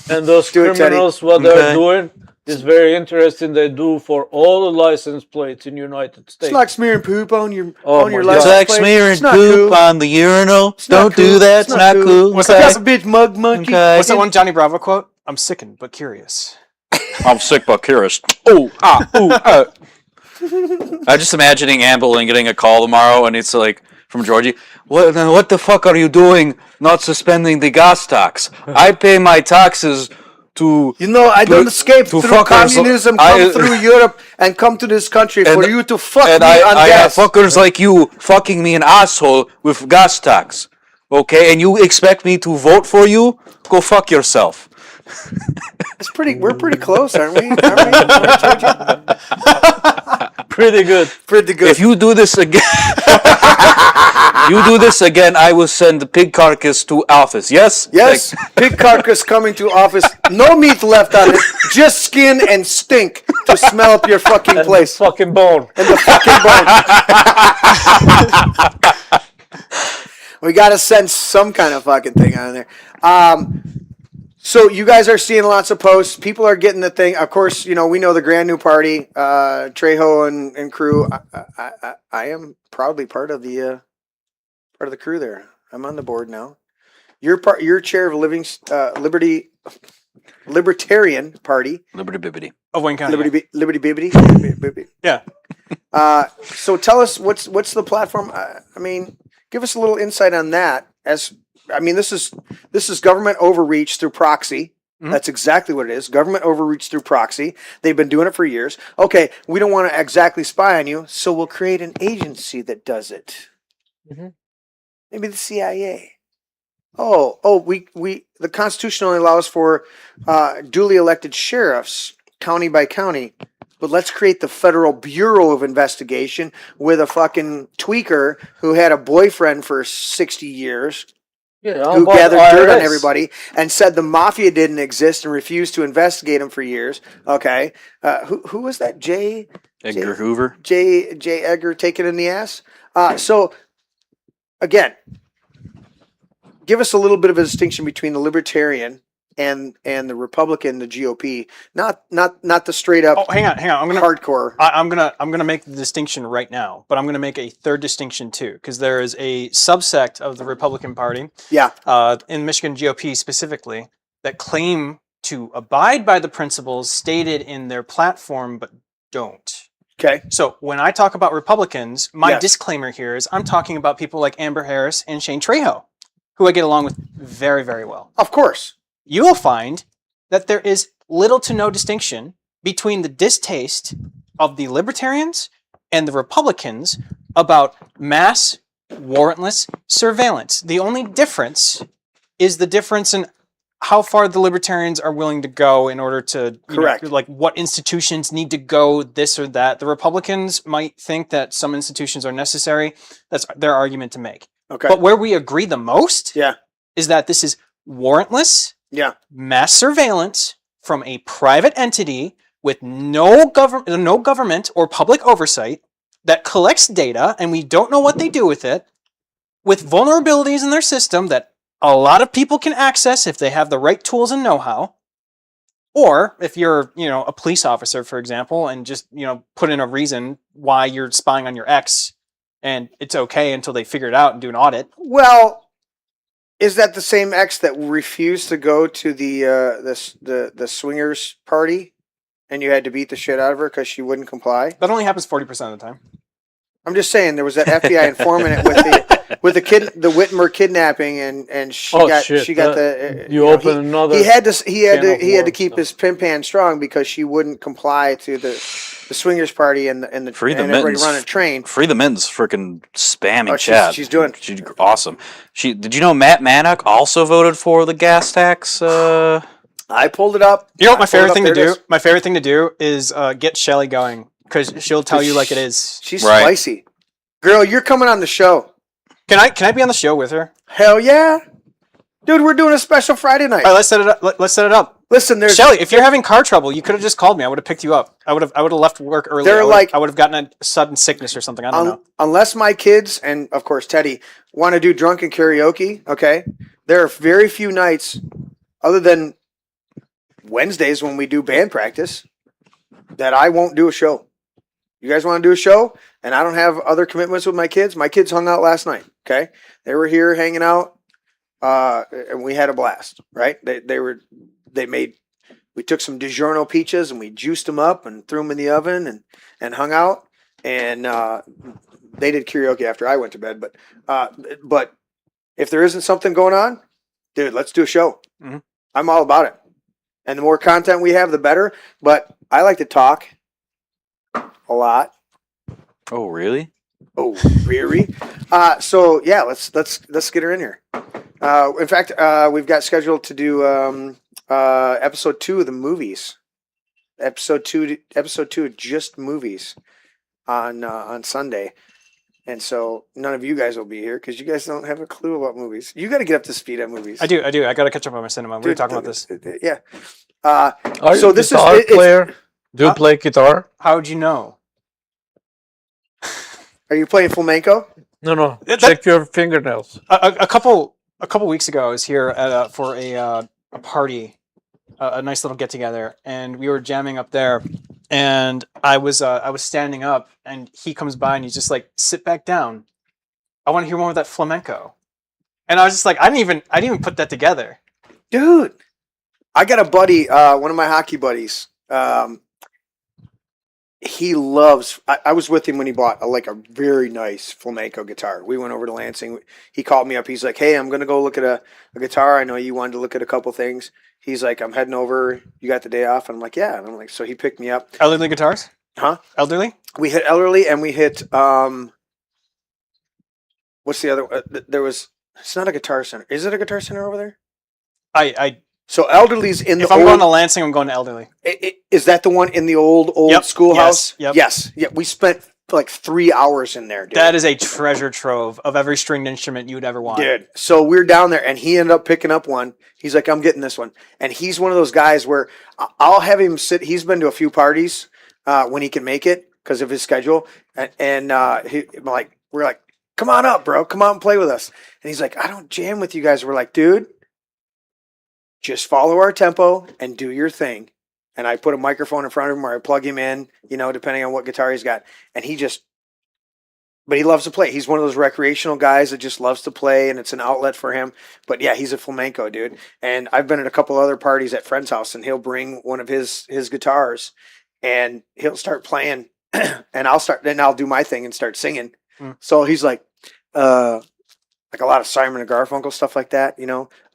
And those Do it, Teddy. criminals, what they're doing is very interesting. They do for all the license plates in United States. It's like smearing poop on your Oh on your my license God. It's like plate. smearing It's not poop cool. on the urinal. It's not Don't cool. do that. It's It's not not cool. cool. What's Okay. That's a bitch mug monkey. Okay. What's that one Johnny Bravo quote? I'm sickened but curious. I'm sick but curious. Oh, I'm just imagining Amble getting a call tomorrow, and it's like from Gjergji. What the fuck are you doing? Not suspending the gas tax? I pay my taxes to. You know, I don't escape to through fuckers- communism, I- come through Europe, and come to this country for you to fuck me and on I have gas. fuckers like you fucking me an asshole with gas tax. Okay, and you expect me to vote for you? Go fuck yourself. We're pretty close, aren't we? Pretty good. Pretty good. If you do this again, I will send the pig carcass to office. Yes. Yes, pig carcass coming to office. No meat left on it, just skin and stink to smell up your fucking And place. the fucking bone. And the fucking bone. We got to send some kind of fucking thing on there. So you guys are seeing lots of posts. People are getting the thing. Of course, we know the Grand New Party, Trejo and crew. I am proudly part of the crew there. I'm on the board now. You're chair of Libertarian Party. Liberty bibbity. Of Wayne County. Liberty Bibbity. Yeah. So tell us what's the platform? Give us a little insight on that. This is government overreach through proxy. Mhm. That's exactly what it is. Government overreach through proxy. They've been doing it for years. Okay, we don't want to exactly spy on you, so we'll create an agency that does it. Mhm. Maybe the CIA. The Constitution only allows for duly elected sheriffs, county by county. But let's create the Federal Bureau of Investigation with a fucking tweaker who had a boyfriend for 60 years, Yeah, how who about gathered dirt on IRS? everybody and said the mafia didn't exist and refused to investigate him for years. Okay. Who was that? Edgar Hoover. J. Edgar taken in the ass? So, again, give us a little bit of a distinction between the libertarian and the Republican, the GOP, not the straight up Oh, hang on. hardcore. I'm gonna make the distinction right now, but I'm gonna make a third distinction too, because there is a subsect of the Republican Party, Yeah. in Michigan GOP specifically, that claim to abide by the principles stated in their platform, but don't. Okay. So when I talk about Republicans, my Yes. disclaimer here is I'm talking about people like Amber Harris and Shane Trejo, who I get along with very, very well. Of course. You will find that there is little to no distinction between the distaste of the libertarians and the Republicans about mass warrantless surveillance. The only difference is the difference in how far the libertarians are willing to go in order to, Correct. like what institutions need to go this or that. The Republicans might think that some institutions are necessary. That's their argument to make. Okay. But where we agree the most Yeah. is that this is warrantless Yeah. mass surveillance from a private entity with no government or public oversight that collects data, and we don't know what they do with it, with vulnerabilities in their system that a lot of people can access if they have the right tools and know-how. Or if you're, a police officer, for example, and just, put in a reason why you're spying on your ex, and it's okay until they figure it out and do an audit. Well, is that the same ex that refused to go to the swingers party, and you had to beat the shit out of her because she wouldn't comply? That only happens 40% of the time. I'm just saying there was that FBI informant with the Whitmer kidnapping, and she got the. You open another. He had to can of keep worms, his pimp hand strong because she wouldn't comply to the the swingers party and the Free the and everybody mittens. running a train. Free the Mittens freaking spamming Oh, chat. she's doing. She's awesome. Did you know Matt Mannock also voted for the gas tax? I pulled it up. You know what my I pulled it favorite up. thing to There it do? is. My favorite thing to do is get Shelly going because she'll tell you like it is. She's Right. spicy. Girl, you're coming on the show. Can I be on the show with her? Hell yeah. Dude, we're doing a special Friday night. All right, let's set it up. Let's set it up. Listen, there's Shelly, if you're having car trouble, you could have just called me. I would have picked you up. I would have left work early. They're like- I would have gotten a sudden sickness or something. I don't know. unless my kids and of course Teddy want to do drunken karaoke, okay? There are very few nights other than Wednesdays when we do band practice that I won't do a show. You guys want to do a show and I don't have other commitments with my kids? My kids hung out last night, okay? They were here hanging out and we had a blast, right? We took some DiGiorno peaches and we juiced them up and threw them in the oven and hung out. And they did karaoke after I went to bed. But if there isn't something going on, dude, let's do a show. Mm-hmm. I'm all about it. And the more content we have, the better. But I like to talk a lot. Oh, really? Oh, really? So yeah, let's get her in here. In fact, we've got scheduled to do episode 2 of the movies. Episode two of just movies on Sunday. And so none of you guys will be here because you guys don't have a clue about movies. You got to get up to speed on movies. I do. I got to catch up on my cinema. We were talking about this. Yeah. Are So you this is guitar it's- player? Do you play guitar? How would you know? Are you playing flamenco? No. That- Check your fingernails. A couple weeks ago, I was here at, for a party, a nice little get together, and we were jamming up there. And I was standing up, and he comes by, and he's just like, "Sit back down. I want to hear more of that flamenco." And I was just like, I didn't even put that together. Dude, I got a buddy, one of my hockey buddies. He loves. I was with him when he bought a very nice flamenco guitar. We went over to Lansing. He called me up. He's like, "Hey, I'm gonna go look at a guitar. I know you wanted to look at a couple things." He's like, "I'm heading over. You got the day off?" And I'm like, "Yeah." And I'm like, so he picked me up. Elderly guitars? Huh? Elderly? We hit Elderly and we hit what's the other? There was. It's not a Guitar Center. Is it a Guitar Center over there? So Elderly's in the. If I'm going to Lansing, I'm going to Elderly. Is that the one in the old Yep. schoolhouse? Yes. Yep. Yes. Yeah. We spent like 3 hours in there, dude. That is a treasure trove of every stringed instrument you would ever want. Dude. So we're down there and he ended up picking up one. He's like, "I'm getting this one." And he's one of those guys where I'll have him sit. He's been to a few parties when he can make it because of his schedule. And we're like, "Come on up, bro. Come out and play with us." And he's like, "I don't jam with you guys." We're like, "Dude, just follow our tempo and do your thing." And I put a microphone in front of him or I plug him in, depending on what guitar he's got. And but he loves to play. He's one of those recreational guys that just loves to play and it's an outlet for him. But yeah, he's a flamenco dude. And I've been at a couple other parties at friends' house and he'll bring one of his guitars and he'll start playing and I'll do my thing and start singing. So he's like a lot of Simon and Garfunkel stuff like that,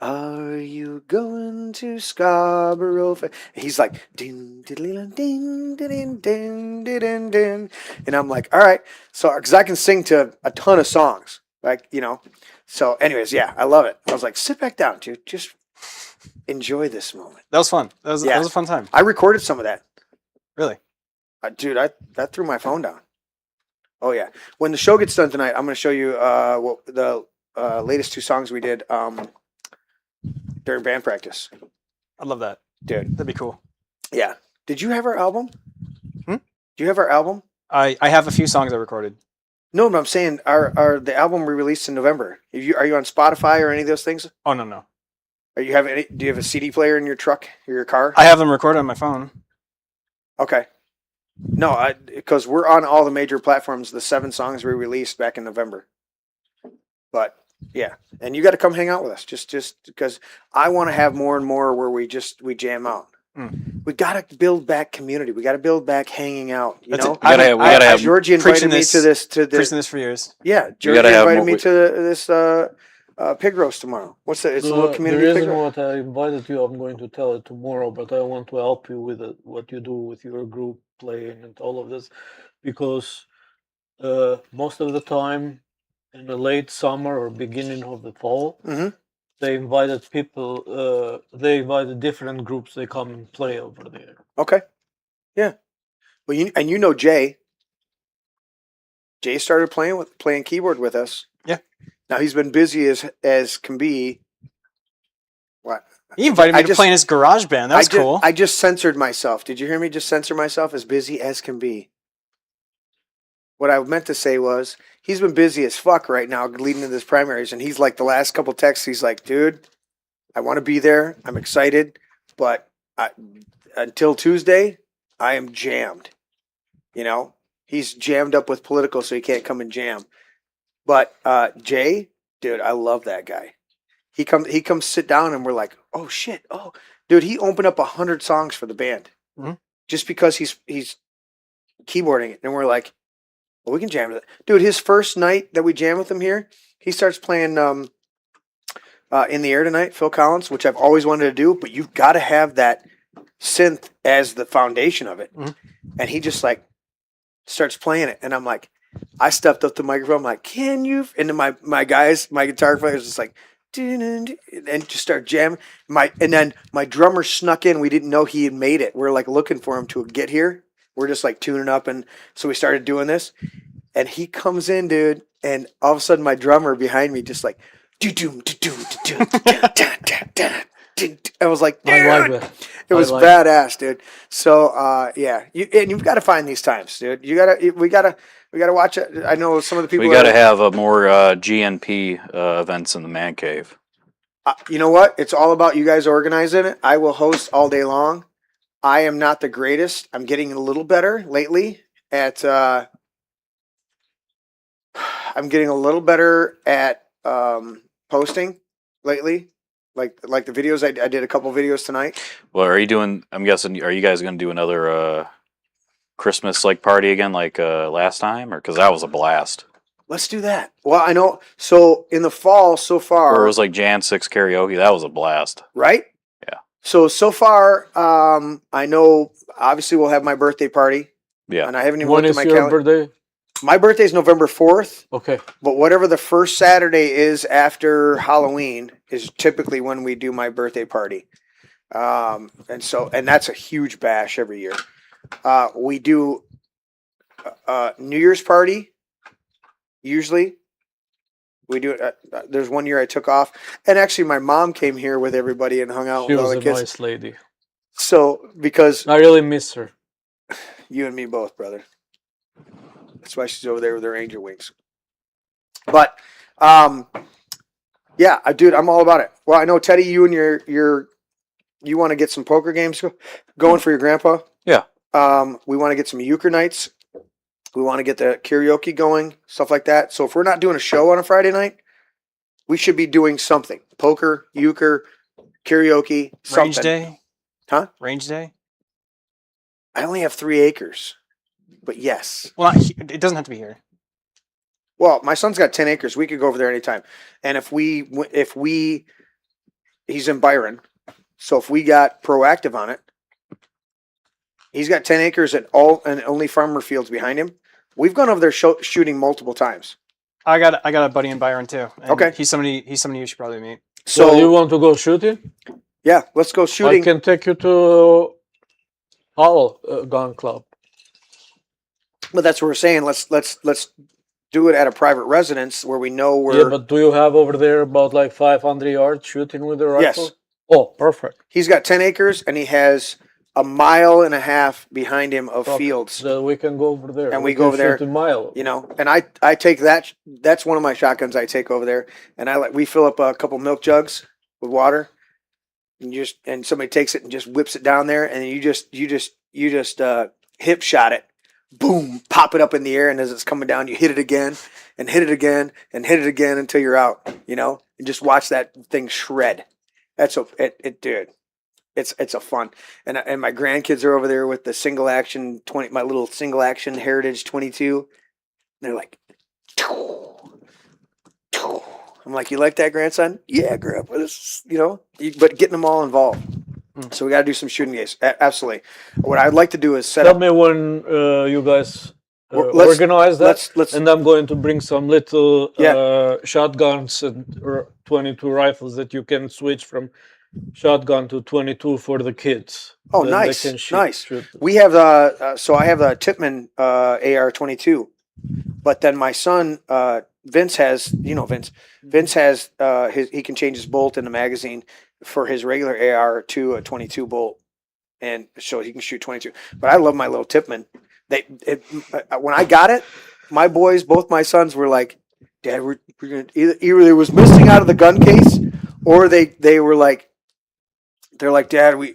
Are you going to Scarborough? He's like, ding, ding, ding, ding, ding, ding, ding. And I'm like, all right. So, because I can sing to a ton of songs, So, anyways, yeah, I love it. I was like, sit back down, dude. Just enjoy this moment. That was fun. That was a fun time. I recorded some of that. Really? Dude, that threw my phone down. Oh, yeah. When the show gets done tonight, I'm going to show you the latest 2 songs we did during band practice. I'd love that. Dude. That'd be cool. Yeah. Did you have our album? Hmm? Do you have our album? I have a few songs I recorded. No, but I'm saying the album we released in November. Are you on Spotify or any of those things? Oh, no. Do you have a CD player in your truck or your car? I have them recorded on my phone. Okay. No, because we're on all the major platforms, the 7 songs we released back in November. But yeah, and you got to come hang out with us just because I want to have more and more where we jam out. We got to build back community. We got to build back hanging out. We gotta have Gjergji invited me to this. Preaching this for years. Yeah, Gjergji invited me to this pig roast tomorrow. What's that? It's a little community The pig reason roast. what I invited you, I'm going to tell it tomorrow, but I want to help you with what you do with your group. playing and all of this, because most of the time in the late summer or beginning of the fall, Mhm. they invited people. They invited different groups. They come and play over there. Okay. Yeah. Well, you know Jay. Jay started playing keyboard with us. Yeah. Now he's been busy as can be. What? He invited me I to just- play in his garage band. That was cool. I just censored myself. Did you hear me just censor myself? As busy as can be. What I meant to say was he's been busy as fuck right now leading into this primaries, and he's like the last couple texts. He's like, dude, I want to be there. I'm excited, but until Tuesday, I am jammed. You know, he's jammed up with political, so he can't come and jam. But Jay, dude, I love that guy. He comes sit down, and we're like, oh shit, oh, dude, he opened up 100 songs for the band Mhm. just because he's keyboarding it, and we're like, well, we can jam with it, dude. His first night that we jam with him here, he starts playing In the Air Tonight, Phil Collins, which I've always wanted to do, but you've got to have that synth as the foundation of it. Mhm. And he just like starts playing it, and I'm like, I stepped up to the microphone, I'm like, can you? And then my guitar player was just like, and just start jamming. And then my drummer snuck in. We didn't know he had made it. We're like looking for him to get here. We're just like tuning up, and so we started doing this. And he comes in, dude, and all of a sudden my drummer behind me just like, I was like, I like dude. that. It was badass, dude. So yeah, you've got to find these times, dude. We gotta watch it. I know some of the people. We got to have a more GNP events in the man cave. You know what? It's all about you guys organizing it. I will host all day long. I am not the greatest. I'm getting a little better lately at. I'm getting a little better at posting lately, like the videos. I did a couple videos tonight. Well, are you doing? I'm guessing. Are you guys going to do another Christmas like party again, like last time, or because that was a blast? Let's do that. Well, I know. So in the fall, so far, Or it was like Jan 6 karaoke. That was a blast. right? Yeah. So far, I know. Obviously, we'll have my birthday party. Yeah. And I haven't even When looked at is my your calendar. birthday? My birthday is November 4th. Okay. But whatever the first Saturday is after Halloween is typically when we do my birthday party. And that's a huge bash every year. We do New Year's party. Usually we do it. There's one year I took off, and actually my mom came here with everybody and hung out She with all was the a kids. nice lady. So because I really miss her. you and me both, brother. That's why she's over there with her angel wings. But yeah, dude, I'm all about it. Well, I know Teddy, you and you want to get some poker games going for your grandpa. Yeah. We want to get some euchre nights. We want to get the karaoke going, stuff like that. So if we're not doing a show on a Friday night, we should be doing something. Poker, euchre, karaoke, something. Range day? Huh? Range day? I only have 3 acres, but yes. Well, it doesn't have to be here. Well, my son's got 10 acres. We could go over there anytime. And if he's in Byron, so if we got proactive on it, he's got 10 acres and only farmer fields behind him. We've gone over there shooting multiple times. I got a buddy in Byron too. And Okay. He's somebody you should probably meet. So you So want to go shooting? yeah, let's go shooting. I can take you to Howell Gun Club. But that's what we're saying. Let's do it at a private residence where we know Yeah, we're. but do you have over there about like 500 yards shooting with a rifle? Yes. Oh, perfect. He's got 10 acres and he has 1.5 miles behind him of Okay. fields. So we can go over there. And we can go over there, shoot a mile. You know, and I take that. That's one of my shotguns I take over there, and we fill up a couple milk jugs with water, and somebody takes it and just whips it down there, and you just hip shot it, boom, pop it up in the air, and as it's coming down, you hit it again, and hit it again, and hit it again until you're out. You know, and just watch that thing shred. That's dude. It's a fun, and my grandkids are over there with the single action my little single action Heritage 22. And they're like, I'm like, you like that, grandson? Yeah, grandpa. But getting them all involved. So we got to do some shooting games. Absolutely. What I'd like to do is set Tell up. me when you guys Let's- organize that, let's- and I'm going to bring some little Yeah. shotguns and 22 rifles that you can switch from shotgun to 22 for the kids. Oh, Then they nice, can nice. shoot. We have so I have the Tippmann AR-22, but then my son Vince has, Vince. Vince has he can change his bolt in the magazine for his regular AR to a 22 bolt, and so he can shoot 22. But I love my little Tippmann. When I got it, my boys, both my sons, were like, "Dad, we're gonna either it was missing out of the gun case, or they were like." They're like, Dad, we're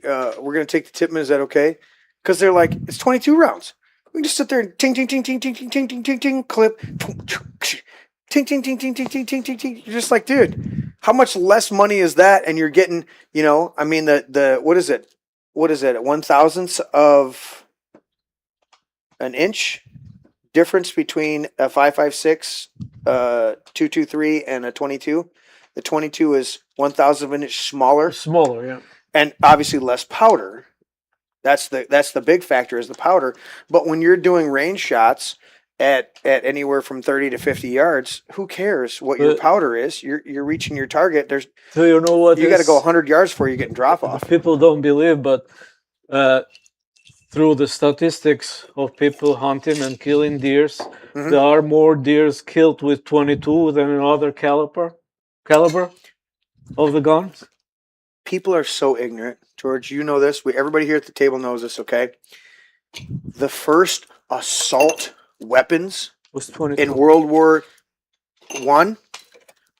gonna take the Tippmann. Is that okay? Because they're like, it's 22 rounds. We can just sit there and ting ting ting ting ting ting ting ting ting ting clip, ting ting ting ting ting ting ting ting ting. You're just like, dude, how much less money is that? And you're getting, I mean, the what is it? What is it? 1/1000th of an inch difference between a 5.56, 223, and a 22. The 22 is 1/1000th of an inch smaller. Smaller, yeah. And obviously less powder. That's the big factor is the powder. But when you're doing range shots at anywhere from 30 to 50 yards, who cares what your powder is? You're reaching your target. Do you know what? You got to go 100 yards before you're getting drop off. People don't believe, but through the statistics of people hunting and killing deers, there are more deers killed with 22 than another caliber of the guns. People are so ignorant, George. You know this. Everybody here at the table knows this. Okay, the first assault weapons Was 22. in World War I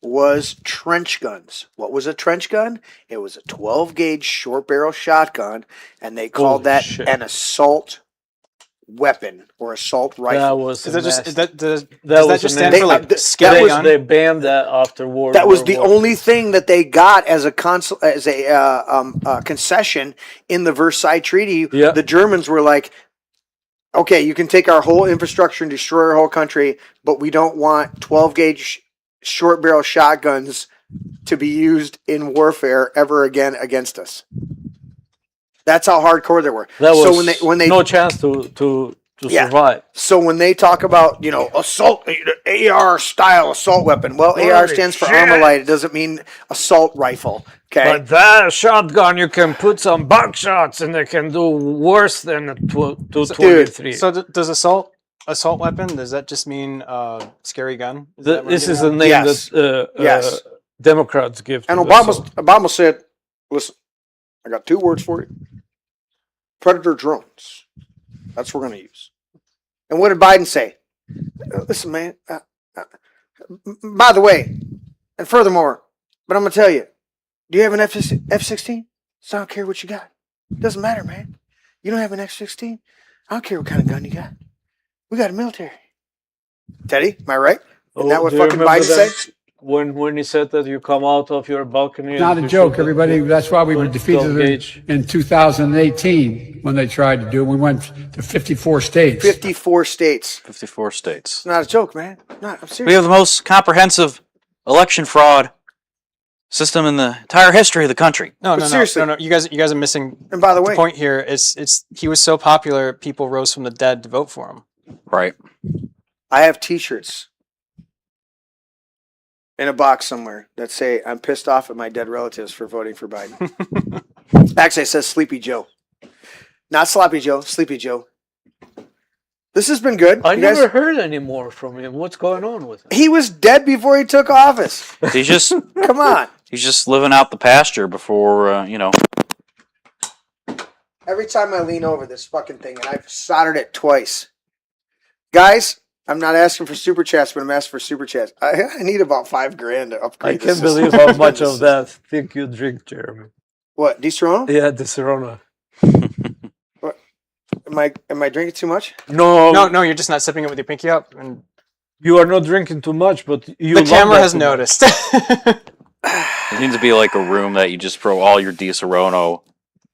was trench guns. What was a trench gun? It was a 12 gauge short barrel shotgun, and they called Holy that shit. an assault weapon or assault That rifle. was Is that just nasty. does That that was just a stand nasty- for like that scary was- gun? They banned that after World That was War the One. only thing that they got as a concession in the Versailles Treaty. Yeah. The Germans were like, "Okay, you can take our whole infrastructure and destroy our whole country, but we don't want 12 gauge short barrel shotguns to be used in warfare ever again against us." That's how hardcore they were. That was So when they no chance to Yeah. survive. So when they talk about, assault, AR style assault weapon, well, AR stands for Armalite. It doesn't mean assault rifle. Okay. But that shotgun, you can put some buckshots and they can do worse than a 223. So does assault weapon? Does that just mean scary gun? Is that what I'm This is getting a at? name Yes. that Yes. Democrats give. And to Obama said, listen, I got two words for you. Predator drones. That's what we're going to use. And what did Biden say? Listen, man, by the way, and furthermore, but I'm going to tell you, do you have an F-16? So I don't care what you got. It doesn't matter, man. You don't have an F-16? I don't care what kind of gun you got. We got a military. Teddy, am I right? Isn't that what do you fucking remember Biden that said? when he said that you come out of your balcony? Not and a you joke, shoot everybody. them That's why we were with defeated 12 gauge. in 2018 when they tried to do it. We went to 54 states. 54 states. 54 states. It's not a joke, man. I'm We serious. have the most comprehensive election fraud system in the entire history of the country. No, But no, seriously. no. You guys are missing And by the the way, point here. It's he was so popular, people rose from the dead to vote for him. Right. I have T-shirts in a box somewhere that say I'm pissed off at my dead relatives for voting for Biden. Actually, it says Sleepy Joe, not Sloppy Joe. Sleepy Joe. This has been good. I You guys- never heard any more from him. What's going on with him? He was dead before he took office. He's just Come on. he's just living out the pasture before Every time I lean over this fucking thing, and I've soldered it twice. Guys, I'm not asking for super chats, but I'm asking for super chats. I need about $5,000 to upgrade. I the can't system. believe how much of that think you drink, Jeremy. What? Di Serrano? Yeah, the Serrano. Am I drinking too much? No, No, you're just not sipping it with your pinky up, and you are not drinking too much, but you. the love camera that has too much. noticed. it needs to be like a room that you just throw all your Di Serrano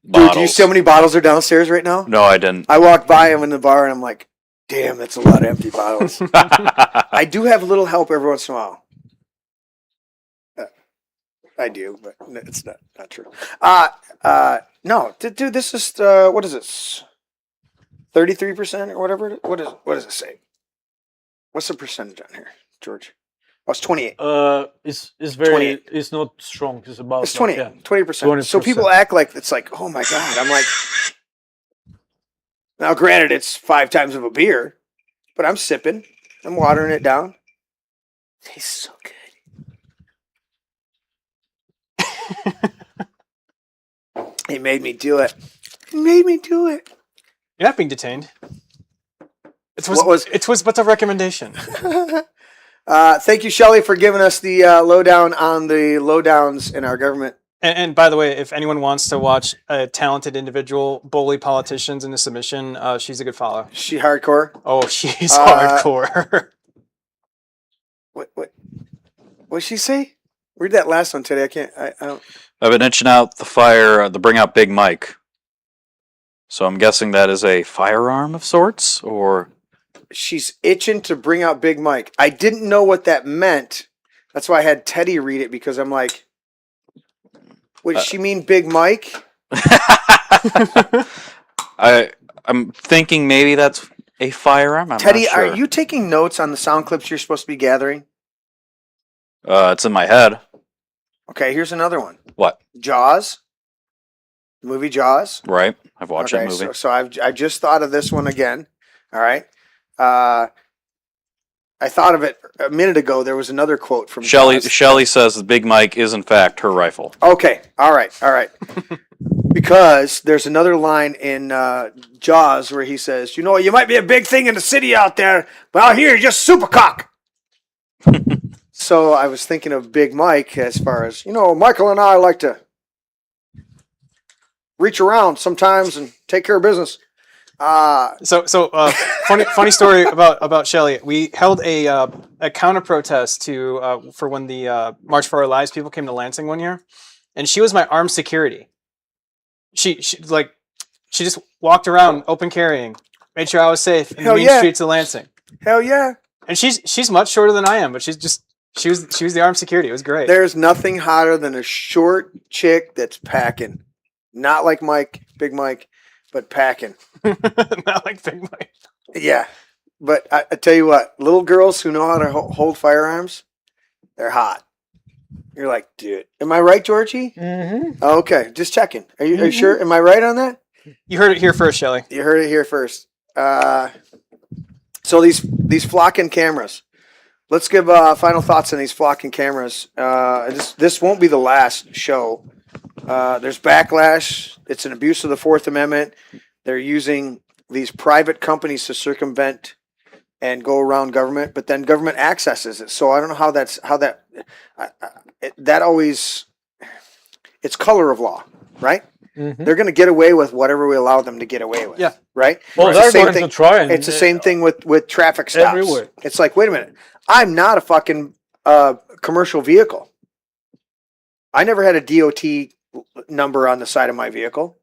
Dude, bottles. do you see how many bottles are downstairs right now? No, I didn't. I walked by him in the bar and I'm like, damn, that's a lot of empty bottles. I do have a little help every once in a while. I do, but it's not true. No, dude, this is what is this? 33% or whatever. What does it say? What's the percentage on here, George? Oh, it's 28. It's very 28. it's not strong. It's about It's 20, yeah. 20%. So people act like it's like, oh my God. I'm like, now granted, it's 5 times of a beer, but I'm sipping. I'm watering it down. Tastes so good. It made me do it. It made me do it. You're not being detained. It What was- but a recommendation. Thank you, Shelley, for giving us the lowdown on the lowdowns in our government. And by the way, if anyone wants to watch a talented individual bully politicians into submission, she's a good follow. She hardcore. Oh, she's hardcore. What did she say? Read that last one today. I don't. I've been itching out the fire to bring out Big Mike. So I'm guessing that is a firearm of sorts, or She's itching to bring out Big Mike. I didn't know what that meant. That's why I had Teddy read it, because I'm like, what does she mean, Big Mike? I'm thinking maybe that's a firearm. I'm Teddy, not sure. are you taking notes on the sound clips you're supposed to be gathering? It's in my head. Okay, here's another one. What? Jaws. The movie Jaws. Right. I've watched that movie. So I just thought of this one again. All right. I thought of it a minute ago. There was another quote from Shelley Jaws. says the Big Mike is in fact her rifle. Okay. All right. Because there's another line in Jaws where he says, you might be a big thing in the city out there, but out here you're just super cock. So I was thinking of Big Mike as far as, Michael and I like to reach around sometimes and take care of business. Funny story about Shelley. We held a counter protest for when the March for Our Lives people came to Lansing one year, and she was my armed security. She just walked around open carrying, made sure I was safe in the main streets of Lansing. Hell yeah! And she's much shorter than I am, but she was the armed security. It was great. There's nothing hotter than a short chick that's packing, not like Big Mike, but packing. Not like Big Mike. Yeah, but I tell you what, little girls who know how to hold firearms, they're hot. You're like, dude, am I right, Gjergji? Mm-hmm. Okay, just checking. Are you sure? Am I right on that? You heard it here first, Shelley. You heard it here first. So these flocking cameras. Let's give final thoughts on these flocking cameras. This won't be the last show. There's backlash. It's an abuse of the Fourth Amendment. They're using these private companies to circumvent and go around government, but then government accesses it. So I don't know that always, it's color of law, right? Mm-hmm. They're going to get away with whatever we allow them to get away with. Yeah. Right? Well, It's the they're same going thing- to try. And, It's the same thing with traffic stops. everywhere. It's like, wait a minute. I'm not a fucking commercial vehicle. I never had a DOT number on the side of my vehicle.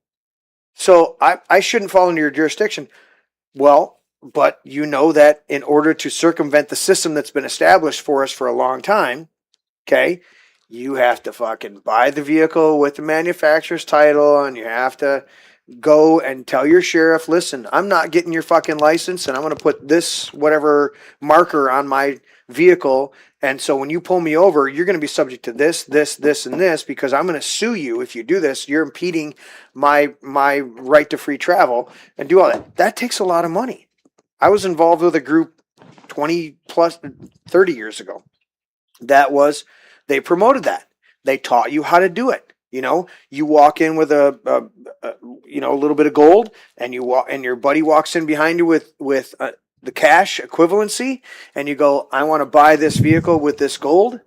So I shouldn't fall into your jurisdiction. Well, but you know that in order to circumvent the system that's been established for us for a long time, okay, you have to fucking buy the vehicle with the manufacturer's title, and you have to go and tell your sheriff, listen, I'm not getting your fucking license, and I'm going to put this whatever marker on my vehicle. And so when you pull me over, you're going to be subject to this, and this, because I'm going to sue you if you do this. You're impeding my right to free travel and do all that. That takes a lot of money. I was involved with a group 20 plus 30 years ago. They promoted that. They taught you how to do it. You walk in with a little bit of gold, and your buddy walks in behind you with the cash equivalency, and you go, I want to buy this vehicle with this gold.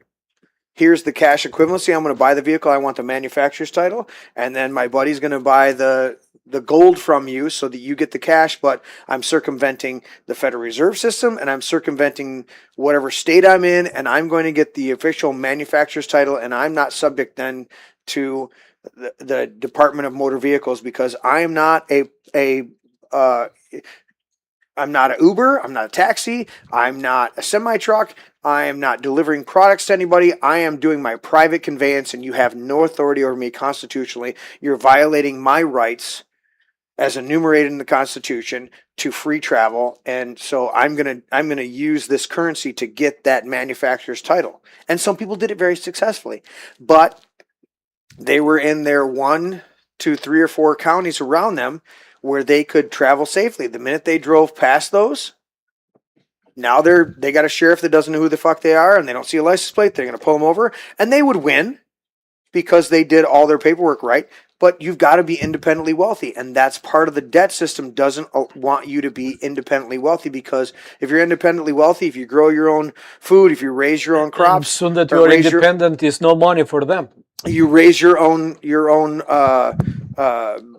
Here's the cash equivalency. I'm going to buy the vehicle. I want the manufacturer's title. And then my buddy's going to buy the gold from you so that you get the cash, but I'm circumventing the Federal Reserve System, and I'm circumventing whatever state I'm in, and I'm going to get the official manufacturer's title, and I'm not subject then to the Department of Motor Vehicles, because I am not I'm not an Uber. I'm not a taxi. I'm not a semi-truck. I am not delivering products to anybody. I am doing my private conveyance, and you have no authority over me constitutionally. You're violating my rights as enumerated in the Constitution to free travel, and so I'm gonna use this currency to get that manufacturer's title. And some people did it very successfully, but they were in their 1, 2, 3, or 4 counties around them where they could travel safely. The minute they drove past those, now they got a sheriff that doesn't know who the fuck they are, and they don't see a license plate. They're going to pull them over, and they would win because they did all their paperwork right. But you've got to be independently wealthy, and that's part of the debt system. Doesn't want you to be independently wealthy, because if you're independently wealthy, if you grow your own food, if you raise your own crops, soon that or you are raise independent is no money for them. you raise your own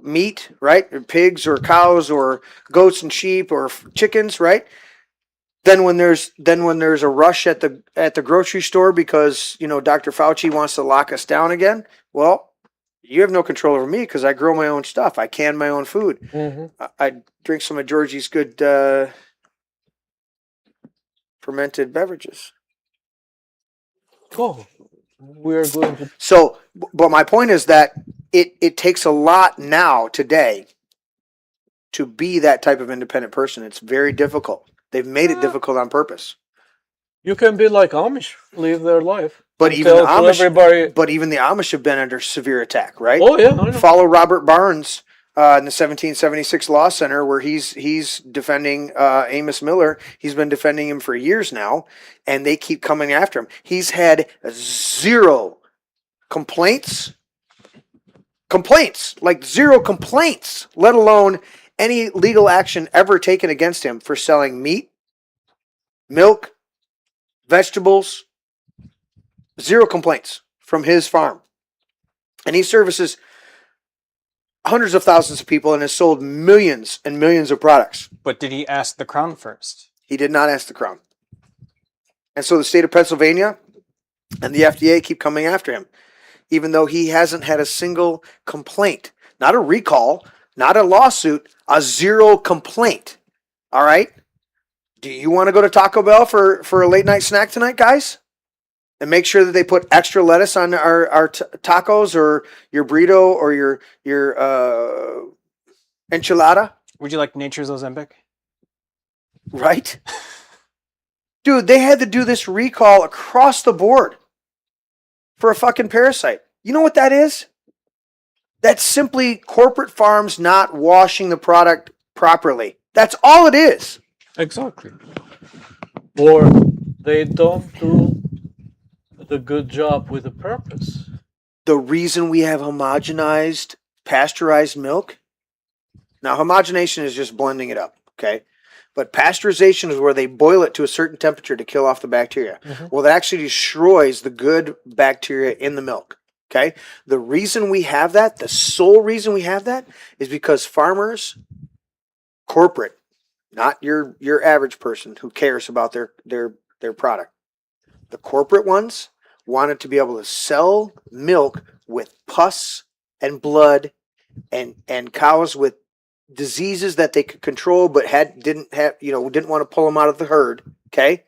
meat, right? Or pigs or cows or goats and sheep or chickens, right? Then when there's a rush at the grocery store because Dr. Fauci wants to lock us down again, well, you have no control over me because I grow my own stuff. I can my own food. Mm-hmm. I drink some of Gjergji's good fermented beverages. Oh, we are going to. So, but my point is that it takes a lot now today to be that type of independent person. It's very difficult. They've made it difficult on purpose. You can be like Amish, live their life. But and even the tell Amish, everybody. but even the Amish have been under severe attack, right? Oh yeah, I know. Follow Robert Barnes in the 1776 Law Center, where he's defending Amos Miller. He's been defending him for years now, and they keep coming after him. He's had 0 complaints, like 0 complaints, let alone any legal action ever taken against him for selling meat, milk, vegetables. 0 complaints from his farm. And he services hundreds of thousands of people and has sold millions and millions of products. But did he ask the Crown first? He did not ask the Crown. And so the state of Pennsylvania and the FDA keep coming after him, even though he hasn't had a single complaint. Not a recall, not a lawsuit, a 0 complaint. All right? Do you want to go to Taco Bell for a late night snack tonight, guys? And make sure that they put extra lettuce on our tacos or your burrito or your enchilada, Would you like Nature's Ozempic? right? Dude, they had to do this recall across the board for a fucking parasite. You know what that is? That's simply corporate farms not washing the product properly. That's all it is. Exactly. Or they don't do the good job with a purpose. The reason we have homogenized pasteurized milk. Now, homogenation is just blending it up, okay? But pasteurization is where they boil it to a certain temperature to kill off the bacteria. Mm-hmm. Well, that actually destroys the good bacteria in the milk, okay? The reason we have that, the sole reason we have that, is because farmers, corporate, not your average person who cares about their product. The corporate ones wanted to be able to sell milk with pus and blood and cows with diseases that they could control but didn't want to pull them out of the herd, okay?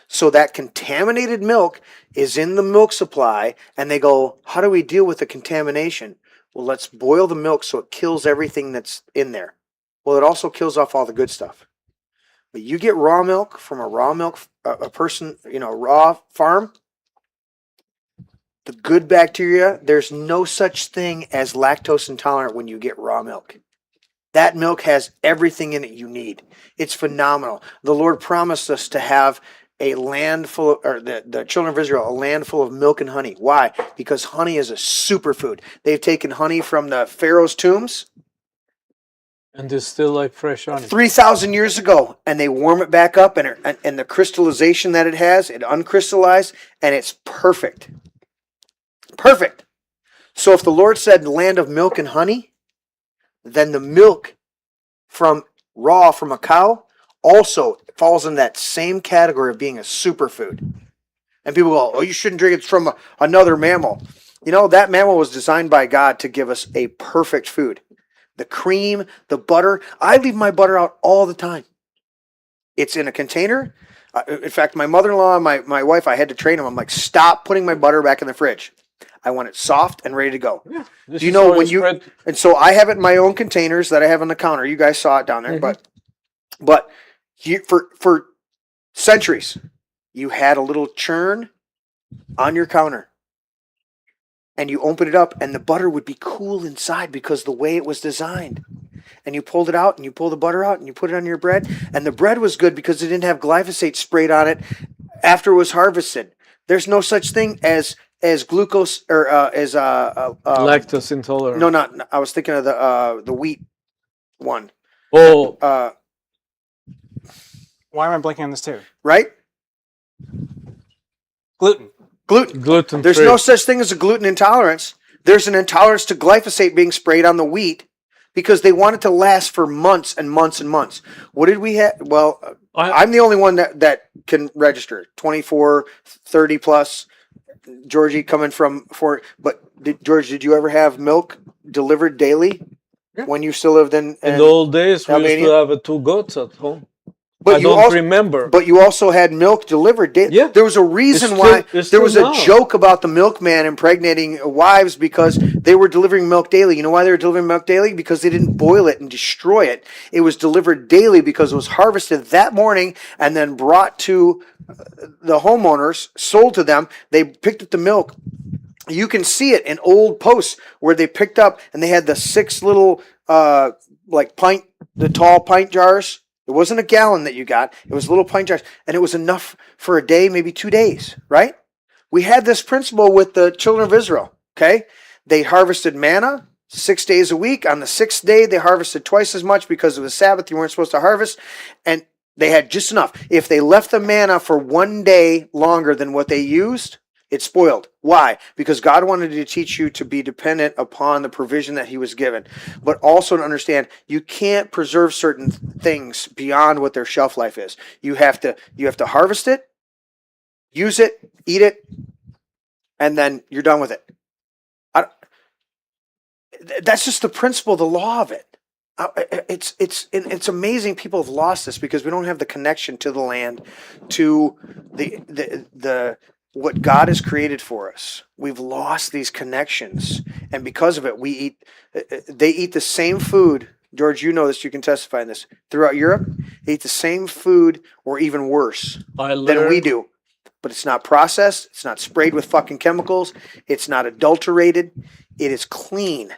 So that contaminated milk is in the milk supply, and they go, how do we deal with the contamination? Well, let's boil the milk so it kills everything that's in there. Well, it also kills off all the good stuff. But you get raw milk from a raw farm, the good bacteria, there's no such thing as lactose intolerant when you get raw milk. That milk has everything in it you need. It's phenomenal. The Lord promised us to have a land full of, or the children of Israel, a land full of milk and honey. Why? Because honey is a superfood. They've taken honey from the Pharaoh's tombs. And it's still like fresh honey. 3,000 years ago, and they warm it back up, and the crystallization that it has, it uncrystallized, and it's perfect. Perfect. So if the Lord said land of milk and honey, then the milk from a cow also falls in that same category of being a superfood. And people go, oh, you shouldn't drink it from another mammal. You know, that mammal was designed by God to give us a perfect food. The cream, the butter. I leave my butter out all the time. It's in a container. In fact, my mother-in-law and my wife, I had to train them. I'm like, stop putting my butter back in the fridge. I want it soft and ready to go. Yeah, Do you know when you? And so I have it in my own containers that I have on the counter. You guys saw it down there, but for centuries, you had a little churn on your counter. And you open it up, and the butter would be cool inside because the way it was designed. And you pulled it out, and you pull the butter out, and you put it on your bread. And the bread was good because it didn't have glyphosate sprayed on it after it was harvested. There's no such thing as glucose or lactose intolerant. No, not. I was thinking of the wheat one. Oh, Why am I blanking on this too? Right? Gluten. gluten. There's no such thing as a gluten intolerance. There's an intolerance to glyphosate being sprayed on the wheat because they want it to last for months and months and months. What did we have? Well, I'm the only one that can register 24, 30 plus. Gjergji coming from but George, did you ever have milk delivered daily when you still lived in the old days? We Albania? used to have 2 goats at home. But I don't remember. But you also had milk delivered daily. Yeah. There was a reason why. There was a joke about the milkman impregnating wives because they were delivering milk daily. You know why they were delivering milk daily? Because they didn't boil it and destroy it. It was delivered daily because it was harvested that morning and then brought to the homeowners, sold to them. They picked up the milk. You can see it in old posts where they picked up and they had the 6 little the tall pint jars. It wasn't a gallon that you got. It was little pint jars. And it was enough for a day, maybe 2 days, right? We had this principle with the children of Israel, okay? They harvested manna 6 days a week. On the 6th day, they harvested twice as much because it was Sabbath. You weren't supposed to harvest. And they had just enough. If they left the manna for 1 day longer than what they used, it spoiled. Why? Because God wanted to teach you to be dependent upon the provision that he was given. But also to understand you can't preserve certain things beyond what their shelf life is. You have to harvest it, use it, eat it, and then you're done with it. That's just the principle, the law of it. It's amazing people have lost this because we don't have the connection to the land, to the what God has created for us. We've lost these connections, and because of it, they eat the same food. George, you know this, you can testify in this. Throughout Europe, they eat the same food or even worse than we do. But it's not processed, it's not sprayed with fucking chemicals, it's not adulterated, it is clean.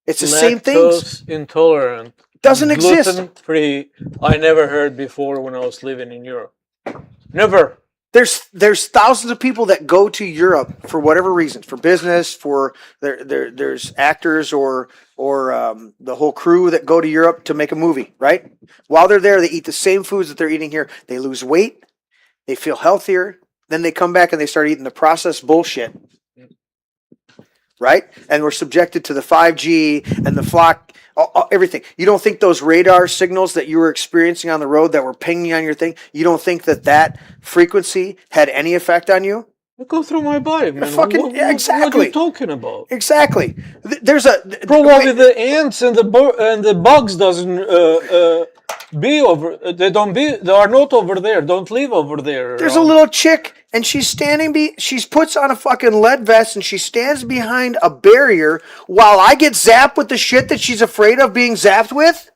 It's the same things. Lactose intolerant. Doesn't exist. Gluten-free. I never heard before when I was living in Europe. Never. There's thousands of people that go to Europe for whatever reasons, for business, for there's actors or the whole crew that go to Europe to make a movie, right? While they're there, they eat the same foods that they're eating here. They lose weight, they feel healthier, then they come back and they start eating the processed bullshit, right? And we're subjected to the 5G and the flock. Everything. You don't think those radar signals that you were experiencing on the road that were pinging on your thing, you don't think that frequency had any effect on you? It goes through my body, man. Exactly. What are you talking about? Exactly. Probably the ants and the bugs doesn't be over. They are not over there. Don't live over there. There's a little chick, and she's she puts on a fucking lead vest, and she stands behind a barrier while I get zapped with the shit that she's afraid of being zapped with.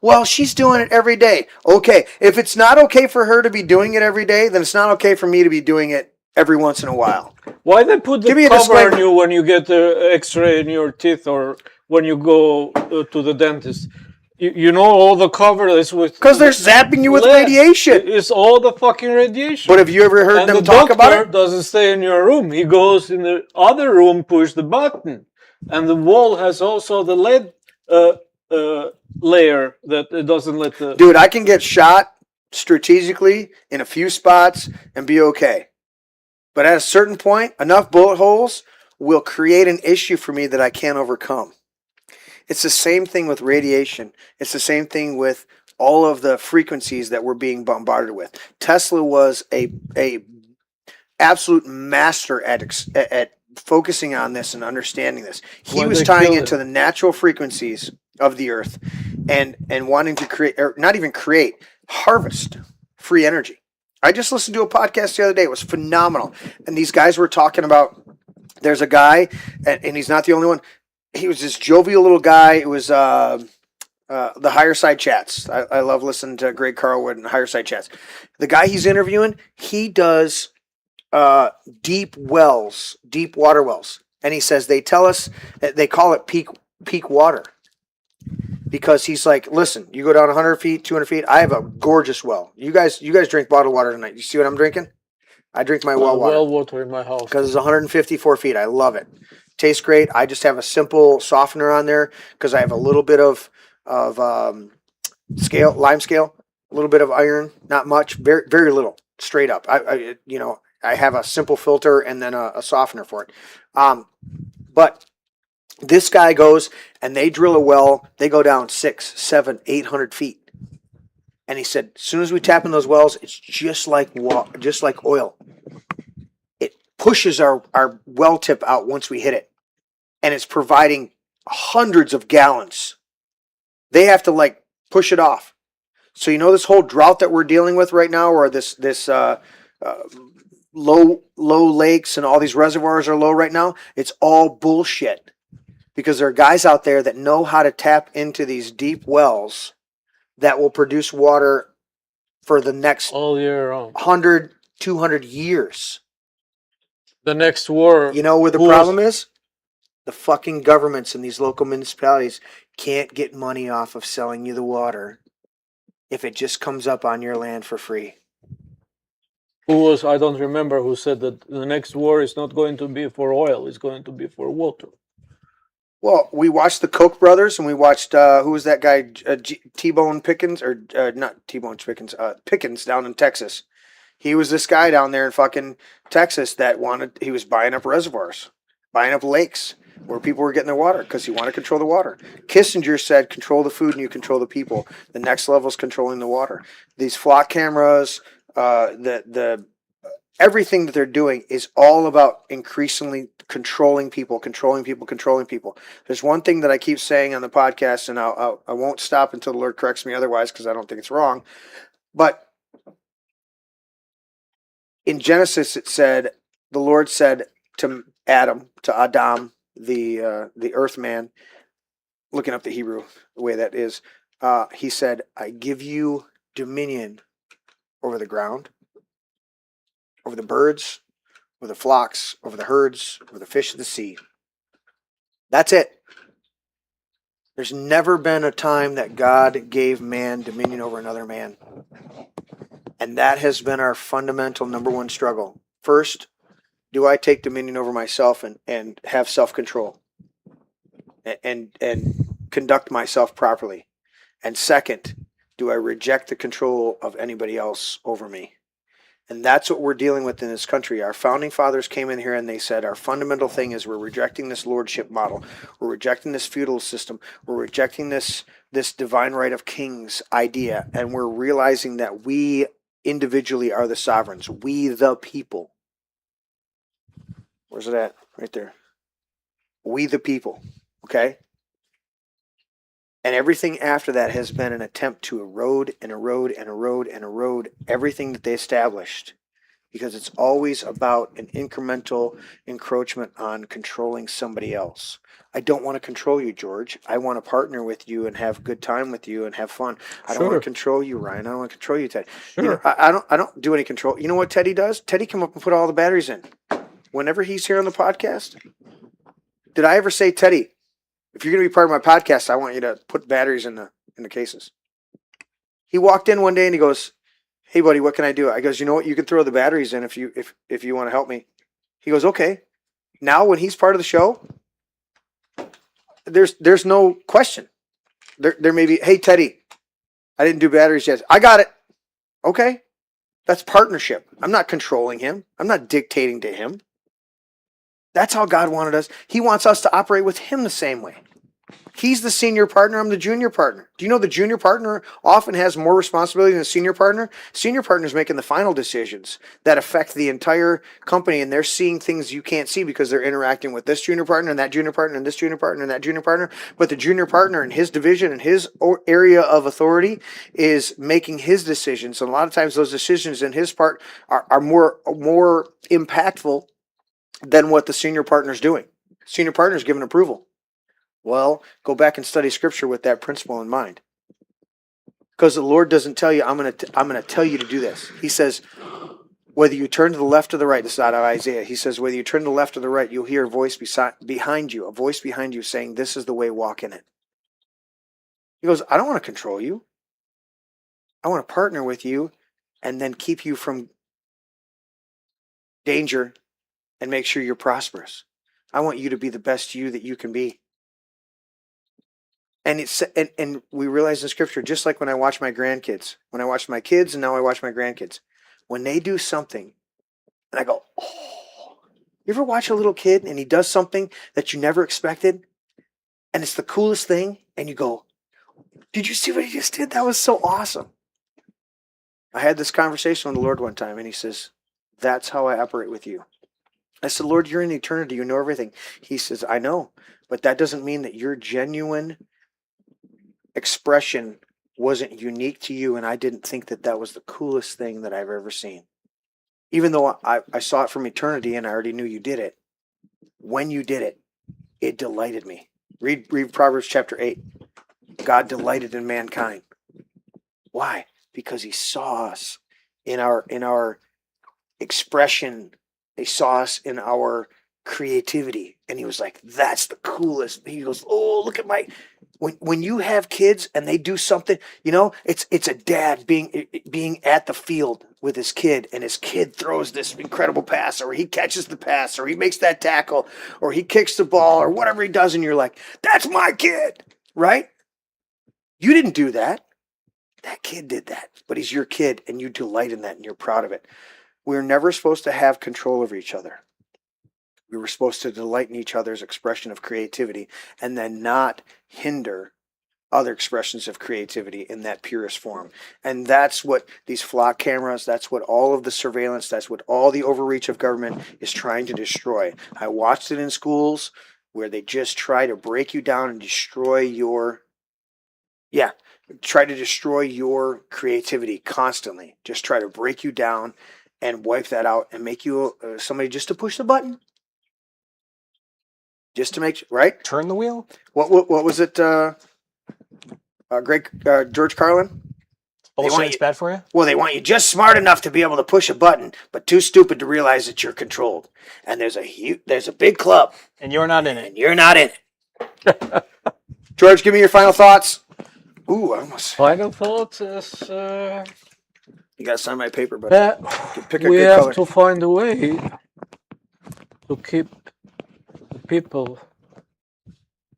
Well, she's doing it every day. Okay, if it's not okay for her to be doing it every day, then it's not okay for me to be doing it every once in a while. Why they put the cover on you when you get the X-ray in your teeth or when you go to the dentist? You know all the cover is with... Because they're zapping you with radiation. It's all the fucking radiation. But have you ever heard them talk about it? And the doctor doesn't stay in your room. He goes in the other room, push the button. And the wall has also the lead layer that it doesn't let the... Dude, I can get shot strategically in a few spots and be okay. But at a certain point, enough bullet holes will create an issue for me that I can't overcome. It's the same thing with radiation. It's the same thing with all of the frequencies that we're being bombarded with. Tesla was a absolute master at focusing on this and understanding this. He was tying into the natural frequencies of the earth and wanting to create, or not even create, harvest free energy. I just listened to a podcast the other day. It was phenomenal. And these guys were talking about, there's a guy, and he's not the only one. He was this jovial little guy. It was the Higher Side Chats. I love listening to Greg Carlwood and Higher Side Chats. The guy he's interviewing, he does deep wells, deep water wells. And he says they tell us, they call it peak water. Because he's like, listen, you go down 100 feet, 200 feet. I have a gorgeous well. You guys drink bottled water tonight. You see what I'm drinking? I drink my well water. Well water in my house. Because it's 154 feet. I love it. Tastes great. I just have a simple softener on there because I have a little bit of lime scale, a little bit of iron, not much, very very little, straight up. I have a simple filter and then a softener for it. But this guy goes and they drill a well. They go down 600, 700, 800 feet. And he said, as soon as we tap in those wells, it's just like oil. It pushes our well tip out once we hit it. And it's providing hundreds of gallons. They have to push it off. So this whole drought that we're dealing with right now, or this low lakes and all these reservoirs are low right now, it's all bullshit. Because there are guys out there that know how to tap into these deep wells that will produce water for the next all year round. 100, 200 years. The next war. You know where the problem is? The fucking governments in these local municipalities can't get money off of selling you the water if it just comes up on your land for free. I don't remember who said that the next war is not going to be for oil, it's going to be for water. Well, we watched the Koch brothers, and we watched who was that guy, T-Bone Pickens, or not T-Bone Pickens, Pickens down in Texas. He was this guy down there in fucking Texas that he was buying up reservoirs, buying up lakes where people were getting their water because he wanted to control the water. Kissinger said, control the food and you control the people. The next level is controlling the water. These flock cameras, everything that they're doing is all about increasingly controlling people. There's one thing that I keep saying on the podcast, and I won't stop until the Lord corrects me otherwise because I don't think it's wrong. But in Genesis, it said, the Lord said to Adam, the earth man, looking up the Hebrew, the way that is, he said, I give you dominion over the ground, over the birds, over the flocks, over the herds, over the fish of the sea. That's it. There's never been a time that God gave man dominion over another man. And that has been our fundamental number one struggle. First, do I take dominion over myself and have self-control and conduct myself properly? And second, do I reject the control of anybody else over me? And that's what we're dealing with in this country. Our founding fathers came in here and they said our fundamental thing is we're rejecting this lordship model. We're rejecting this feudal system. We're rejecting this divine right of kings idea. And we're realizing that we individually are the sovereigns. We the people. Where's it at? Right there. We the people. Okay? And everything after that has been an attempt to erode everything that they established. Because it's always about an incremental encroachment on controlling somebody else. I don't want to control you, George. I want to partner with you and have a good time with you and have fun. I don't want to control you, Ryan. I don't want to control you, Teddy. Sure. I don't do any control. You know what Teddy does? Teddy come up and put all the batteries in. Whenever he's here on the podcast, did I ever say, Teddy, if you're going to be part of my podcast, I want you to put batteries in the cases. He walked in one day and he goes, hey, buddy, what can I do? I goes, you know what? You can throw the batteries in if you want to help me. He goes, okay. Now when he's part of the show, there's no question. There may be, hey, Teddy, I didn't do batteries yet. I got it. Okay. That's partnership. I'm not controlling him. I'm not dictating to him. That's how God wanted us. He wants us to operate with him the same way. He's the senior partner. I'm the junior partner. Do you know the junior partner often has more responsibility than the senior partner? Senior partner is making the final decisions that affect the entire company, and they're seeing things you can't see because they're interacting with this junior partner and that junior partner and this junior partner and that junior partner. But the junior partner in his division and his area of authority is making his decisions. And a lot of times those decisions in his part are more impactful than what the senior partner is doing. Senior partner is giving approval. Well, go back and study scripture with that principle in mind. Because the Lord doesn't tell you, I'm going to tell you to do this. He says, whether you turn to the left or the right, this is out of Isaiah. He says, whether you turn to the left or the right, you'll hear a voice behind you, saying, this is the way, walk in it. He goes, I don't want to control you. I want to partner with you and then keep you from danger and make sure you're prosperous. I want you to be the best you that you can be. And it's and we realize in scripture, just like when I watch my grandkids, when I watch my kids, and now I watch my grandkids, when they do something, and I go, oh, you ever watch a little kid and he does something that you never expected, and it's the coolest thing, and you go, did you see what he just did? That was so awesome. I had this conversation with the Lord one time, and he says, that's how I operate with you. I said, Lord, you're in eternity, you know everything. He says, I know, but that doesn't mean that your genuine expression wasn't unique to you, and I didn't think that was the coolest thing that I've ever seen. Even though I saw it from eternity and I already knew you did it, when you did it, it delighted me. Read Proverbs chapter 8. God delighted in mankind. Why? Because he saw us in our expression. He saw us in our creativity, and he was like, that's the coolest. He goes, oh, look at my... When you have kids and they do something, it's a dad being at the field with his kid, and his kid throws this incredible pass, or he catches the pass, or he makes that tackle, or he kicks the ball, or whatever he does, and you're like, that's my kid, right? You didn't do that. That kid did that, but he's your kid, and you delight in that, and you're proud of it. We're never supposed to have control over each other. We were supposed to delight in each other's expression of creativity and then not hinder other expressions of creativity in that purest form. And that's what these flock cameras, that's what all of the surveillance, that's what all the overreach of government is trying to destroy. I watched it in schools where they just try to break you down and destroy your creativity constantly. Just try to break you down and wipe that out and make you somebody just to push the button. Just to make right. Turn the wheel. What was it? George Carlin. Bullshit, it's bad for you. Well, they want you just smart enough to be able to push a button, but too stupid to realize that you're controlled. And there's a big club, and you're not in it. And you're not in it. George, give me your final thoughts. Ooh, I almost. Final thoughts is you gotta sign my paper, but pick a good color. To find a way to keep people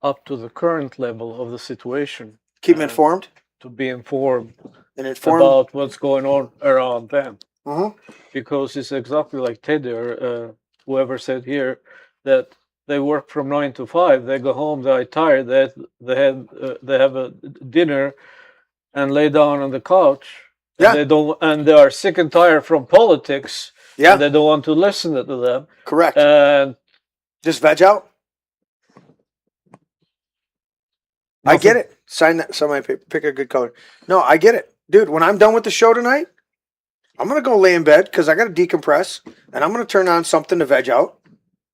up to the current level of the situation. Keep them informed. To be informed and about what's going on around them. Mm-hmm. Because it's exactly like Teddy or whoever said here that they work from 9 to 5. They go home, they're tired. They have a dinner and lay down on the couch. Yeah. And they are sick and tired from politics. Yeah. And they don't want to listen to them. Correct. And just veg out. I get it. Sign my paper. Pick a good color. No, I get it. Dude, when I'm done with the show tonight, I'm going to go lay in bed because I got to decompress, and I'm going to turn on something to veg out.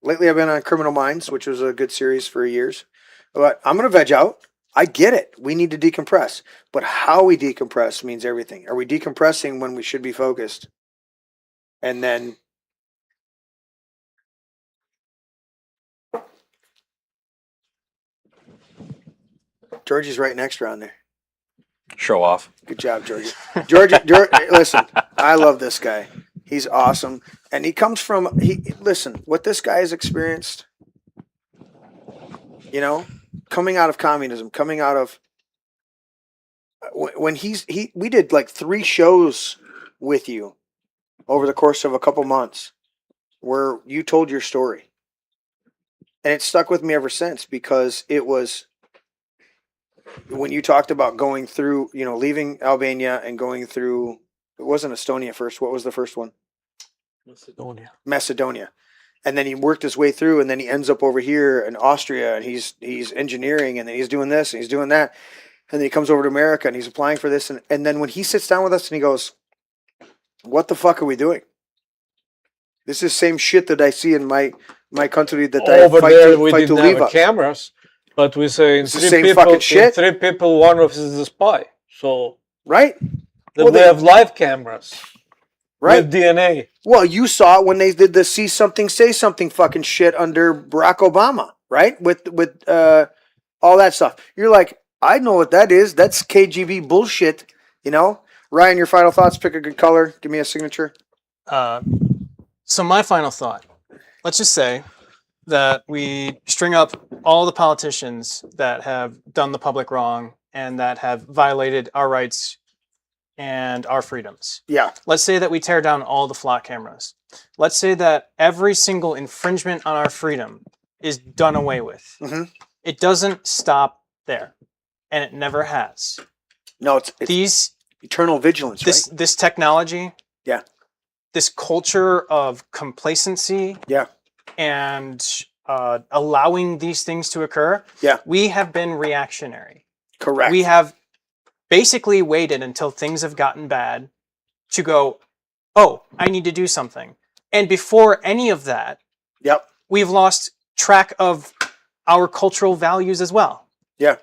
Lately, I've been on Criminal Minds, which was a good series for years. But I'm going to veg out. I get it. We need to decompress. But how we decompress means everything. Are we decompressing when we should be focused? And then... Georgie's right next around there. Show off. Good job, Georgie. Georgie, listen, I love this guy. He's awesome. And he comes from, listen, what this guy has experienced, coming out of communism, coming out of, when we did like 3 shows with you over the course of a couple months where you told your story. And it stuck with me ever since because it was when you talked about going through, leaving Albania and going through, it wasn't Estonia first. What was the first one? Macedonia. And then he worked his way through, and then he ends up over here in Austria, and he's engineering, and then he's doing this, and he's doing that. And then he comes over to America, and he's applying for this. And then when he sits down with us, and he goes, what the fuck are we doing? This is the same shit that I see in my country that Over I fight there, to, we fight to didn't leave have us. cameras, but we say in It's the three same people, fucking shit. one of us is a spy. So Right? then Well, we they- have live cameras Right? with DNA. Well, you saw it when they did the see something, say something fucking shit under Barack Obama, right? With all that stuff. You're like, I know what that is. That's KGB bullshit, Ryan, your final thoughts, pick a good color, give me a signature. So my final thought, let's just say that we string up all the politicians that have done the public wrong and that have violated our rights and our freedoms. Yeah. Let's say that we tear down all the flock cameras. Let's say that every single infringement on our freedom is done away with. Mhm. It doesn't stop there, and it never has. No, it's These eternal vigilance, right? this technology, Yeah. this culture of complacency, Yeah. and allowing these things to occur, Yeah. we have been reactionary. Correct. We have basically waited until things have gotten bad to go, oh, I need to do something. And before any of that, Yep. we've lost track of our cultural values as well. Yeah.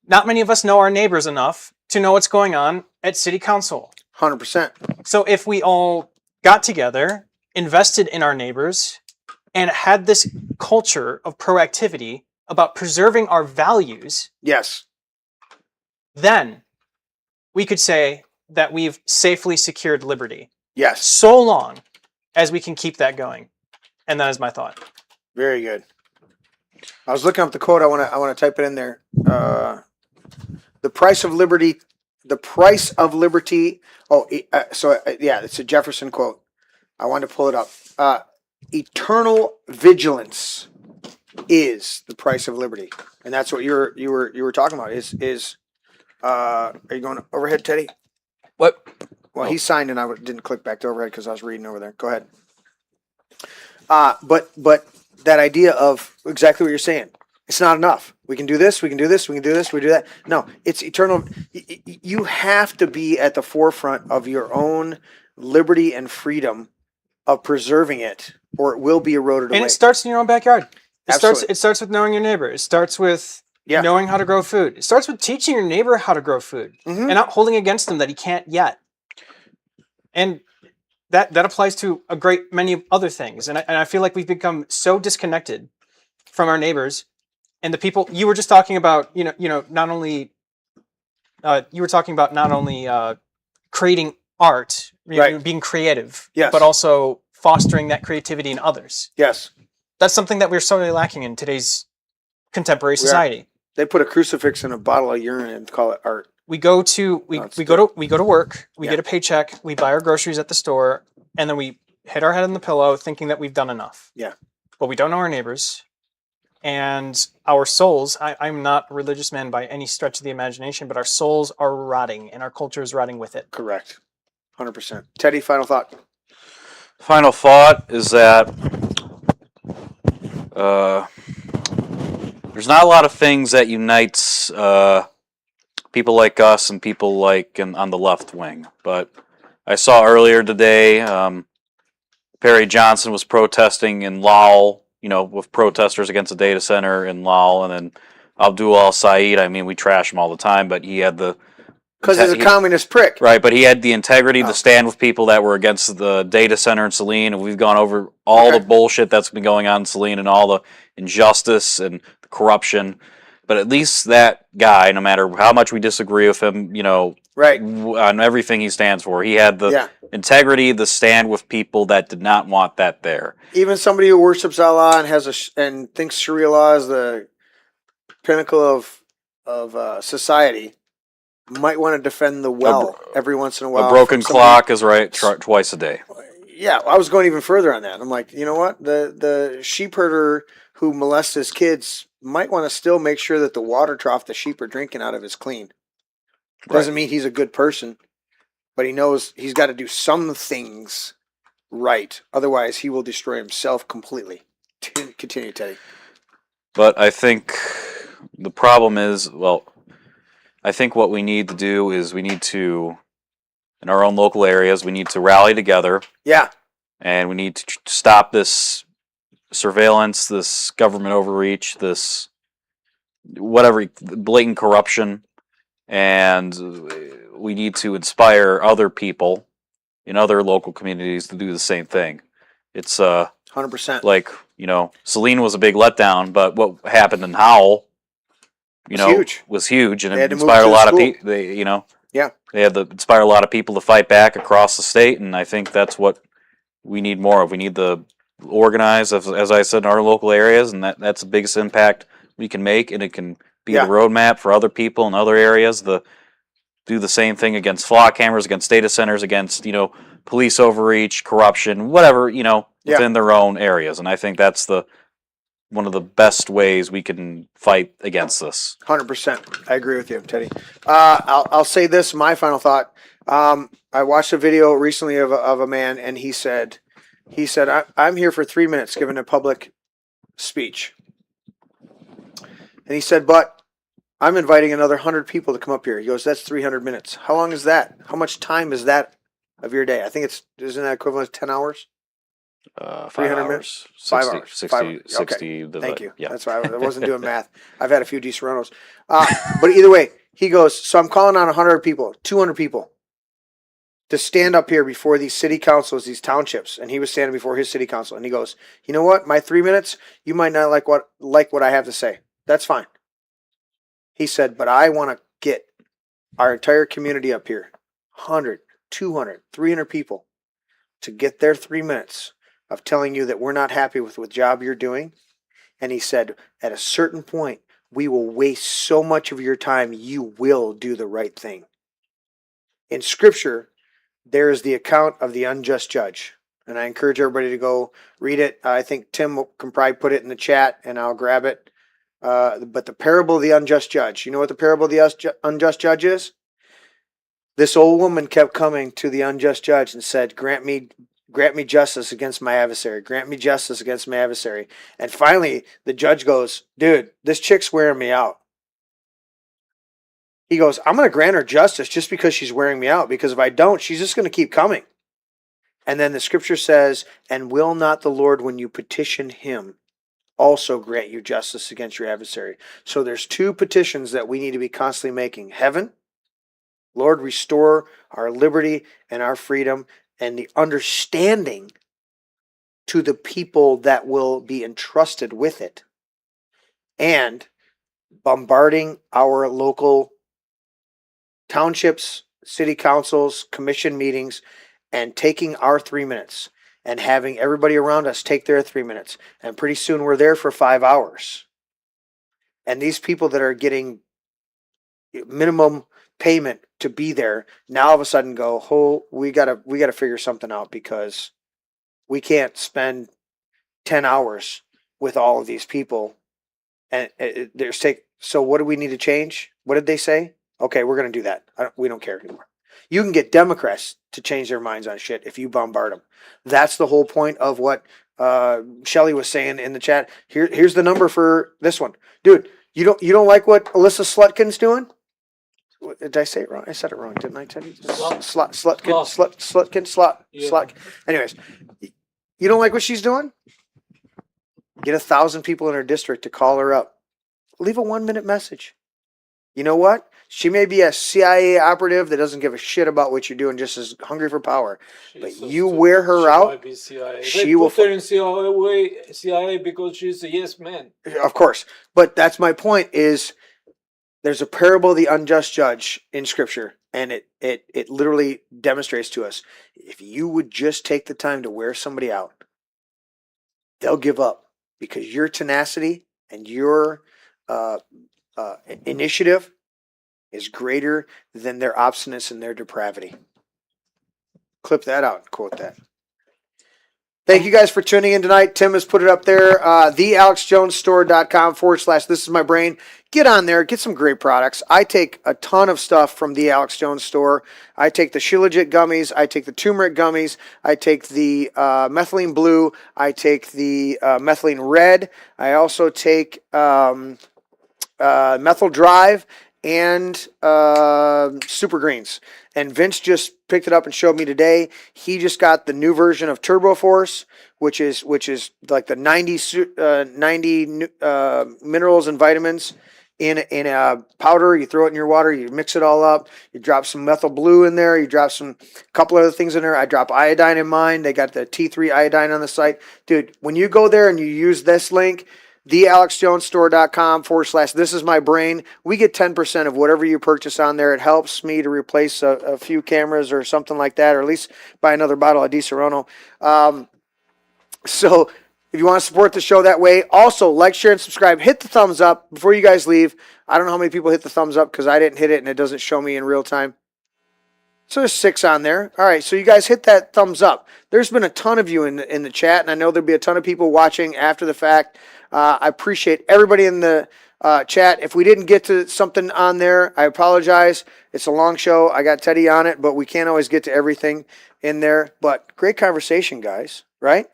Not many of us know our neighbors enough to know what's going on at city council. 100%. So if we all got together, invested in our neighbors, and had this culture of proactivity about preserving our values, Yes. then we could say that we've safely secured liberty, Yes. so long as we can keep that going. And that is my thought. Very good. I was looking up the quote. I want to type it in there. The price of liberty. The price of liberty. Oh, yeah, it's a Jefferson quote. I wanted to pull it up. Eternal vigilance is the price of liberty, and that's what you were talking about. Are you going overhead, Teddy? What? Well, he signed, and I didn't click back to overhead because I was reading over there. Go ahead. But that idea of exactly what you're saying, it's not enough. We can do this, we can do this, we can do this, we do that. No, it's eternal. You have to be at the forefront of your own liberty and freedom of preserving it, or it will be eroded away. And it starts in your own backyard. Absolutely. It starts with knowing your neighbor. It starts with Yeah. knowing how to grow food. It starts with teaching your neighbor how to grow food Mhm. and not holding against him that he can't yet. And that applies to a great many other things. And I feel like we've become so disconnected from our neighbors and the people you were just talking about. Not only creating art, Right. being creative, Yes. but also fostering that creativity in others. Yes. That's something that we're sorely lacking in today's contemporary society. They put a crucifix in a bottle of urine and call it art. We go to we That's go to work, we Yeah. get a paycheck, we buy our groceries at the store, and then we hit our head on the pillow thinking that we've done enough. Yeah. But we don't know our neighbors. And our souls, I'm not a religious man by any stretch of the imagination, but our souls are rotting and our culture is rotting with it. Correct. 100%. Teddy, final thought. Final thought is that there's not a lot of things that unites people like us and people like on the left wing. But I saw earlier today, Perry Johnson was protesting in Lowell, with protesters against a data center in Lowell, and then Abdul al-Said, we trash him all the time, but he had the... Because he's a communist prick. Right, but he had the integrity to stand with people that were against the data center in Saline, and we've gone over all the bullshit that's been going on in Saline and all the injustice and the corruption. But at least that guy, no matter how much we disagree with him, Right. on everything he stands for, he had the Yeah. integrity to stand with people that did not want that there. Even somebody who worships Allah and and thinks Sharia law is the pinnacle of society might want to defend the well every once in a while. A broken from somebody- clock is right twice a day. Yeah, I was going even further on that. I'm like, you know what? The sheep herder who molests his kids might want to still make sure that the water trough the sheep are drinking out of is clean. Doesn't mean he's a good person, but he knows he's got to do some things right. Otherwise, he will destroy himself completely. Continue, Teddy. But I think the problem is, well, I think what we need to do is we need to, in our own local areas, we need to rally together. Yeah. And we need to stop this surveillance, this government overreach, this whatever blatant corruption, and we need to inspire other people in other local communities to do the same thing. It's 100%. like, Celine was a big letdown, but what happened in Howell, was huge, and it inspired a lot of people. They had to inspire a lot of people to fight back across the state, and I think that's what we need more of. We need to organize, as I said, in our local areas, and that's the biggest impact we can make, and it can be the roadmap for other people in other areas to do the same thing against flock cameras, against data centers, against, police overreach, corruption, whatever, within their own areas. And I think that's one of the best ways we can fight against this. 100%. I agree with you, Teddy. I'll say this, my final thought. I watched a video recently of a man, and he said, I'm here for 3 minutes giving a public speech. And he said, but I'm inviting another 100 people to come up here. He goes, that's 300 minutes. How long is that? How much time is that of your day? I think isn't that equivalent to 10 hours? 5 300 hours. minutes? 60, 5 hours. 60, 60. Okay. Thank you. Yeah. That's why I wasn't doing math. I've had a few DeSerranos. But either way, he goes, so I'm calling on 100 people, 200 people to stand up here before these city councils, these townships. And he was standing before his city council. And he goes, you know what? My 3 minutes, you might not like what I have to say. That's fine. He said, but I want to get our entire community up here, 100, 200, 300 people, to get their 3 minutes of telling you that we're not happy with what job you're doing. And he said, at a certain point, we will waste so much of your time, you will do the right thing. In Scripture, there is the account of the unjust judge. And I encourage everybody to go read it. I think Tim can probably put it in the chat, and I'll grab it. But the parable of the unjust judge. You know what the parable of the unjust judge is? This old woman kept coming to the unjust judge and said, grant me justice against my adversary. Grant me justice against my adversary. And finally, the judge goes, dude, this chick's wearing me out. He goes, I'm going to grant her justice just because she's wearing me out. Because if I don't, she's just going to keep coming. And then the scripture says, and will not the Lord, when you petition him, also grant you justice against your adversary? So there's two petitions that we need to be constantly making. Heaven, Lord, restore our liberty and our freedom and the understanding to the people that will be entrusted with it. And bombarding our local townships, city councils, commission meetings, and taking our 3 minutes and having everybody around us take their 3 minutes. And pretty soon we're there for 5 hours. And these people that are getting minimum payment to be there now all of a sudden go, oh, we gotta figure something out, because we can't spend 10 hours with all of these people. And so what do we need to change? What did they say? Okay, we're going to do that. We don't care anymore. You can get Democrats to change their minds on shit if you bombard them. That's the whole point of what Shelly was saying in the chat. Here's the number for this one. Dude, you don't like what Alyssa Slutkin's doing? Did I say it wrong? I said it wrong, didn't I, Teddy? Slutkin. Anyways, you don't like what she's doing? Get 1,000 people in her district to call her up. Leave a 1-minute message. You know what? She may be a CIA operative that doesn't give a shit about what you're doing, just as hungry for power. But you wear her out, she will. Put her in CIA because she's a yes man. Of course, but that's my point. Is there's a parable of the unjust judge in Scripture, and it literally demonstrates to us, if you would just take the time to wear somebody out, they'll give up, because your tenacity and your initiative is greater than their obstinance and their depravity. Clip that out and quote that. Thank you guys for tuning in tonight. Tim has put it up there. TheAlexJonesStore.com/this is my brain. Get on there. Get some great products. I take a ton of stuff from the Alex Jones Store. I take the Shilajit gummies. I take the turmeric gummies. I take the methylene blue. I take the methylene red. I also take methyl drive and super greens. And Vince just picked it up and showed me today. He just got the new version of Turbo Force, which is like the 90 minerals and vitamins in a powder. You throw it in your water, you mix it all up. You drop some methyl blue in there. You drop some couple other things in there. I drop iodine in mine. They got the T3 iodine on the site, dude. When you go there and you use this link, thealexjonesstore.com/this is my brain. We get 10% of whatever you purchase on there. It helps me to replace a few cameras or something like that, or at least buy another bottle of Di Serono. So if you want to support the show that way, also like, share, and subscribe. Hit the thumbs up before you guys leave. I don't know how many people hit the thumbs up because I didn't hit it and it doesn't show me in real time. So there's 6 on there. All right, so you guys hit that thumbs up. There's been a ton of you in the chat, and I know there'll be a ton of people watching after the fact. I appreciate everybody in the chat. If we didn't get to something on there, I apologize. It's a long show. I got Teddy on it, but we can't always get to everything in there. But great conversation, guys, right?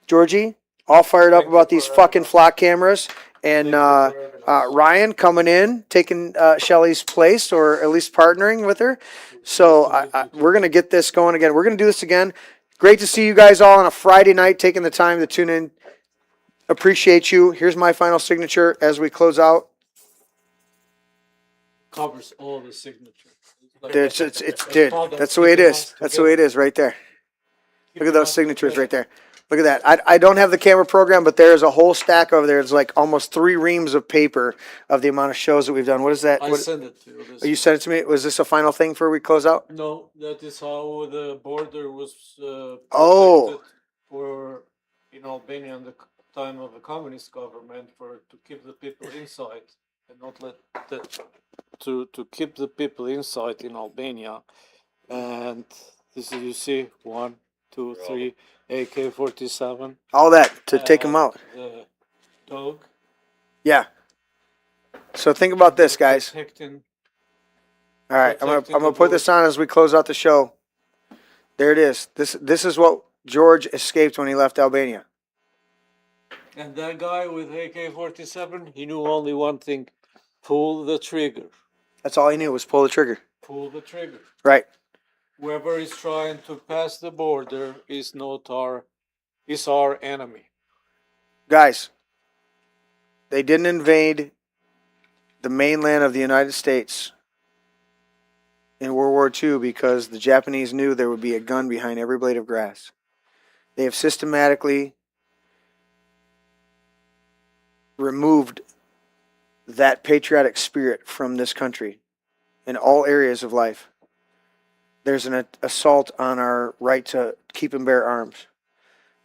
Gjergji, all fired up about these fucking flock cameras. And Ryan coming in, taking Shelly's place, or at least partnering with her. So we're going to get this going again. We're going to do this again. Great to see you guys all on a Friday night, taking the time to tune in. Appreciate you. Here's my final signature as we close out. Covers all the signatures. Dude, dude, that's the way it is. That's the way it is right there. Look at those signatures right there. Look at that. I don't have the camera program, but there's a whole stack over there. It's like almost 3 reams of paper of the amount of shows that we've done. What is that? I sent it to you. Oh, you sent it to me? Was this a final thing before we close out? No, that is how the border was Oh. for in Albania in the time of the communist government, for to keep the people inside and not let to keep the people inside in Albania. And this is, you see, 1, 2, 3 AK-47. All that to take them out. The dog. Yeah. So think about this, guys. Protecting. All right, I'm gonna put this on as we close out the show. There it is. This is what George escaped when he left Albania. And that guy with AK-47, he knew only one thing: pull the trigger. That's all he knew was pull the trigger. Pull the trigger. Right. Whoever is trying to pass the border is our enemy. Guys, they didn't invade the mainland of the United States in World War II because the Japanese knew there would be a gun behind every blade of grass. They have systematically removed that patriotic spirit from this country in all areas of life. There's an assault on our right to keep and bear arms.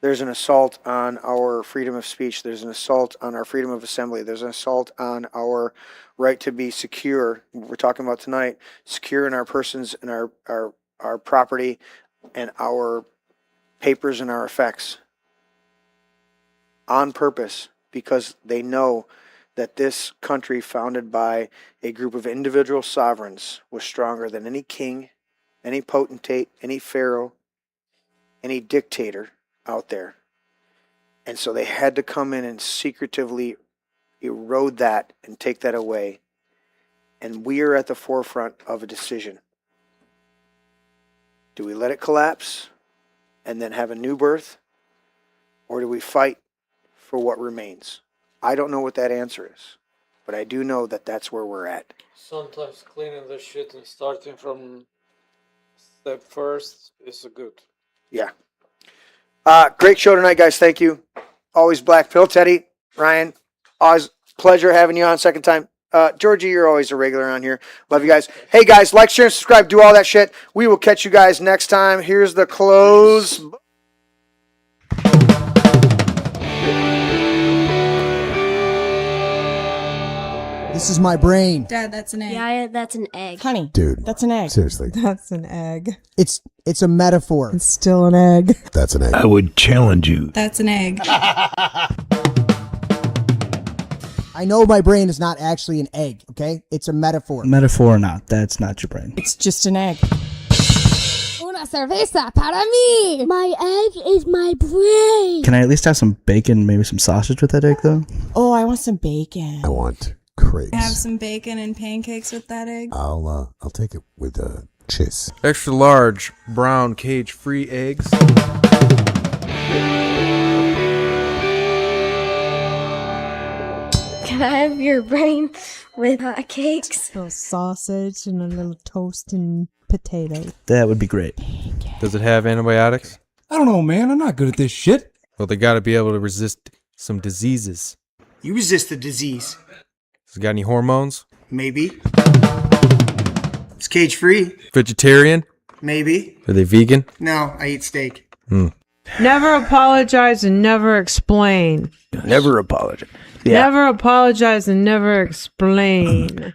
There's an assault on our freedom of speech. There's an assault on our freedom of assembly. There's an assault on our right to be secure. We're talking about tonight, secure in our persons and our property and our papers and our effects. On purpose, because they know that this country founded by a group of individual sovereigns was stronger than any king, any potentate, any pharaoh, any dictator out there. And so they had to come in and secretively erode that and take that away. And we are at the forefront of a decision. Do we let it collapse and then have a new birth? Or do we fight for what remains? I don't know what that answer is, but I do know that that's where we're at. Sometimes cleaning the shit and starting from step first is a good. Yeah. Great show tonight, guys. Thank you. Always Black Pill. Teddy, Ryan, always pleasure having you on second time. Gjergji, you're always a regular on here. Love you guys. Hey, guys, like, share, and subscribe. Do all that shit. We will catch you guys next time. Here's the close. This is my brain. Dad, that's an egg. Yeah, that's an egg. Honey, Dude. that's an egg. Seriously. That's an egg. It's a metaphor. It's still an egg. That's an egg. I would challenge you. That's an egg. I know my brain is not actually an egg, okay? It's a metaphor. Metaphor or not, that's not your brain. It's just an egg. Una cerveza para mí. My egg is my brain. Can I at least have some bacon, maybe some sausage with that egg, though? Oh, I want some bacon. I want crepes. Have some bacon and pancakes with that egg. I'll take it with cheese. Extra large brown cage-free eggs. Can I have your brain with cakes? A little sausage and a little toast and potato. That would be great. Does it have antibiotics? I don't know, man. I'm not good at this shit. Well, they got to be able to resist some diseases. You resist the disease. Has it got any hormones? Maybe. It's cage free. Vegetarian? Maybe. Are they vegan? No, I eat steak. Never apologize and never explain. Never apologize. Never apologize and never explain.